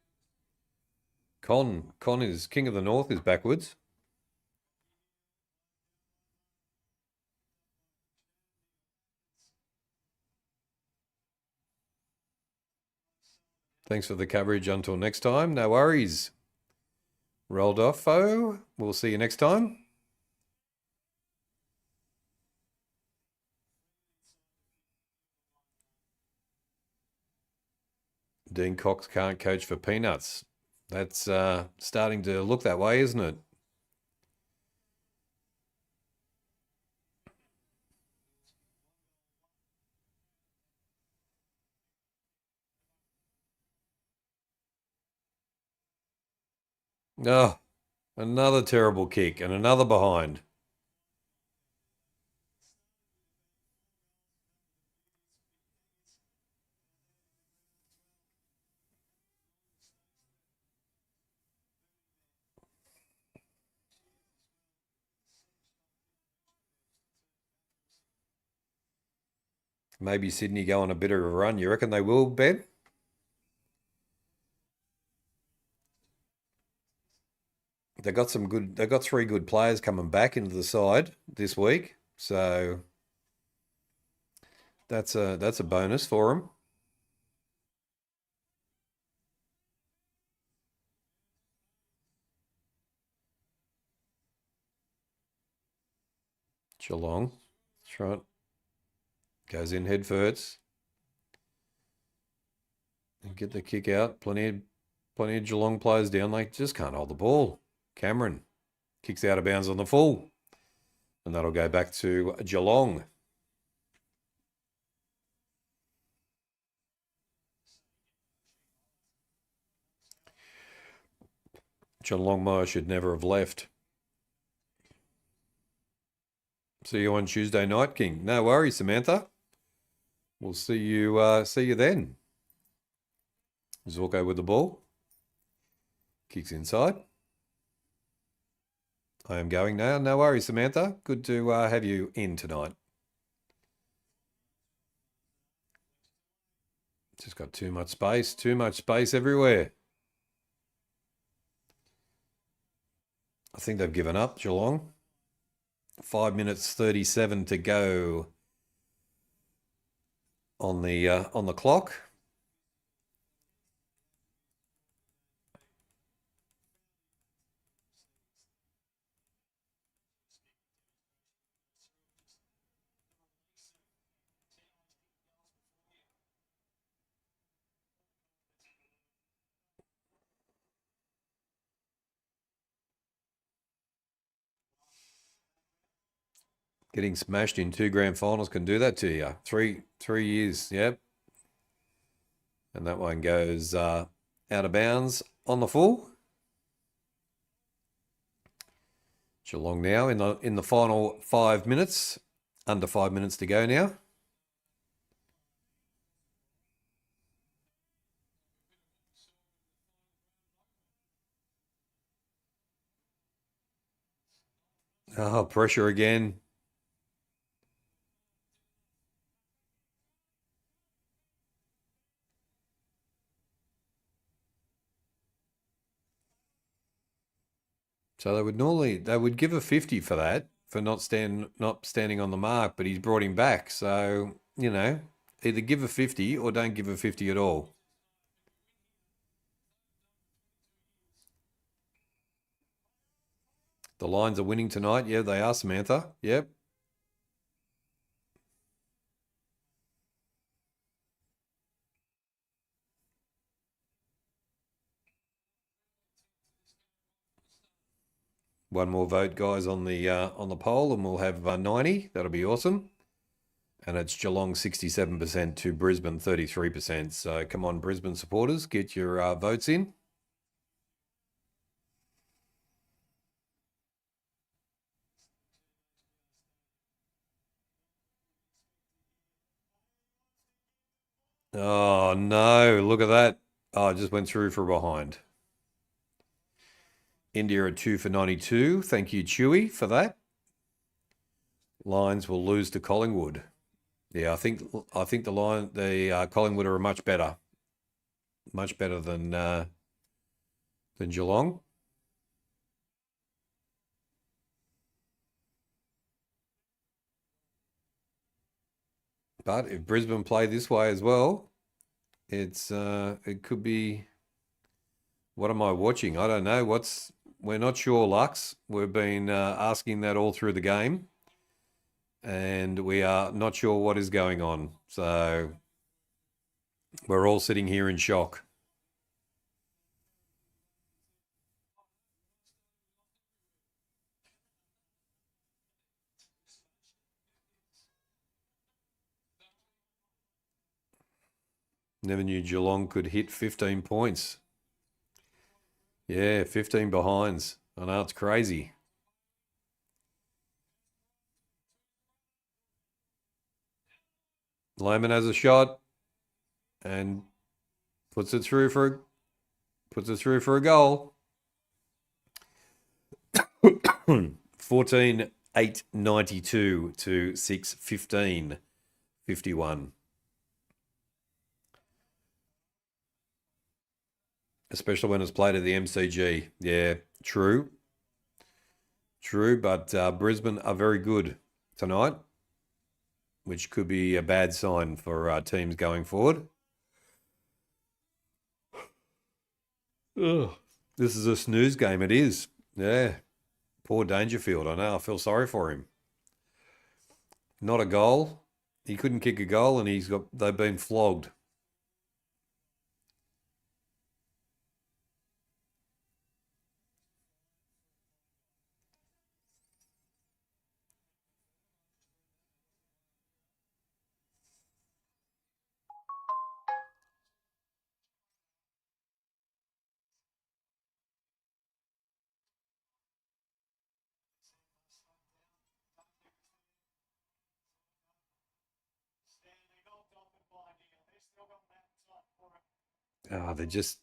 Con is King of the North is backwards. Thanks for the coverage. Until next time, no worries. Rolled off, foe. We'll see you next time. Dean Cox can't coach for peanuts. That's starting to look that way, isn't it? Oh, another terrible kick and another behind. Maybe Sydney go on a bit of a run. You reckon they will, Ben? They got three good players coming back into the side this week. So that's a bonus for them. Geelong. That's right. Goes in head first. And get the kick out. Plenty of Geelong players down. They just can't hold the ball. Cameron kicks out of bounds on the full. And that'll go back to Geelong. John Longmire should never have left. See you on Tuesday night, King. No worries, Samantha. We'll see you then. Zorko with the ball. Kicks inside. I am going now. No worries, Samantha. Good to have you in tonight. Just got too much space everywhere. I think they've given up, Geelong. 5 minutes 37 to go on the clock. Getting smashed in 2 grand finals can do that to you. Three years, yep. And that one goes out of bounds on the full. Geelong now in the final 5 minutes. Under 5 minutes to go now. Oh, pressure again. So they would give a 50 for that, for not standing on the mark, but he's brought him back. So, either give a 50 or don't give a 50 at all. The Lions are winning tonight. Yeah, they are, Samantha. Yep. One more vote, guys, on the poll, and we'll have 90. That'll be awesome. And it's Geelong 67% to Brisbane 33%. So come on, Brisbane supporters, get your votes in. Oh no! Look at that. Oh, I just went through for behind. India at 2 for 92. Thank you, Chewy, for that. Lions will lose to Collingwood. Yeah, I think the Collingwood are much better than Geelong. But if Brisbane play this way as well, it could be. What am I watching? I don't know. We're not sure, Lux. We've been asking that all through the game, and we are not sure what is going on. So we're all sitting here in shock. Never knew Geelong could hit 15 points. Yeah, 15 behinds. I know, it's crazy. Lohman has a shot and puts it through for a goal. 14-8-92 to 6-15-51. Especially when it's played at the MCG. Yeah, true. True, but Brisbane are very good tonight, which could be a bad sign for teams going forward. Ugh. This is a snooze game, it is. Yeah. Poor Dangerfield, I know. I feel sorry for him. Not a goal. He couldn't kick a goal, and they've been flogged. Oh, they just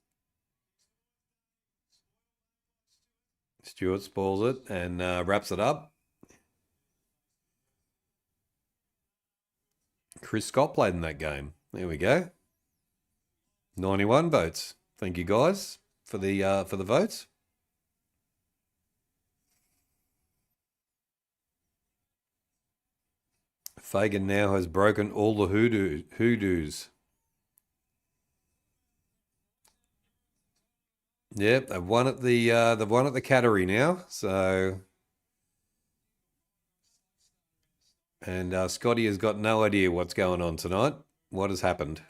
Stewart spoils it and wraps it up. Chris Scott played in that game. There we go. 91 votes. Thank you guys for the votes. Fagan now has broken all the hoodoos. Yep, they've won at the Cattery now. So, and Scotty has got no idea what's going on tonight. What has happened?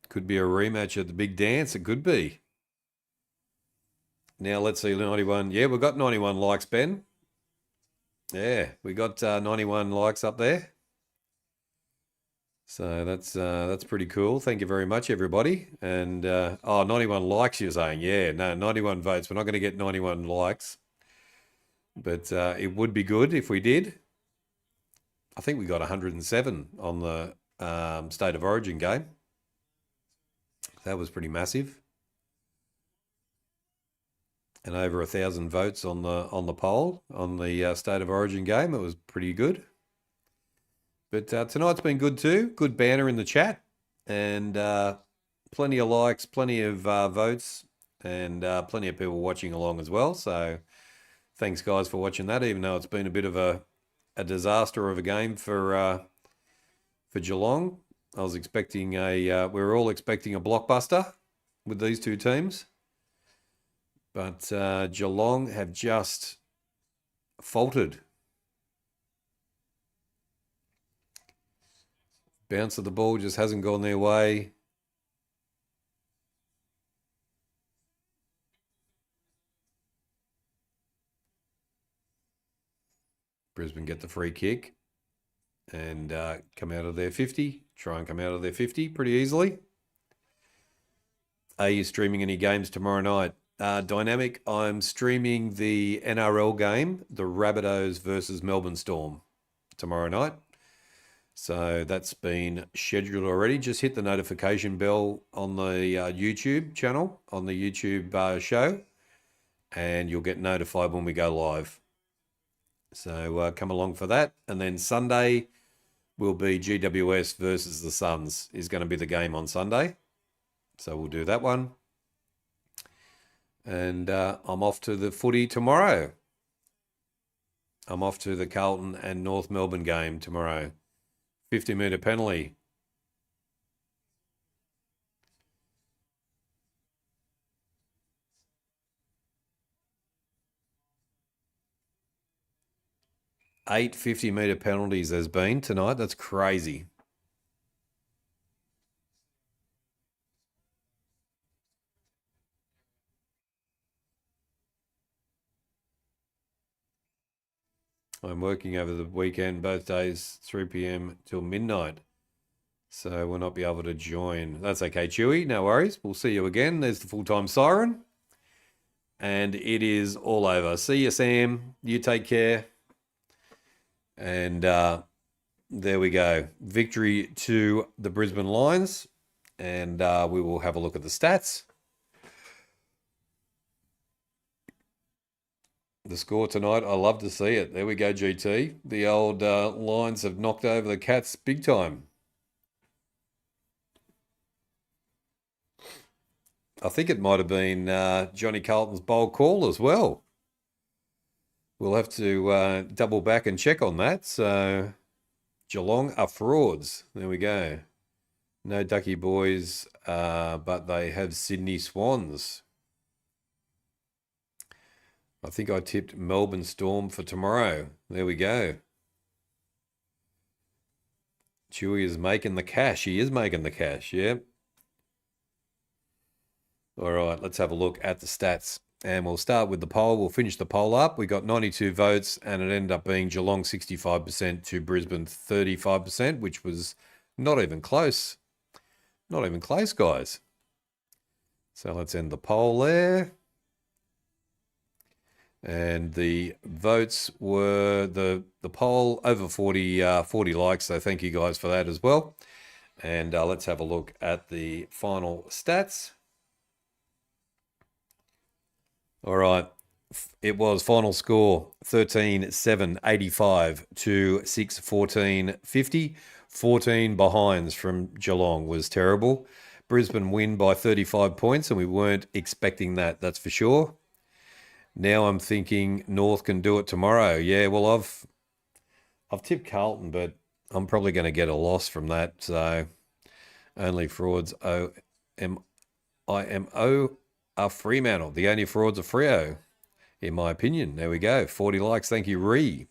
Could be a rematch at the big dance. It could be. Now let's see 91. Yeah, we've got 91 likes, Ben. Yeah, we got 91 likes up there. So that's pretty cool. Thank you very much, everybody. And 91 likes, you're saying? Yeah, no, 91 votes. We're not going to get 91 likes, but it would be good if we did. I think we got 107 on the State of Origin game. That was pretty massive. And over 1,000 votes on the poll on the State of Origin game. It was pretty good. But tonight's been good too. Good banner in the chat, and plenty of likes, plenty of votes, and plenty of people watching along as well. So thanks, guys, for watching that. Even though it's been a bit of a disaster of a game for Geelong, I was expecting we were all expecting a blockbuster with these two teams, but Geelong have just faltered. Bounce of the ball just hasn't gone their way. Brisbane get the free kick and come out of their 50. Try and come out of their 50 pretty easily. Are you streaming any games tomorrow night? Dynamic, I'm streaming the NRL game, the Rabbitohs versus Melbourne Storm, tomorrow night. So that's been scheduled already. Just hit the notification bell on the YouTube channel, on the YouTube show, and you'll get notified when we go live. So come along for that. And then Sunday will be GWS versus the Suns is going to be the game on Sunday. So we'll do that one. And I'm off to the footy tomorrow. I'm off to the Carlton and North Melbourne game tomorrow. 50-metre penalty. Eight 50-metre penalties there's been tonight. That's crazy. I'm working over the weekend, both days, 3 p.m. till midnight. So we'll not be able to join. That's okay, Chewy. No worries. We'll see you again. There's the full-time siren. And it is all over. See you, Sam. You take care. And there we go. Victory to the Brisbane Lions. And we will have a look at the stats. The score tonight, I love to see it. There we go, GT. The old Lions have knocked over the Cats big time. I think it might have been Johnny Carlton's bold call as well. We'll have to double back and check on that. So Geelong are frauds. There we go. No Ducky Boys, but they have Sydney Swans. I think I tipped Melbourne Storm for tomorrow. There we go. Chewy is making the cash. He is making the cash, yeah. All right, let's have a look at the stats. And we'll start with the poll. We'll finish the poll up. We got 92 votes, and it ended up being Geelong 65% to Brisbane 35%, which was not even close. Not even close, guys. So let's end the poll there. And the votes were the poll over 40 likes. So thank you guys for that as well. And let's have a look at the final stats. All right. It was final score 13-7-85 to 6-14-50. 14 behinds from Geelong was terrible. Brisbane win by 35 points, and we weren't expecting that, that's for sure. Now I'm thinking North can do it tomorrow. Yeah, well, I've tipped Carlton, but I'm probably going to get a loss from that. So only frauds IMO are Fremantle. The only frauds are Freo, in my opinion. There we go. 40 likes. Thank you, Ree.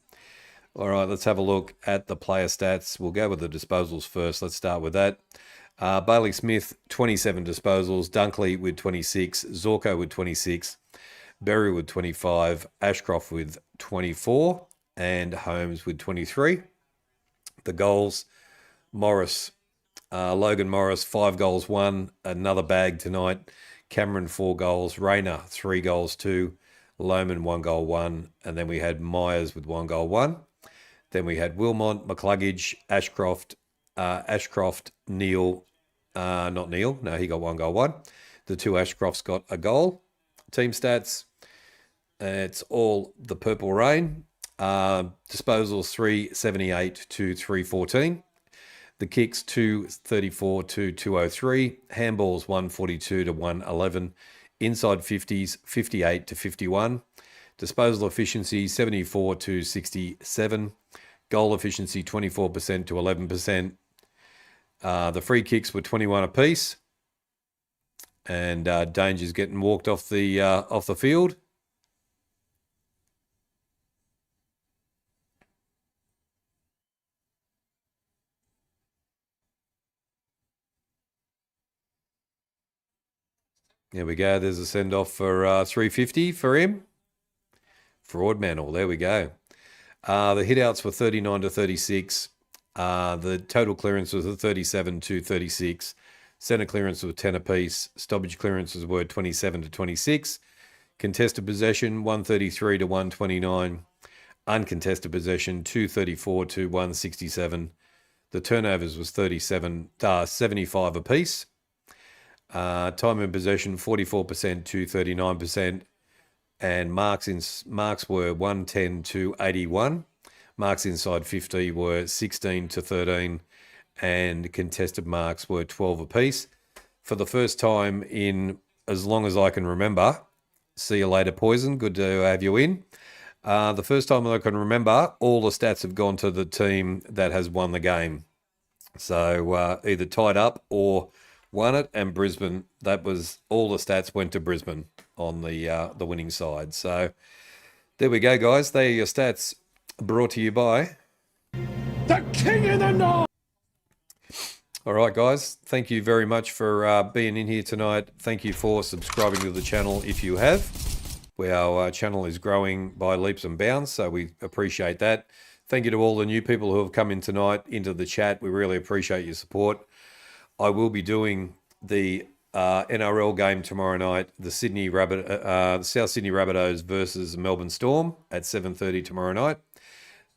All right, let's have a look at the player stats. We'll go with the disposals first. Let's start with that. Bailey Smith, 27 disposals. Dunkley with 26. Zorko with 26. Berry with 25. Ashcroft with 24. And Holmes with 23. The goals, Morris, Logan Morris, 5 goals, 1. Another bag tonight. Cameron, 4 goals. Rayner, 3 goals, 2. Lohman, 1 goal, 1. And then we had Myers with 1 goal, 1. Then we had Wilmot, McCluggage, Ashcroft, Neil, not Neil, no, he got 1 goal, 1. The 2 Ashcrofts got a goal. Team stats, it's all the Purple Rain. Disposals 378 to 314. The kicks 234 to 203. Handballs 142 to 111. Inside 50s 58 to 51. Disposal efficiency 74 to 67. Goal efficiency 24% to 11%. The free kicks were 21 apiece. And Danger's getting walked off the field. There we go. There's a send-off for 350 for him. Fraud Mantle. There we go. The hit-outs were 39 to 36. The total clearance was 37 to 36. Centre clearance was 10 apiece. Stoppage clearances were 27 to 26. Contested possession 133 to 129. Uncontested possession 234 to 167. The turnovers was 75 apiece. Time in possession 44% to 39%. And marks were 110 to 81. Marks inside 50 were 16 to 13. And contested marks were 12 apiece. For the first time in as long as I can remember, see you later, Poison. Good to have you in. The first time I can remember, all the stats have gone to the team that has won the game. So either tied up or won it, and Brisbane, that was all the stats went to Brisbane on the winning side. So there we go, guys. There are your stats brought to you by The King in the North! All right, guys. Thank you very much for being in here tonight. Thank you for subscribing to the channel if you have. Our channel is growing by leaps and bounds, so we appreciate that. Thank you to all the new people who have come in tonight into the chat. We really appreciate your support. I will be doing the NRL game tomorrow night, the South Sydney Rabbitohs versus Melbourne Storm at 7:30 tomorrow night.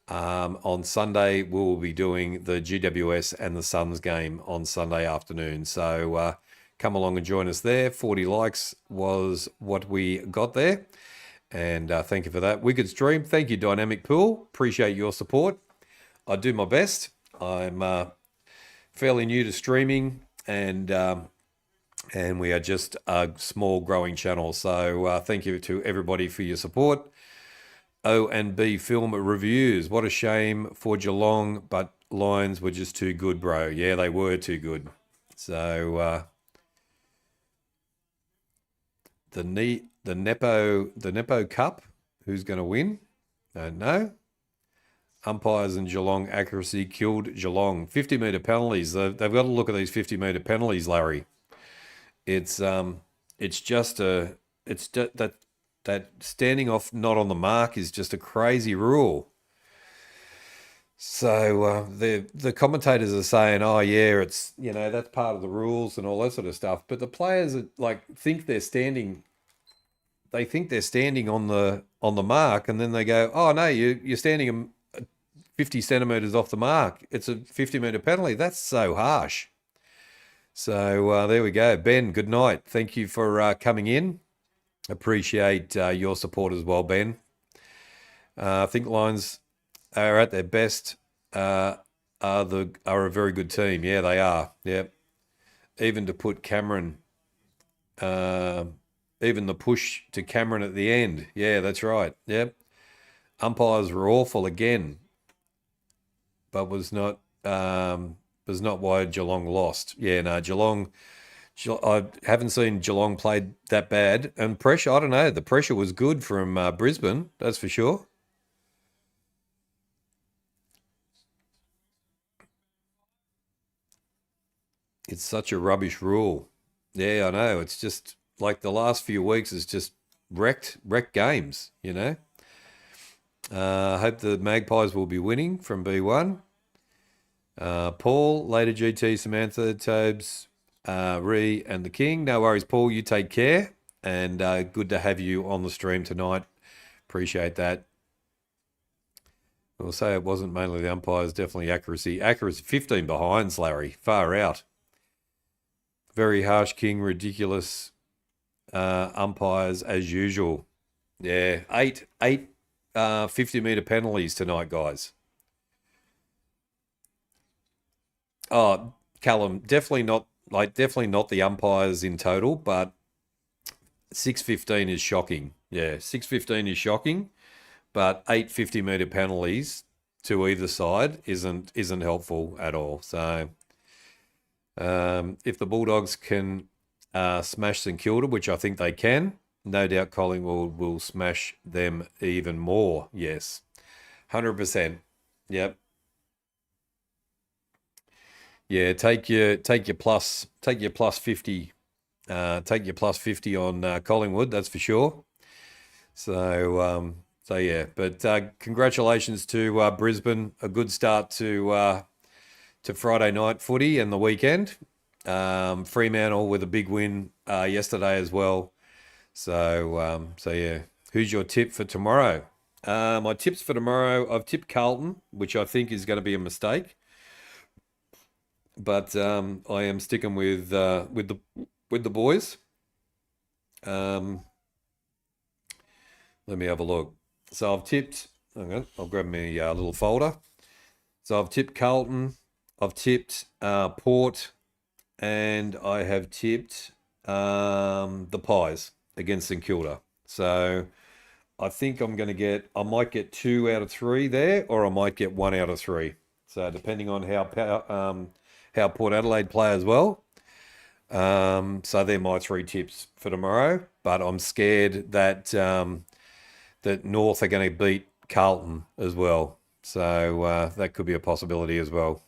On Sunday, we'll be doing the GWS and the Suns game on Sunday afternoon. So come along and join us there. 40 likes was what we got there. And thank you for that. Wicked stream. Thank you, Dynamic Pool. Appreciate your support. I do my best. I'm fairly new to streaming, and we are just a small growing channel. So thank you to everybody for your support. O&B Film Reviews. What a shame for Geelong, but Lions were just too good, bro. Yeah, they were too good. So the Nepo Cup. Who's going to win? Don't know. Umpires and Geelong accuracy killed Geelong. 50-metre penalties. They've got to look at these 50-metre penalties, Larry. It's just that standing off not on the mark is just a crazy rule. So the commentators are saying, "Oh yeah, it's that's part of the rules and all that sort of stuff." But the players think they're standing. They think they're standing on the mark, and then they go, "Oh no, you're standing 50 centimetres off the mark. It's a 50-metre penalty." That's so harsh. So there we go. Ben, good night. Thank you for coming in. Appreciate your support as well, Ben. I think Lions are at their best. Are a very good team. Yeah, they are. Yep. Even to put Cameron, even the push to Cameron at the end. Yeah, that's right. Yep. Umpires were awful again, but was not why Geelong lost. Yeah, no, Geelong. I haven't seen Geelong played that bad. And pressure, I don't know. The pressure was good from Brisbane, that's for sure. It's such a rubbish rule. Yeah, I know. It's just like the last few weeks has just wrecked games, I hope the Magpies will be winning from B1. Paul, later GT, Samantha, Tobes, Ree, and the King. No worries, Paul. You take care. And good to have you on the stream tonight. Appreciate that. We'll say it wasn't mainly the umpires, definitely accuracy. Accuracy, 15 behinds, Larry. Far out. Very harsh, King. Ridiculous umpires as usual. Yeah, eight 50-metre penalties tonight, guys. Oh, Callum, definitely not the umpires in total, but 6:15 is shocking. Yeah, 6:15 is shocking, but 8 50-metre penalties to either side isn't helpful at all. So if the Bulldogs can smash St Kilda, which I think they can, no doubt Collingwood will smash them even more. Yes, 100%. Yep. Yeah, take your plus 50, take your plus 50 on Collingwood. That's for sure. So yeah, but congratulations to Brisbane. A good start to Friday night footy and the weekend. Fremantle with a big win yesterday as well. So yeah, who's your tip for tomorrow? My tips for tomorrow, I've tipped Carlton, which I think is going to be a mistake. But I am sticking with the boys. Let me have a look. So I've tipped. Hang on, I'll grab me a little folder. So I've tipped Carlton. I've tipped Port, and I have tipped the Pies against St Kilda. So I think I might get 2 out of 3 there, or I might get 1 out of 3. So depending on how Port Adelaide play as well. So they're my 3 tips for tomorrow. But I'm scared that that North are going to beat Carlton as well. So that could be a possibility as well.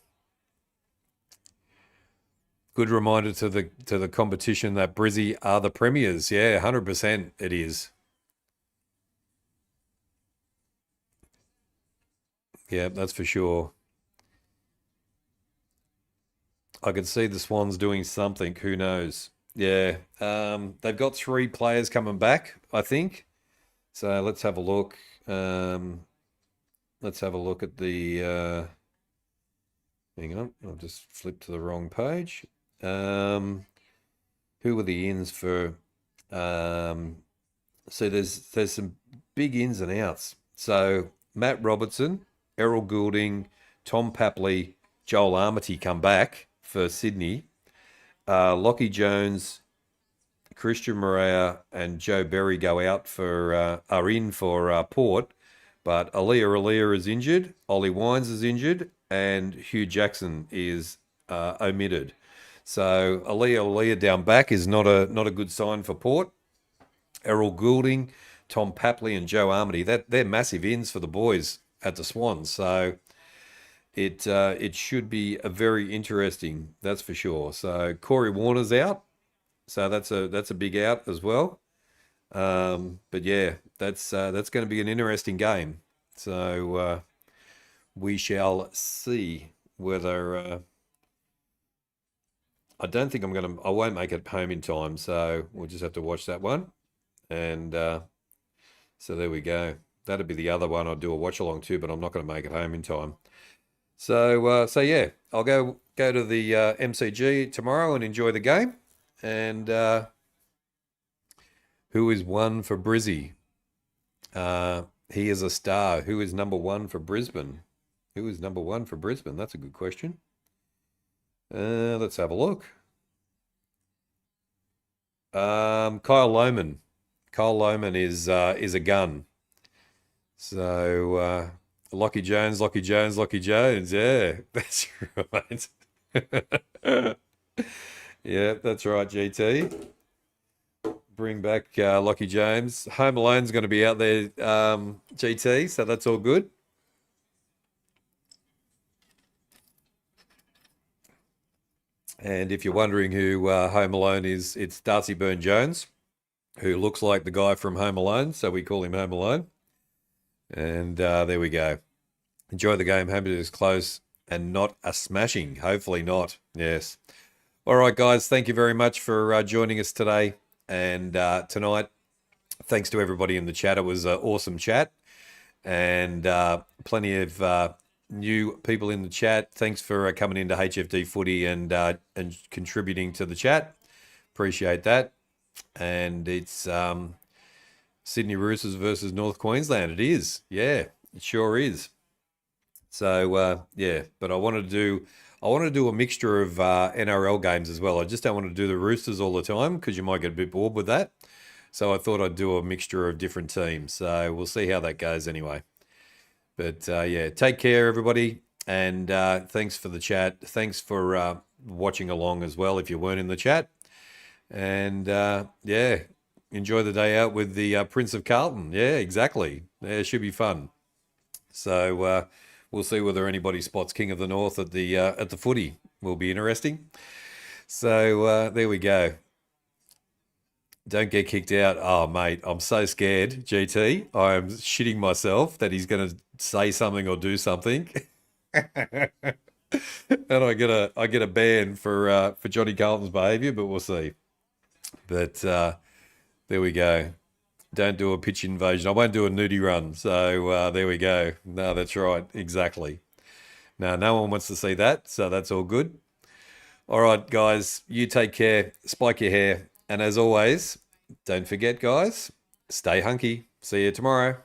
Good reminder to the competition that Brizzy are the premiers. Yeah, 100% it is. Yeah, that's for sure. I could see the Swans doing something. Who knows? Yeah, they've got 3 players coming back, I think. So let's have a look. Let's have a look at the. Hang on, I've just flipped to the wrong page. Who were the ins for? So there's some big ins and outs. So Matt Robertson, Errol Goulding, Tom Papley, Joel Armity come back for Sydney. Lockie Jones, Christian Morea, and Joe Berry go out are in for Port, but Aaliyah is injured, Ollie Wines is injured, and Hugh Jackson is omitted. So Aaliyah down back is not a good sign for Port. Errol Goulding Tom Papley and Joe Armity. They're massive ins for the boys at the Swans. So it should be a very interesting, that's for sure. So Corey Warner's out, so that's a big out as well. But yeah, that's going to be an interesting game. So we shall see whether. I don't think I won't make it home in time, so we'll just have to watch that one. And so there we go. That'd be the other one I'd do a watch along to, but I'm not going to make it home in time. So yeah, I'll go to the MCG tomorrow and enjoy the game. And who is one for Brizzy? He is a star. Who is number one for Brisbane? Who is number one for Brisbane? That's a good question. Let's have a look. Kyle Lohman. Kyle Lohman is a gun. So Lockie Jones. Yeah, that's right. Yeah, that's right, GT. Bring back Lockie James. Home Alone's going to be out there, GT, so that's all good. And if you're wondering who Home Alone is, it's Darcy Byrne-Jones, who looks like the guy from Home Alone, so we call him Home Alone. And there we go. Enjoy the game. Hope it is close and not a smashing. Hopefully not. Yes. All right, guys. Thank you very much for joining us today and tonight. Thanks to everybody in the chat. It was an awesome chat and plenty of new people in the chat. Thanks for coming into HFD Footy and contributing to the chat. Appreciate that. And it's Sydney Roosters versus North Queensland. It is. Yeah, it sure is. So yeah, but I want to do a mixture of NRL games as well. I just don't want to do the Roosters all the time because you might get a bit bored with that. So I thought I'd do a mixture of different teams. So we'll see how that goes anyway. But yeah, take care, everybody. And thanks for the chat. Thanks for watching along as well if you weren't in the chat. And yeah, enjoy the day out with the Prince of Carlton. Yeah, exactly. Yeah, it should be fun. So we'll see whether anybody spots King of the North at the footy. Will be interesting. So there we go. Don't get kicked out. Oh, mate, I'm so scared, GT. I'm shitting myself that he's going to say something or do something. And I get a ban for Johnny Carlton's behaviour, but we'll see. But there we go. Don't do a pitch invasion. I won't do a nudie run. So there we go. No, that's right. Exactly. No one wants to see that. So that's all good. All right, guys, you take care. Spike your hair. And as always, don't forget, guys, stay hunky. See you tomorrow.